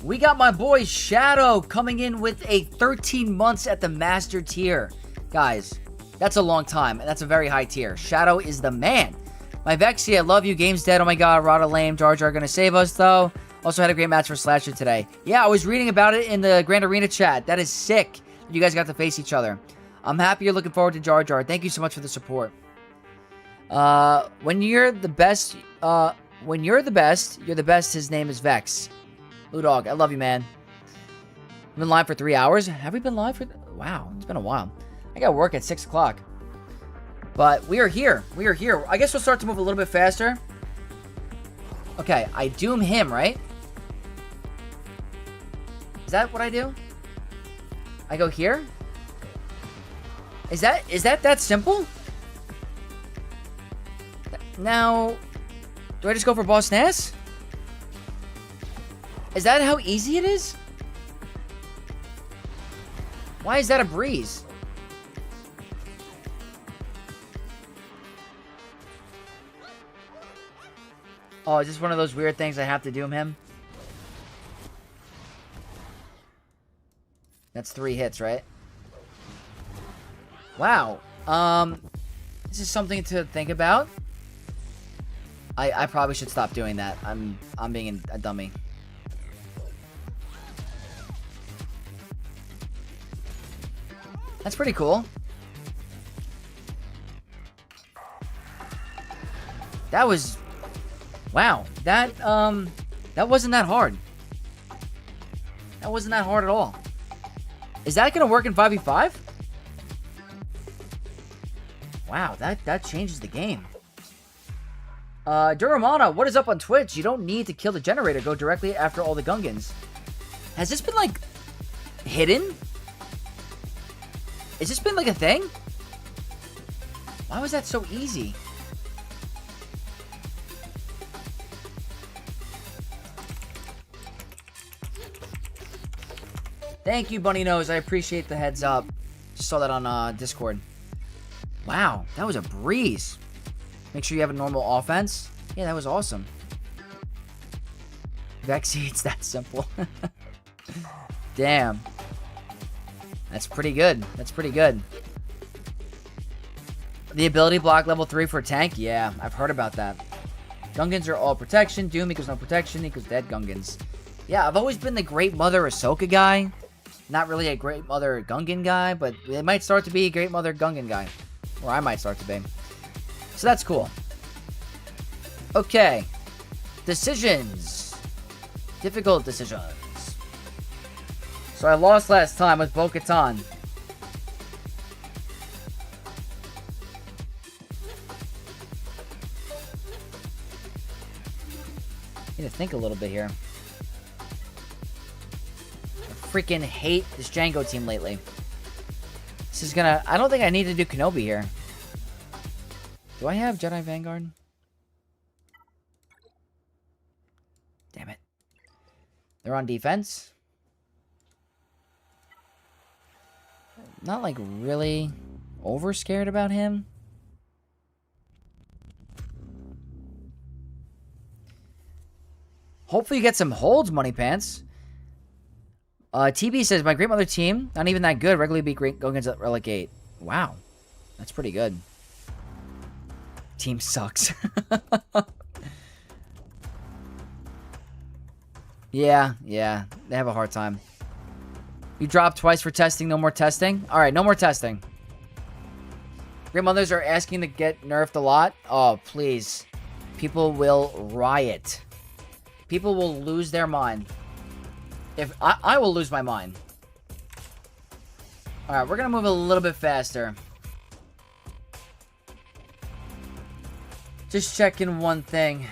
We got my boy Shadow coming in with a 13 months at the Master tier. Guys, that's a long time, and that's a very high tier. Shadow is the man. My Vexy, I love you. Game's dead. Oh my god, Rada lame. Jar Jar gonna save us, though. Also had a great match for Slasher today. Yeah, I was reading about it in the Grand Arena chat. That is sick. You guys got to face each other. I'm happy you're looking forward to Jar Jar. Thank you so much for the support. When you're the best, you're the best. His name is Vex. Blue Dog, I love you, man. We've been live for 3 hours. Have we been live for... Wow, it's been a while. I got work at 6 o'clock. But we are here. We are here. I guess we'll start to move a little bit faster. Okay, I doom him, right? Is that what I do? I go here? Is that simple? Now, do I just go for Boss Nass? Is that how easy it is? Why is that a breeze? Oh, is this one of those weird things I have to doom him? That's 3 hits, right? Wow. This is something to think about. I probably should stop doing that. I'm being a dummy. That's pretty cool. That was... Wow. That wasn't that hard. That wasn't that hard at all. Is that going to work in 5v5? Wow, that changes the game. Duramana, what is up on Twitch? You don't need to kill the generator. Go directly after all the Gungans. Has this been, like, hidden? Has this been, like, a thing? Why was that so easy? Thank you, Bunny Nose. I appreciate the heads up. Just saw that on Discord. Wow, that was a breeze. Make sure you have a normal offense. Yeah, that was awesome. Vexy, it's that simple. Damn. That's pretty good. That's pretty good. The ability block level 3 for tank? Yeah, I've heard about that. Gungans are all protection. Doom equals no protection equals dead Gungans. Yeah, I've always been the Great Mother Ahsoka guy. Not really a Great Mother Gungan guy, but it might start to be a Great Mother Gungan guy. Or I might start to be. So that's cool. Okay. Decisions. Difficult decisions. So I lost last time with Bo-Katan. Need to think a little bit here. I freaking hate this Django team lately. This is gonna... I don't think I need to do Kenobi here. Do I have Jedi Vanguard? Damn it. They're on defense. Not like really over scared about him. Hopefully you get some holds, Money Pants. TB says, my Great Mother team, not even that good, regularly beat Great Gungans at Relic 8. Wow. That's pretty good. Team sucks. Yeah. They have a hard time. You dropped twice for testing, no more testing? Alright, no more testing. Great Mothers are asking to get nerfed a lot. Oh, please. People will riot. People will lose their mind. If I will lose my mind. Alright, we're gonna move a little bit faster. Just checking one thing.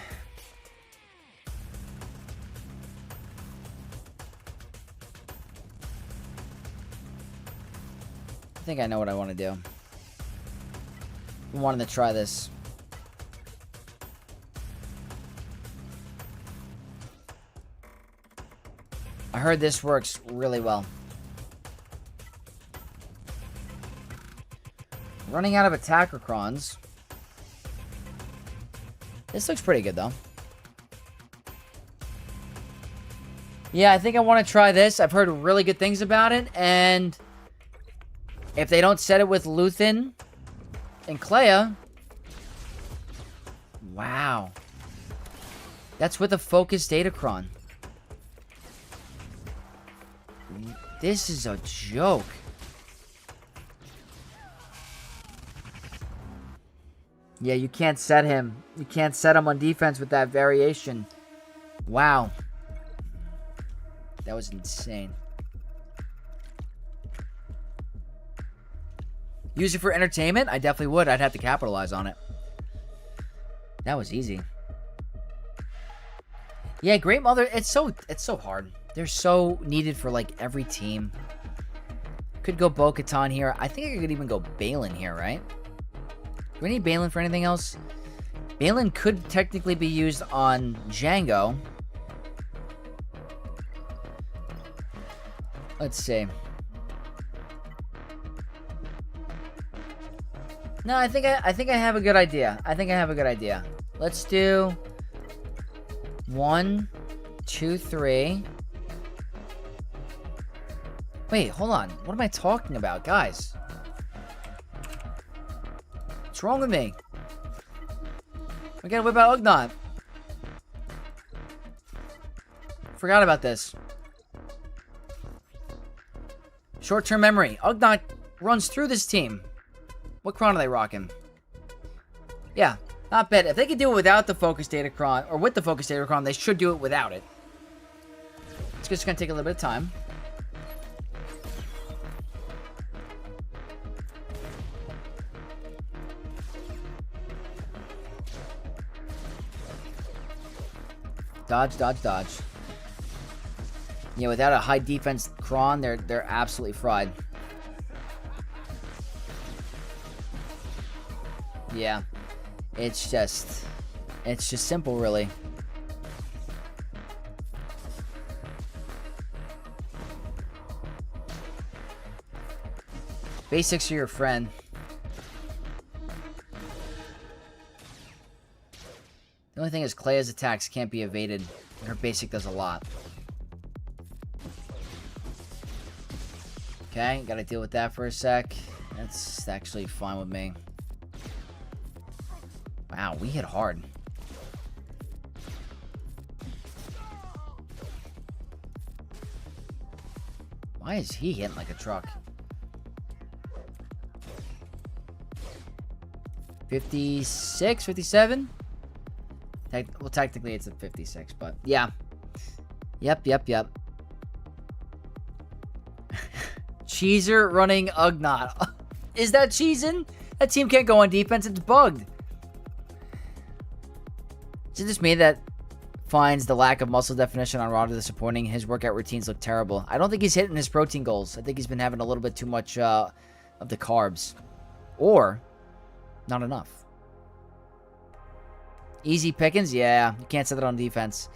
I think I know what I want to do. I wanted to try this. I heard this works really well. Running out of attacker crons. This looks pretty good, though. Yeah, I think I want to try this. I've heard really good things about it, and if they don't set it with Luthen and Clea... Wow. That's with a focused Datacron. This is a joke. Yeah, you can't set him. You can't set him on defense with that variation. Wow. That was insane. Use it for entertainment? I definitely would. I'd have to capitalize on it. That was easy. Yeah, Great Mother, it's so hard. They're so needed for, like, every team. Could go Bo-Katan here. I think I could even go Baylan here, right? Do we need Baylan for anything else? Baylan could technically be used on Django. Let's see. No, I think I have a good idea. Let's do 1, 2, 3. Wait, hold on. What am I talking about, guys? What's wrong with me? We gotta whip out Ugnaught. Forgot about this. Short-term memory. Ugnaught runs through this team. What Chron are they rocking? Yeah, not bad. If they could do it without the Focus Datacron, or with the Focus Datacron, they should do it without it. It's just going to take a little bit of time. Dodge, dodge, dodge. Yeah, without a high defense Chron, they're absolutely fried. Yeah. It's just simple, really. Basics are your friend. The only thing is Klea's attacks can't be evaded. Her basic does a lot. Okay, gotta deal with that for a sec. That's actually fine with me. Wow, we hit hard. Why is he hitting like a truck? 56, 57? Well, technically it's a 56, but yeah. Yep. Cheeser running Ugnaught. Is that cheesing? That team can't go on defense. It's bugged. Is it just me that finds the lack of muscle definition on Rado disappointing? His workout routines look terrible. I don't think he's hitting his protein goals. I think he's been having a little bit too much of the carbs. Or not enough. Easy pickings? Yeah, you can't set that on defense.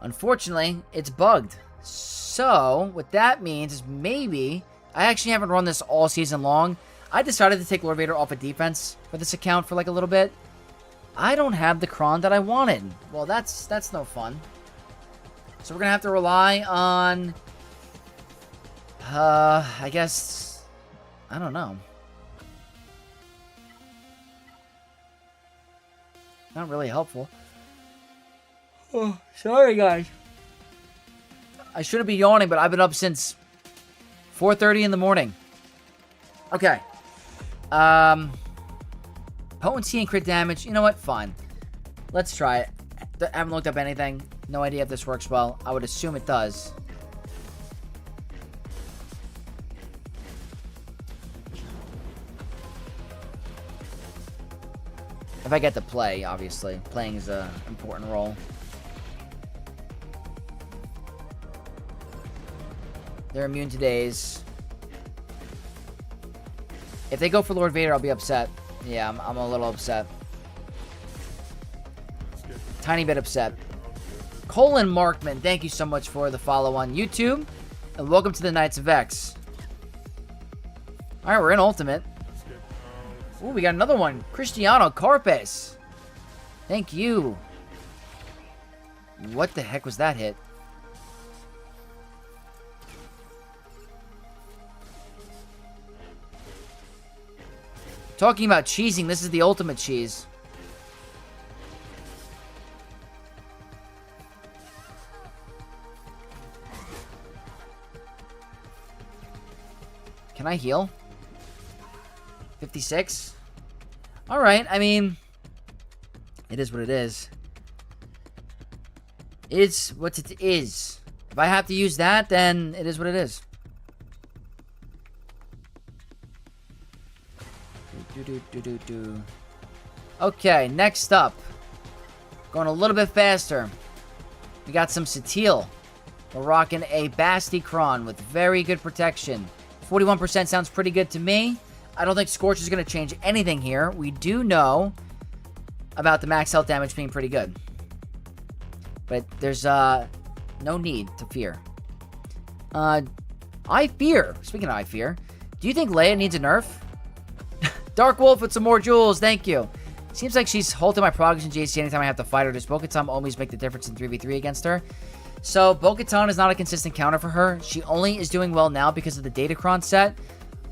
Unfortunately, it's bugged. So, what that means is maybe... I actually haven't run this all season long. I decided to take Lord Vader off of defense for this account for like a little bit. I don't have the Chron that I wanted. Well, that's no fun. So we're going to have to rely on... I guess... I don't know. Not really helpful. Oh, sorry, guys. I shouldn't be yawning, but I've been up since 4:30 in the morning. Okay. Potency and crit damage. You know what? Fine. Let's try it. I haven't looked up anything. No idea if this works well. I would assume it does. If I get to play, obviously. Playing is an important role. They're immune to daze. If they go for Lord Vader, I'll be upset. Yeah, I'm a little upset. Tiny bit upset. Colin Markman, thank you so much for the follow on YouTube. And welcome to the Knights of X. Alright, we're in Ultimate. Ooh, we got another one. Cristiano Carpes. Thank you. What the heck was that hit? Talking about cheesing, this is the ultimate cheese. Can I heal? 56? Alright, I mean... It is what it is. It's what it is. If I have to use that, then it is what it is. Okay, next up. Going a little bit faster. We got some Satil. We're rocking a Basti Chron with very good protection. 41% sounds pretty good to me. I don't think Scorch is going to change anything here. We do know about the max health damage being pretty good. But there's no need to fear. I fear. Speaking of I fear, do you think Leia needs a nerf? Dark Wolf with some more jewels, thank you. Seems like she's halting my progress in JC anytime I have to fight her. Does Bo-Katan always make the difference in 3v3 against her? So, Bo-Katan is not a consistent counter for her. She only is doing well now because of the Datacron set.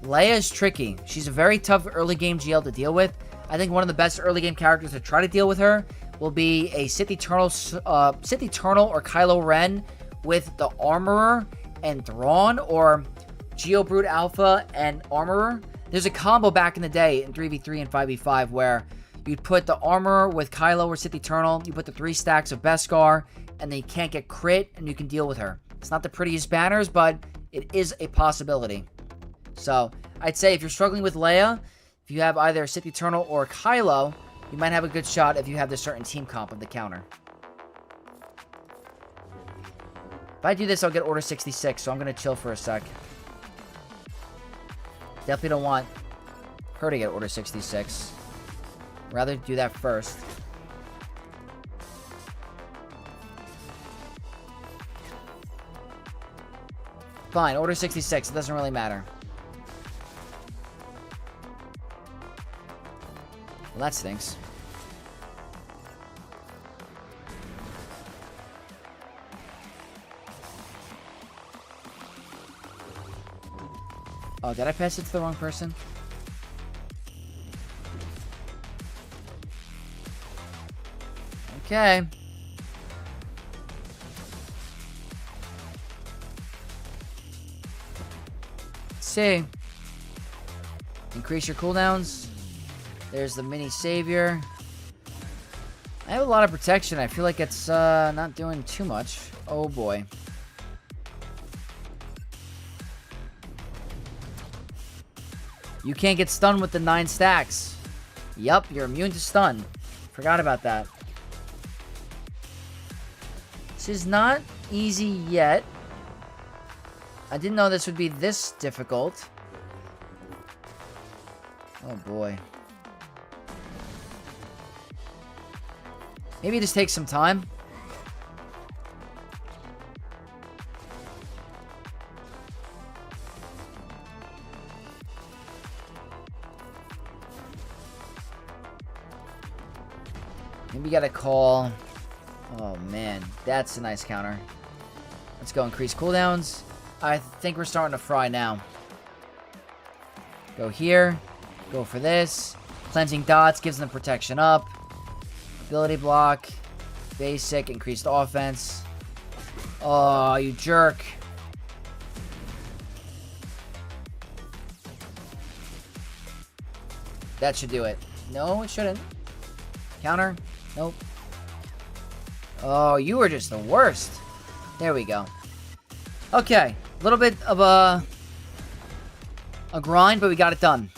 Leia is tricky. She's a very tough early game GL to deal with. I think one of the best early game characters to try to deal with her will be a Sith Eternal or Kylo Ren with the Armorer and Thrawn, or Geobrute Alpha and Armorer. There's a combo back in the day in 3v3 and 5v5 where you'd put the Armorer with Kylo or Sith Eternal, you put the 3 stacks of Beskar, and then you can't get crit, and you can deal with her. It's not the prettiest banners, but it is a possibility. So, I'd say if you're struggling with Leia, if you have either Sith Eternal or Kylo, you might have a good shot if you have the certain team comp of the counter. If I do this, I'll get Order 66, so I'm going to chill for a sec. Definitely don't want her to get Order 66. Rather do that first. Fine, Order 66. It doesn't really matter. Well, that stinks. Oh, did I pass it to the wrong person? Okay. Let's see. Increase your cooldowns. There's the mini savior. I have a lot of protection. I feel like it's not doing too much. Oh boy. You can't get stunned with the 9 stacks. Yup, you're immune to stun. Forgot about that. This is not easy yet. I didn't know this would be this difficult. Oh boy. Maybe just take some time. Maybe you gotta call. Oh man, that's a nice counter. Let's go increase cooldowns. I think we're starting to fry now. Go here. Go for this. Cleansing dots gives them protection up. Ability block. Basic, increased offense. Oh, you jerk. That should do it. No, it shouldn't. Counter. Nope. Oh, you were just the worst. There we go. Okay. A little bit of a grind, but we got it done.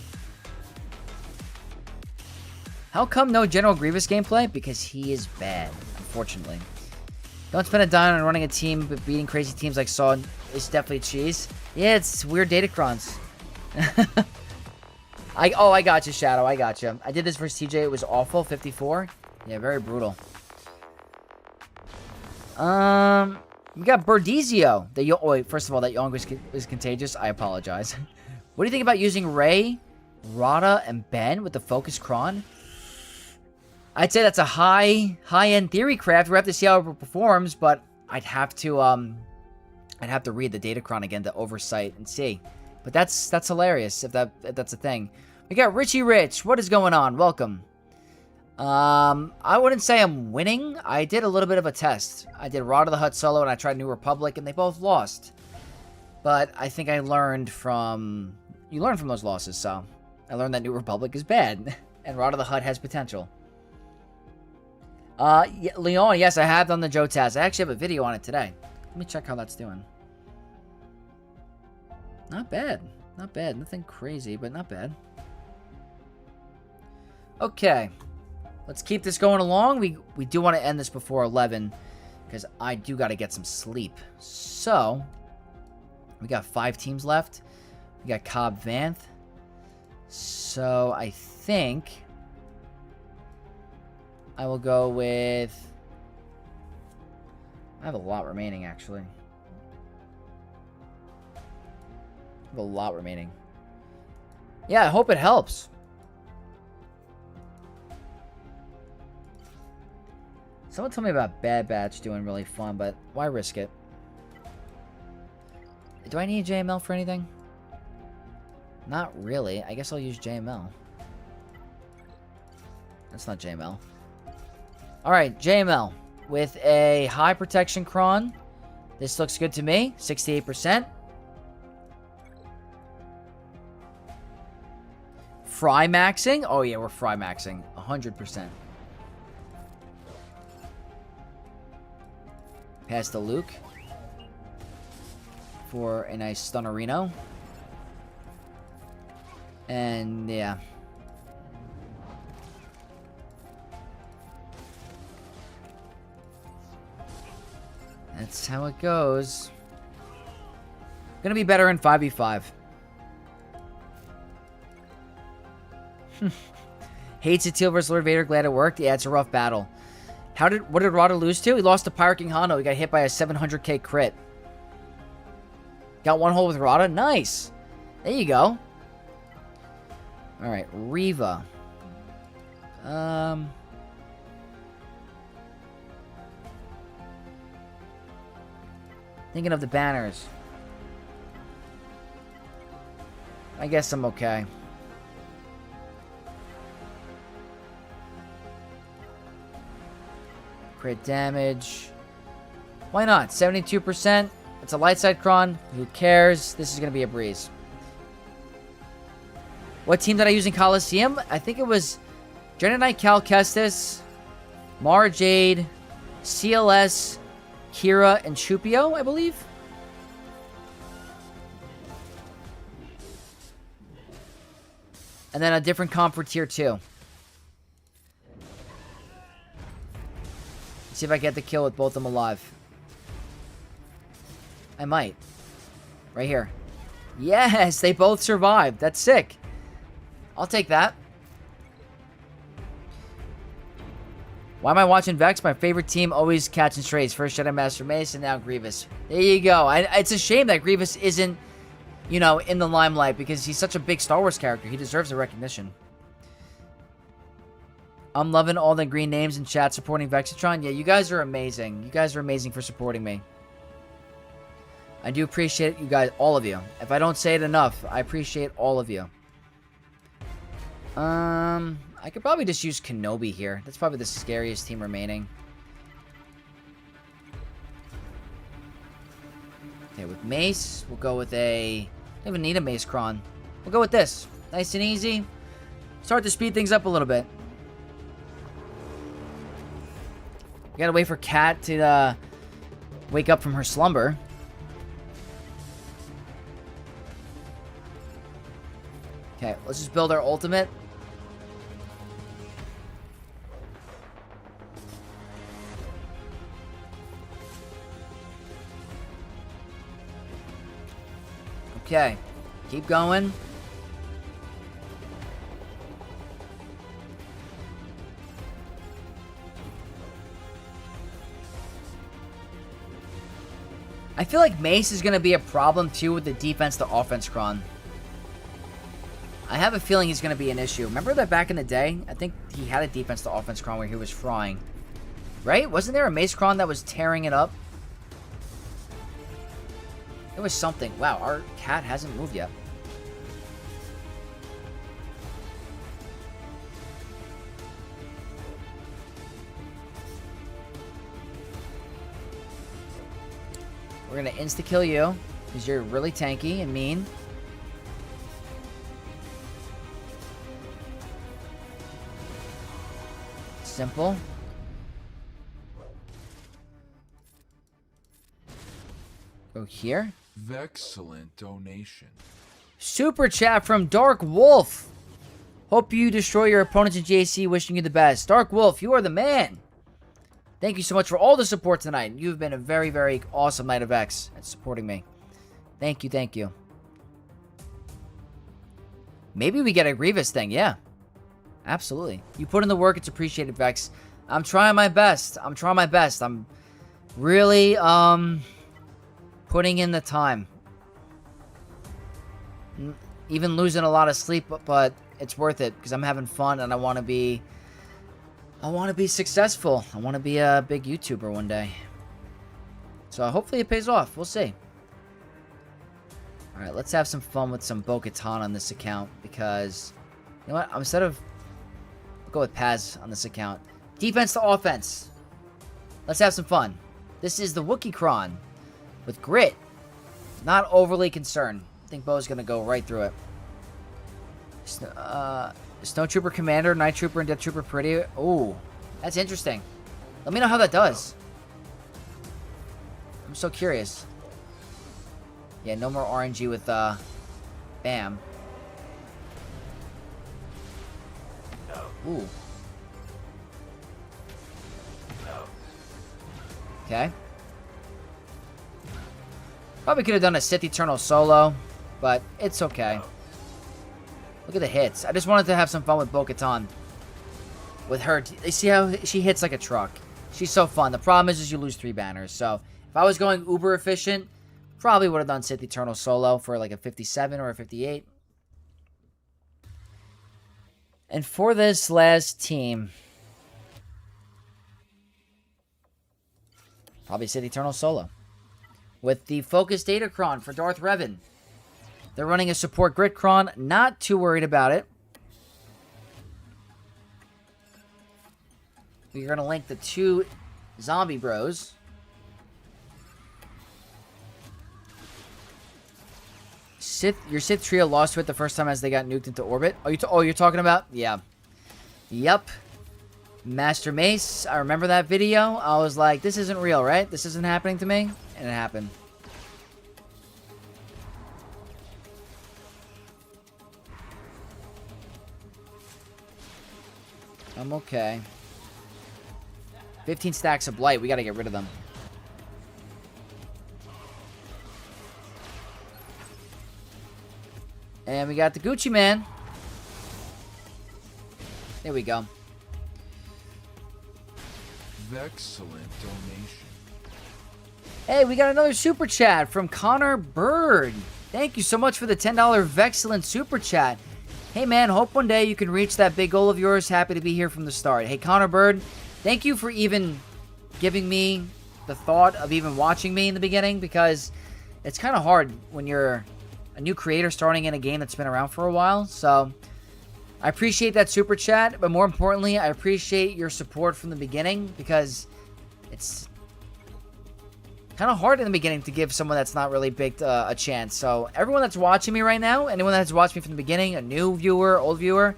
How come no General Grievous gameplay? Because he is bad, unfortunately. Don't spend a dime on running a team, but beating crazy teams like Saw is definitely cheese. Yeah, it's weird datacrons. I got you, Shadow. I got you. I did this versus TJ. It was awful. 54. Yeah, very brutal. We got Berdizio. Wait, first of all, that Young was contagious. I apologize. What do you think about using Rey, Rada, and Ben with the Focus Kron? I'd say that's a high-end theory craft. We have to see how it performs, but I'd have to read the Datacron again to oversight and see. But that's hilarious if that's a thing. We got Richie Rich. What is going on? Welcome. I wouldn't say I'm winning. I did a little bit of a test. I did Rada the Hutt solo and I tried New Republic and they both lost. But I think I learned from... You learn from those losses, so... I learned that New Republic is bad. And Rada the Hutt has potential. Leon, yes, I have done the Joe Taz. I actually have a video on it today. Let me check how that's doing. Not bad. Not bad. Nothing crazy, but not bad. Okay. Let's keep this going along. We do want to end this before 11 because I do got to get some sleep. So, we got 5 teams left. We got Cobb Vanth. So, I think I will go with... I have a lot remaining, actually. I have a lot remaining. Yeah, I hope it helps. Someone told me about Bad Batch doing really fun, but why risk it? Do I need JML for anything? Not really. I guess I'll use JML. That's not JML. Alright, JML. With a high protection Kron. This looks good to me. 68%. fry maxing? Oh yeah, we're fry maxing. 100%. Pass to Luke. For a nice Stunnerino. And yeah. That's how it goes. Gonna be better in 5v5. Hates it, Teal versus Lord Vader. Glad it worked. Yeah, it's a rough battle. What did Rada lose to? He lost to Pyro King Hano. He got hit by a 700k crit. Got one hole with Rada. Nice. There you go. Alright, Riva. Thinking of the banners. I guess I'm okay. Crit damage. Why not? 72%. It's a light side cron. Who cares? This is going to be a breeze. What team did I use in Coliseum? I think it was Dragon Knight, Cal Kestis, Mara Jade, CLS, Kira, and Chupio, I believe. And then a different comp for tier 2. Let's see if I get the kill with both of them alive. I might. Right here. Yes, they both survived. That's sick. I'll take that. Why am I watching Vex? My favorite team always catching strays. First Jedi Master Mace and now Grievous. There you go. It's a shame that Grievous isn't, you know, in the limelight because he's such a big Star Wars character. He deserves the recognition. I'm loving all the green names in chat supporting Vexatron. Yeah, you guys are amazing. You guys are amazing for supporting me. I do appreciate you guys, all of you. If I don't say it enough, I appreciate all of you. I could probably just use Kenobi here. That's probably the scariest team remaining. Okay, with Mace, we'll go with a... don't even need a Mace Cron. We'll go with this. Nice and easy. Start to speed things up a little bit. We gotta wait for Kat to wake up from her slumber. Okay, let's just build our ultimate. Okay, keep going. I feel like Mace is going to be a problem too with the defense to offense cron. I have a feeling he's going to be an issue. Remember that back in the day? I think he had a defense to offense cron where he was frying. Right? Wasn't there a Mace cron that was tearing it up? It was something. Wow, our cat hasn't moved yet. We're going to insta-kill you because you're really tanky and mean. Simple. Go here. Excellent donation. Super chat from Dark Wolf. Hope you destroy your opponents in JC. Wishing you the best. Dark Wolf, you are the man. Thank you so much for all the support tonight. You've been a very, very awesome Night of X at supporting me. Thank you, thank you. Maybe we get a Grievous thing, yeah. Absolutely. You put in the work, it's appreciated, Vex. I'm trying my best. I'm trying my best. I'm really, putting in the time. Even losing a lot of sleep, but it's worth it because I'm having fun and I want to be successful. I want to be a big YouTuber one day. So hopefully it pays off. We'll see. Alright, let's have some fun with some Bo-Katan on this account because, you know what? Instead of... I'll go with Paz on this account. Defense to offense. Let's have some fun. This is the Wookiee Cron with grit. Not overly concerned. I think Bo's going to go right through it. Snowtrooper Commander, Night Trooper, and Death Trooper Pretty. Oh, that's interesting. Let me know how that does. I'm so curious. Yeah, no more RNG with, Bam. Ooh. Okay. Probably could have done a Sith Eternal solo, but it's okay. Look at the hits. I just wanted to have some fun with Bo-Katan. With her, you see how she hits like a truck. She's so fun. The problem is you lose 3 banners. So, if I was going uber efficient, probably would have done Sith Eternal solo for like a 57 or a 58. And for this last team, probably Sith Eternal solo. With the Focus Datacron for Darth Revan. They're running a support Gridcron. Not too worried about it. We're going to link the 2 zombie bros. Your Sith trio lost to it the first time as they got nuked into orbit. Oh, you're talking about? Yeah. Yep. Master Mace. I remember that video. I was like, this isn't real, right? This isn't happening to me. And it happened. I'm okay. 15 stacks of blight. We got to get rid of them. And we got the Gucci Man. There we go. Excellent donation. Hey, we got another super chat from Connor Bird. Thank you so much for the $10 Vexcellent super chat. Hey man, hope one day you can reach that big goal of yours. Happy to be here from the start. Hey Connor Bird, thank you for even giving me the thought of even watching me in the beginning, because it's kind of hard when you're a new creator starting in a game that's been around for a while. So I appreciate that super chat, but more importantly, I appreciate your support from the beginning, because it's kind of hard in the beginning to give someone that's not really big a chance. So everyone that's watching me right now, anyone that's watched me from the beginning, a new viewer, old viewer,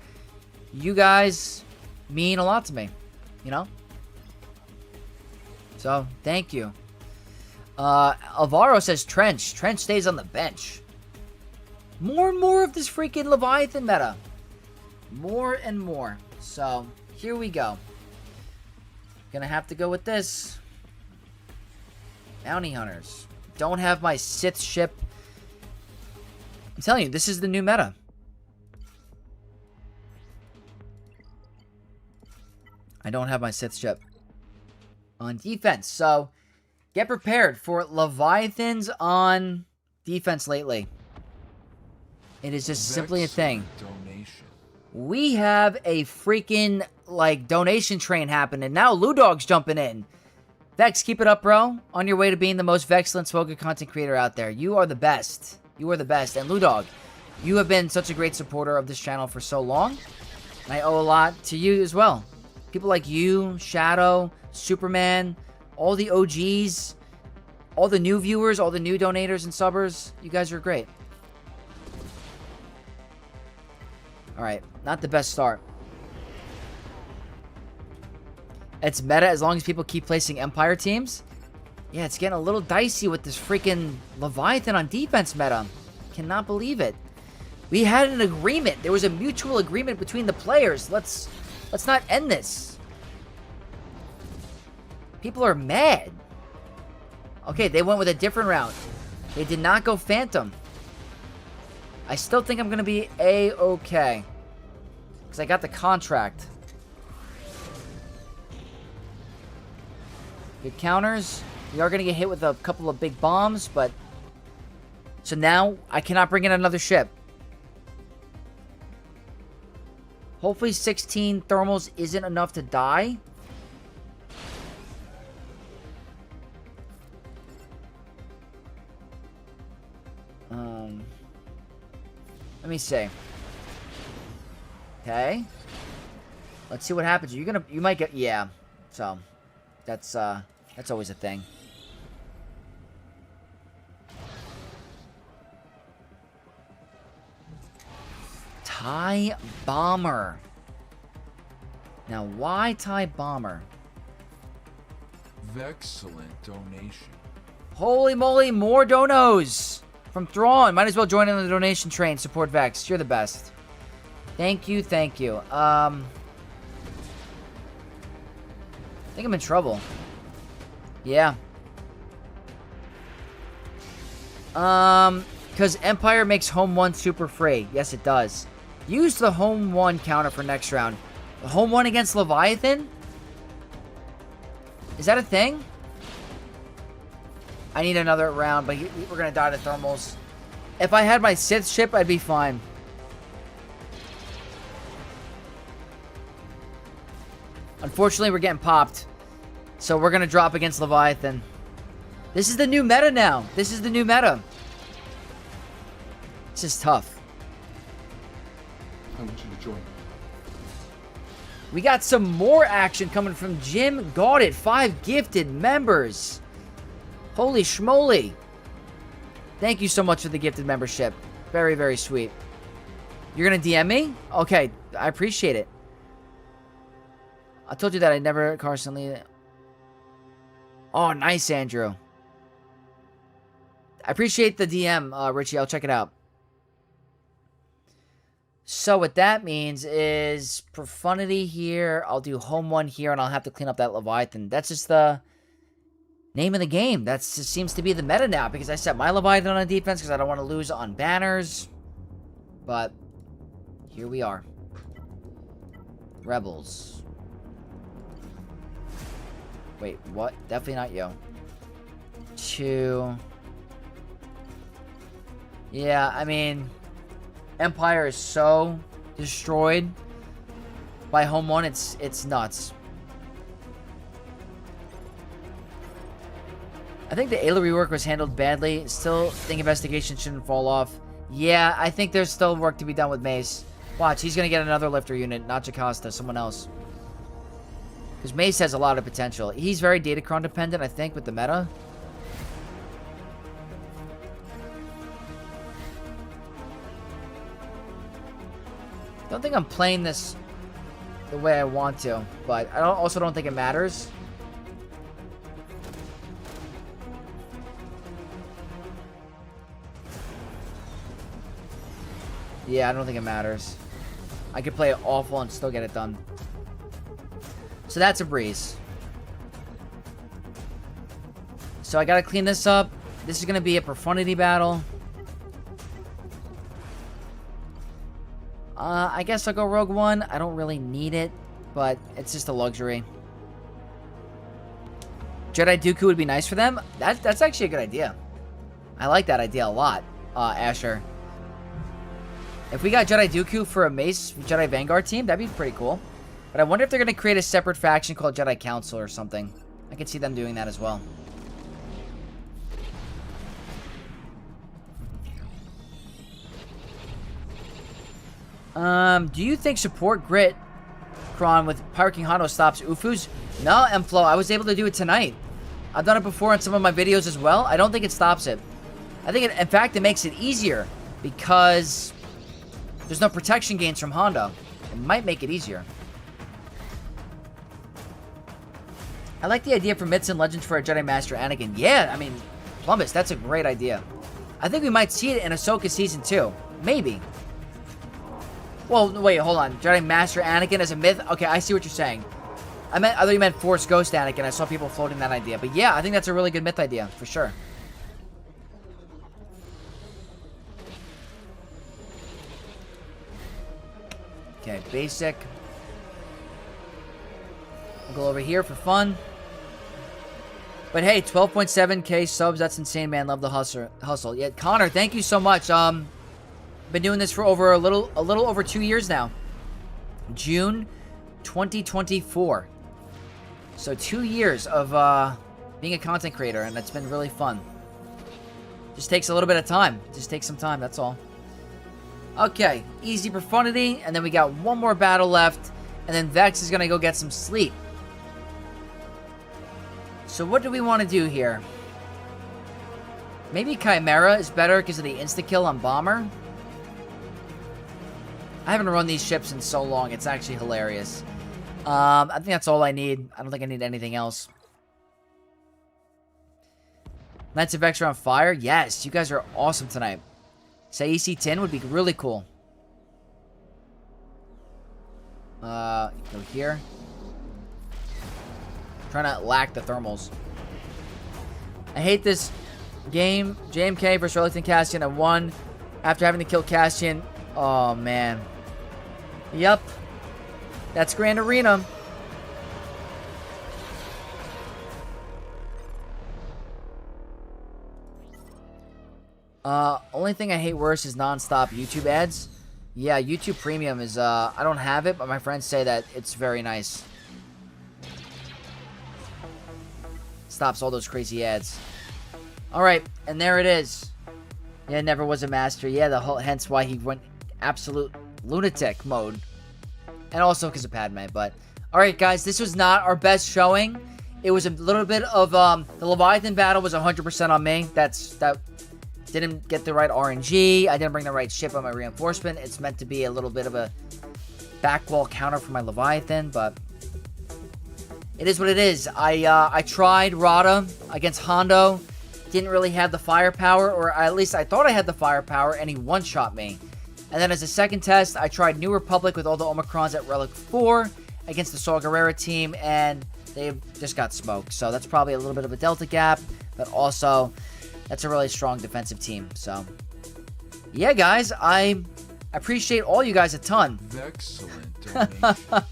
you guys mean a lot to me, you know? So thank you. Alvaro says Trench. Trench stays on the bench. More and more of this freaking Leviathan meta. More and more. So here we go. Gonna have to go with this. Bounty Hunters. Don't have my Sith ship. I'm telling you, this is the new meta. I don't have my Sith ship on defense. So, get prepared for Leviathans on defense lately. It is just simply a thing. Donation. We have a freaking, like, donation train happening. Now Ludog's jumping in. Vex, keep it up, bro. On your way to being the most Vexcellent spoken content creator out there. You are the best. You are the best. And Ludog, you have been such a great supporter of this channel for so long. And I owe a lot to you as well. People like you, Shadow, Superman, all the OGs, all the new viewers, all the new donators and subbers. You guys are great. Alright, not the best start. It's meta as long as people keep placing Empire teams. Yeah, it's getting a little dicey with this freaking Leviathan on defense meta. Cannot believe it. We had an agreement. There was a mutual agreement between the players. Let's not end this. People are mad. Okay, they went with a different route. They did not go Phantom. I still think I'm going to be A-okay. Because I got the contract. Good counters. We are going to get hit with a couple of big bombs, but... So now, I cannot bring in another ship. Hopefully 16 thermals isn't enough to die. Let me see. Okay. Let's see what happens. You might get, yeah. So, that's always a thing. TIE Bomber. Now, why TIE Bomber? Excellent donation. Holy moly, more donos from Thrawn. Might as well join in the donation train. Support Vex. You're the best. Thank you, thank you. I think I'm in trouble. Yeah. Because Empire makes Home 1 super free. Yes, it does. Use the Home 1 counter for next round. The Home 1 against Leviathan? Is that a thing? I need another round, but we're going to die to thermals. If I had my Sith ship, I'd be fine. Unfortunately, we're getting popped. So we're going to drop against Leviathan. This is the new meta now. This is the new meta. This is tough. I want you to join. We got some more action coming from Jim Gaudit. 5 gifted members. Holy schmoly. Thank you so much for the gifted membership. Very, very sweet. You're going to DM me? Okay, I appreciate it. I told you that I never constantly... Oh, nice, Andrew. I appreciate the DM, Richie. I'll check it out. So what that means is Profundity here. I'll do Home 1 here, and I'll have to clean up that Leviathan. That's just the name of the game. That just seems to be the meta now, because I set my Leviathan on defense because I don't want to lose on banners. But here we are. Rebels. Wait, what? Definitely not Yo. 2. Yeah, I mean... Empire is so destroyed by Home 1, it's nuts. I think the Ayla rework was handled badly. Still think investigation shouldn't fall off. Yeah, I think there's still work to be done with Mace. Watch, he's going to get another lifter unit, not Jocasta, someone else. Because Mace has a lot of potential. He's very Datacron dependent, I think, with the meta. I don't think I'm playing this the way I want to, but I also don't think it matters. Yeah, I don't think it matters. I could play it awful and still get it done. So that's a breeze. So I gotta clean this up. This is gonna be a Profundity battle. I guess I'll go Rogue One. I don't really need it, but it's just a luxury. Jedi Dooku would be nice for them. That's actually a good idea. I like that idea a lot, Asher. If we got Jedi Dooku for a Mace Jedi Vanguard team, that'd be pretty cool. But I wonder if they're going to create a separate faction called Jedi Council or something. I could see them doing that as well. Do you think support Grit Kron with Pirate King Hondo stops UFUs? No, Mflo, I was able to do it tonight. I've done it before in some of my videos as well. I don't think it stops it. I think, in fact, it makes it easier because there's no protection gains from Hondo. It might make it easier. I like the idea for Myths and Legends for a Jedi Master Anakin. Yeah, I mean, Columbus, that's a great idea. I think we might see it in Ahsoka Season 2. Maybe. Well, wait, hold on. Jedi Master Anakin as a myth? Okay, I see what you're saying. I thought you meant Force Ghost Anakin. I saw people floating that idea. But yeah, I think that's a really good myth idea, for sure. Okay, basic. We'll go over here for fun. But hey, 12.7k subs. That's insane, man. Love the hustle. Yeah, Connor, thank you so much. Been doing this for over a little over 2 years now. June 2024. So 2 years of being a content creator, and it's been really fun. Just takes a little bit of time. Just takes some time, that's all. Okay, easy Profundity, and then we got one more battle left, and then Vex is gonna go get some sleep. So what do we want to do here? Maybe Chimera is better because of the insta-kill on Bomber. I haven't run these ships in so long. It's actually hilarious. I think that's all I need. I don't think I need anything else. Knights of X are on fire? Yes, you guys are awesome tonight. Say EC10 would be really cool. Go here. Trying to lack the thermals. I hate this game. JMK versus Arlington Cassian. I won after having to kill Cassian. Oh, man. Yep. That's Grand Arena. Only thing I hate worse is non-stop YouTube ads. Yeah, YouTube Premium is, I don't have it, but my friends say that it's very nice. Stops all those crazy ads. Alright, and there it is. Yeah, never was a master. Yeah, hence why he went absolute lunatic mode. And also because of Padme, but... Alright, guys, this was not our best showing. It was a little bit of, the Leviathan battle was 100% on me. That didn't get the right RNG. I didn't bring the right ship on my reinforcement. It's meant to be a little bit of a back wall counter for my Leviathan, but... It is what it is. I tried Rada against Hondo. Didn't really have the firepower, or at least I thought I had the firepower, and he one-shot me. And then as a second test, I tried New Republic with all the Omicrons at Relic 4 against the Saw Gerrera team, and they just got smoked. So that's probably a little bit of a delta gap, but also that's a really strong defensive team. So yeah, guys, I appreciate all you guys a ton. Excellent donation.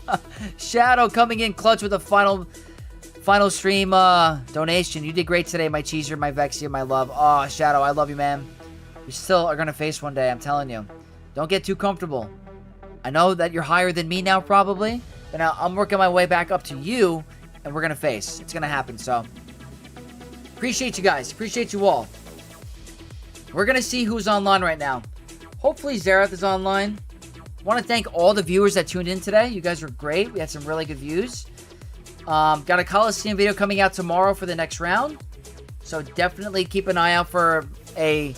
Shadow coming in clutch with a final stream donation. You did great today, my cheeser, my Vexia, my love. Oh, Shadow, I love you, man. You still are going to face one day, I'm telling you. Don't get too comfortable. I know that you're higher than me now, probably. But now I'm working my way back up to you, and we're going to face. It's going to happen, so. Appreciate you guys. Appreciate you all. We're going to see who's online right now. Hopefully Xerath is online. I want to thank all the viewers that tuned in today. You guys were great. We had some really good views. Got a Coliseum video coming out tomorrow for the next round. So definitely keep an eye out for a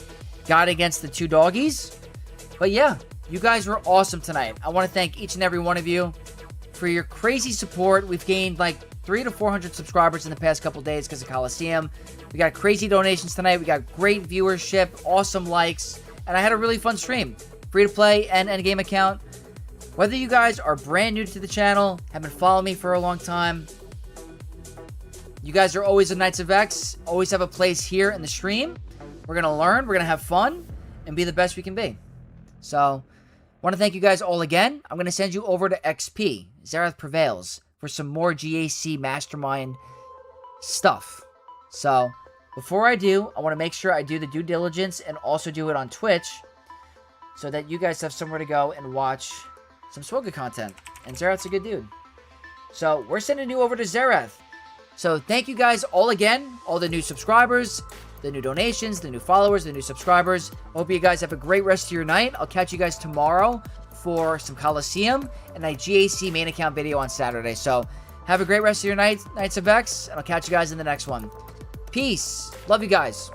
guide against the two doggies. But yeah, you guys were awesome tonight. I want to thank each and every one of you for your crazy support. We've gained like 300 to 400 subscribers in the past couple days because of Coliseum. We got crazy donations tonight. We got great viewership, awesome likes, and I had a really fun stream. Free to play and endgame account. Whether you guys are brand new to the channel, have been following me for a long time, you guys are always in Knights of X, always have a place here in the stream. We're going to learn, we're going to have fun, and be the best we can be. So, want to thank you guys all again. I'm going to send you over to XP, Xerath Prevails, for some more GAC Mastermind stuff. So, before I do, I want to make sure I do the due diligence and also do it on Twitch so that you guys have somewhere to go and watch some Swoga content. And Xerath's a good dude. So, we're sending you over to Xerath. So, thank you guys all again, all the new subscribers, the new donations, the new followers, the new subscribers. Hope you guys have a great rest of your night. I'll catch you guys tomorrow for some Coliseum and a GAC main account video on Saturday. So, have a great rest of your night, Knights of X, and I'll catch you guys in the next one. Peace. Love you guys.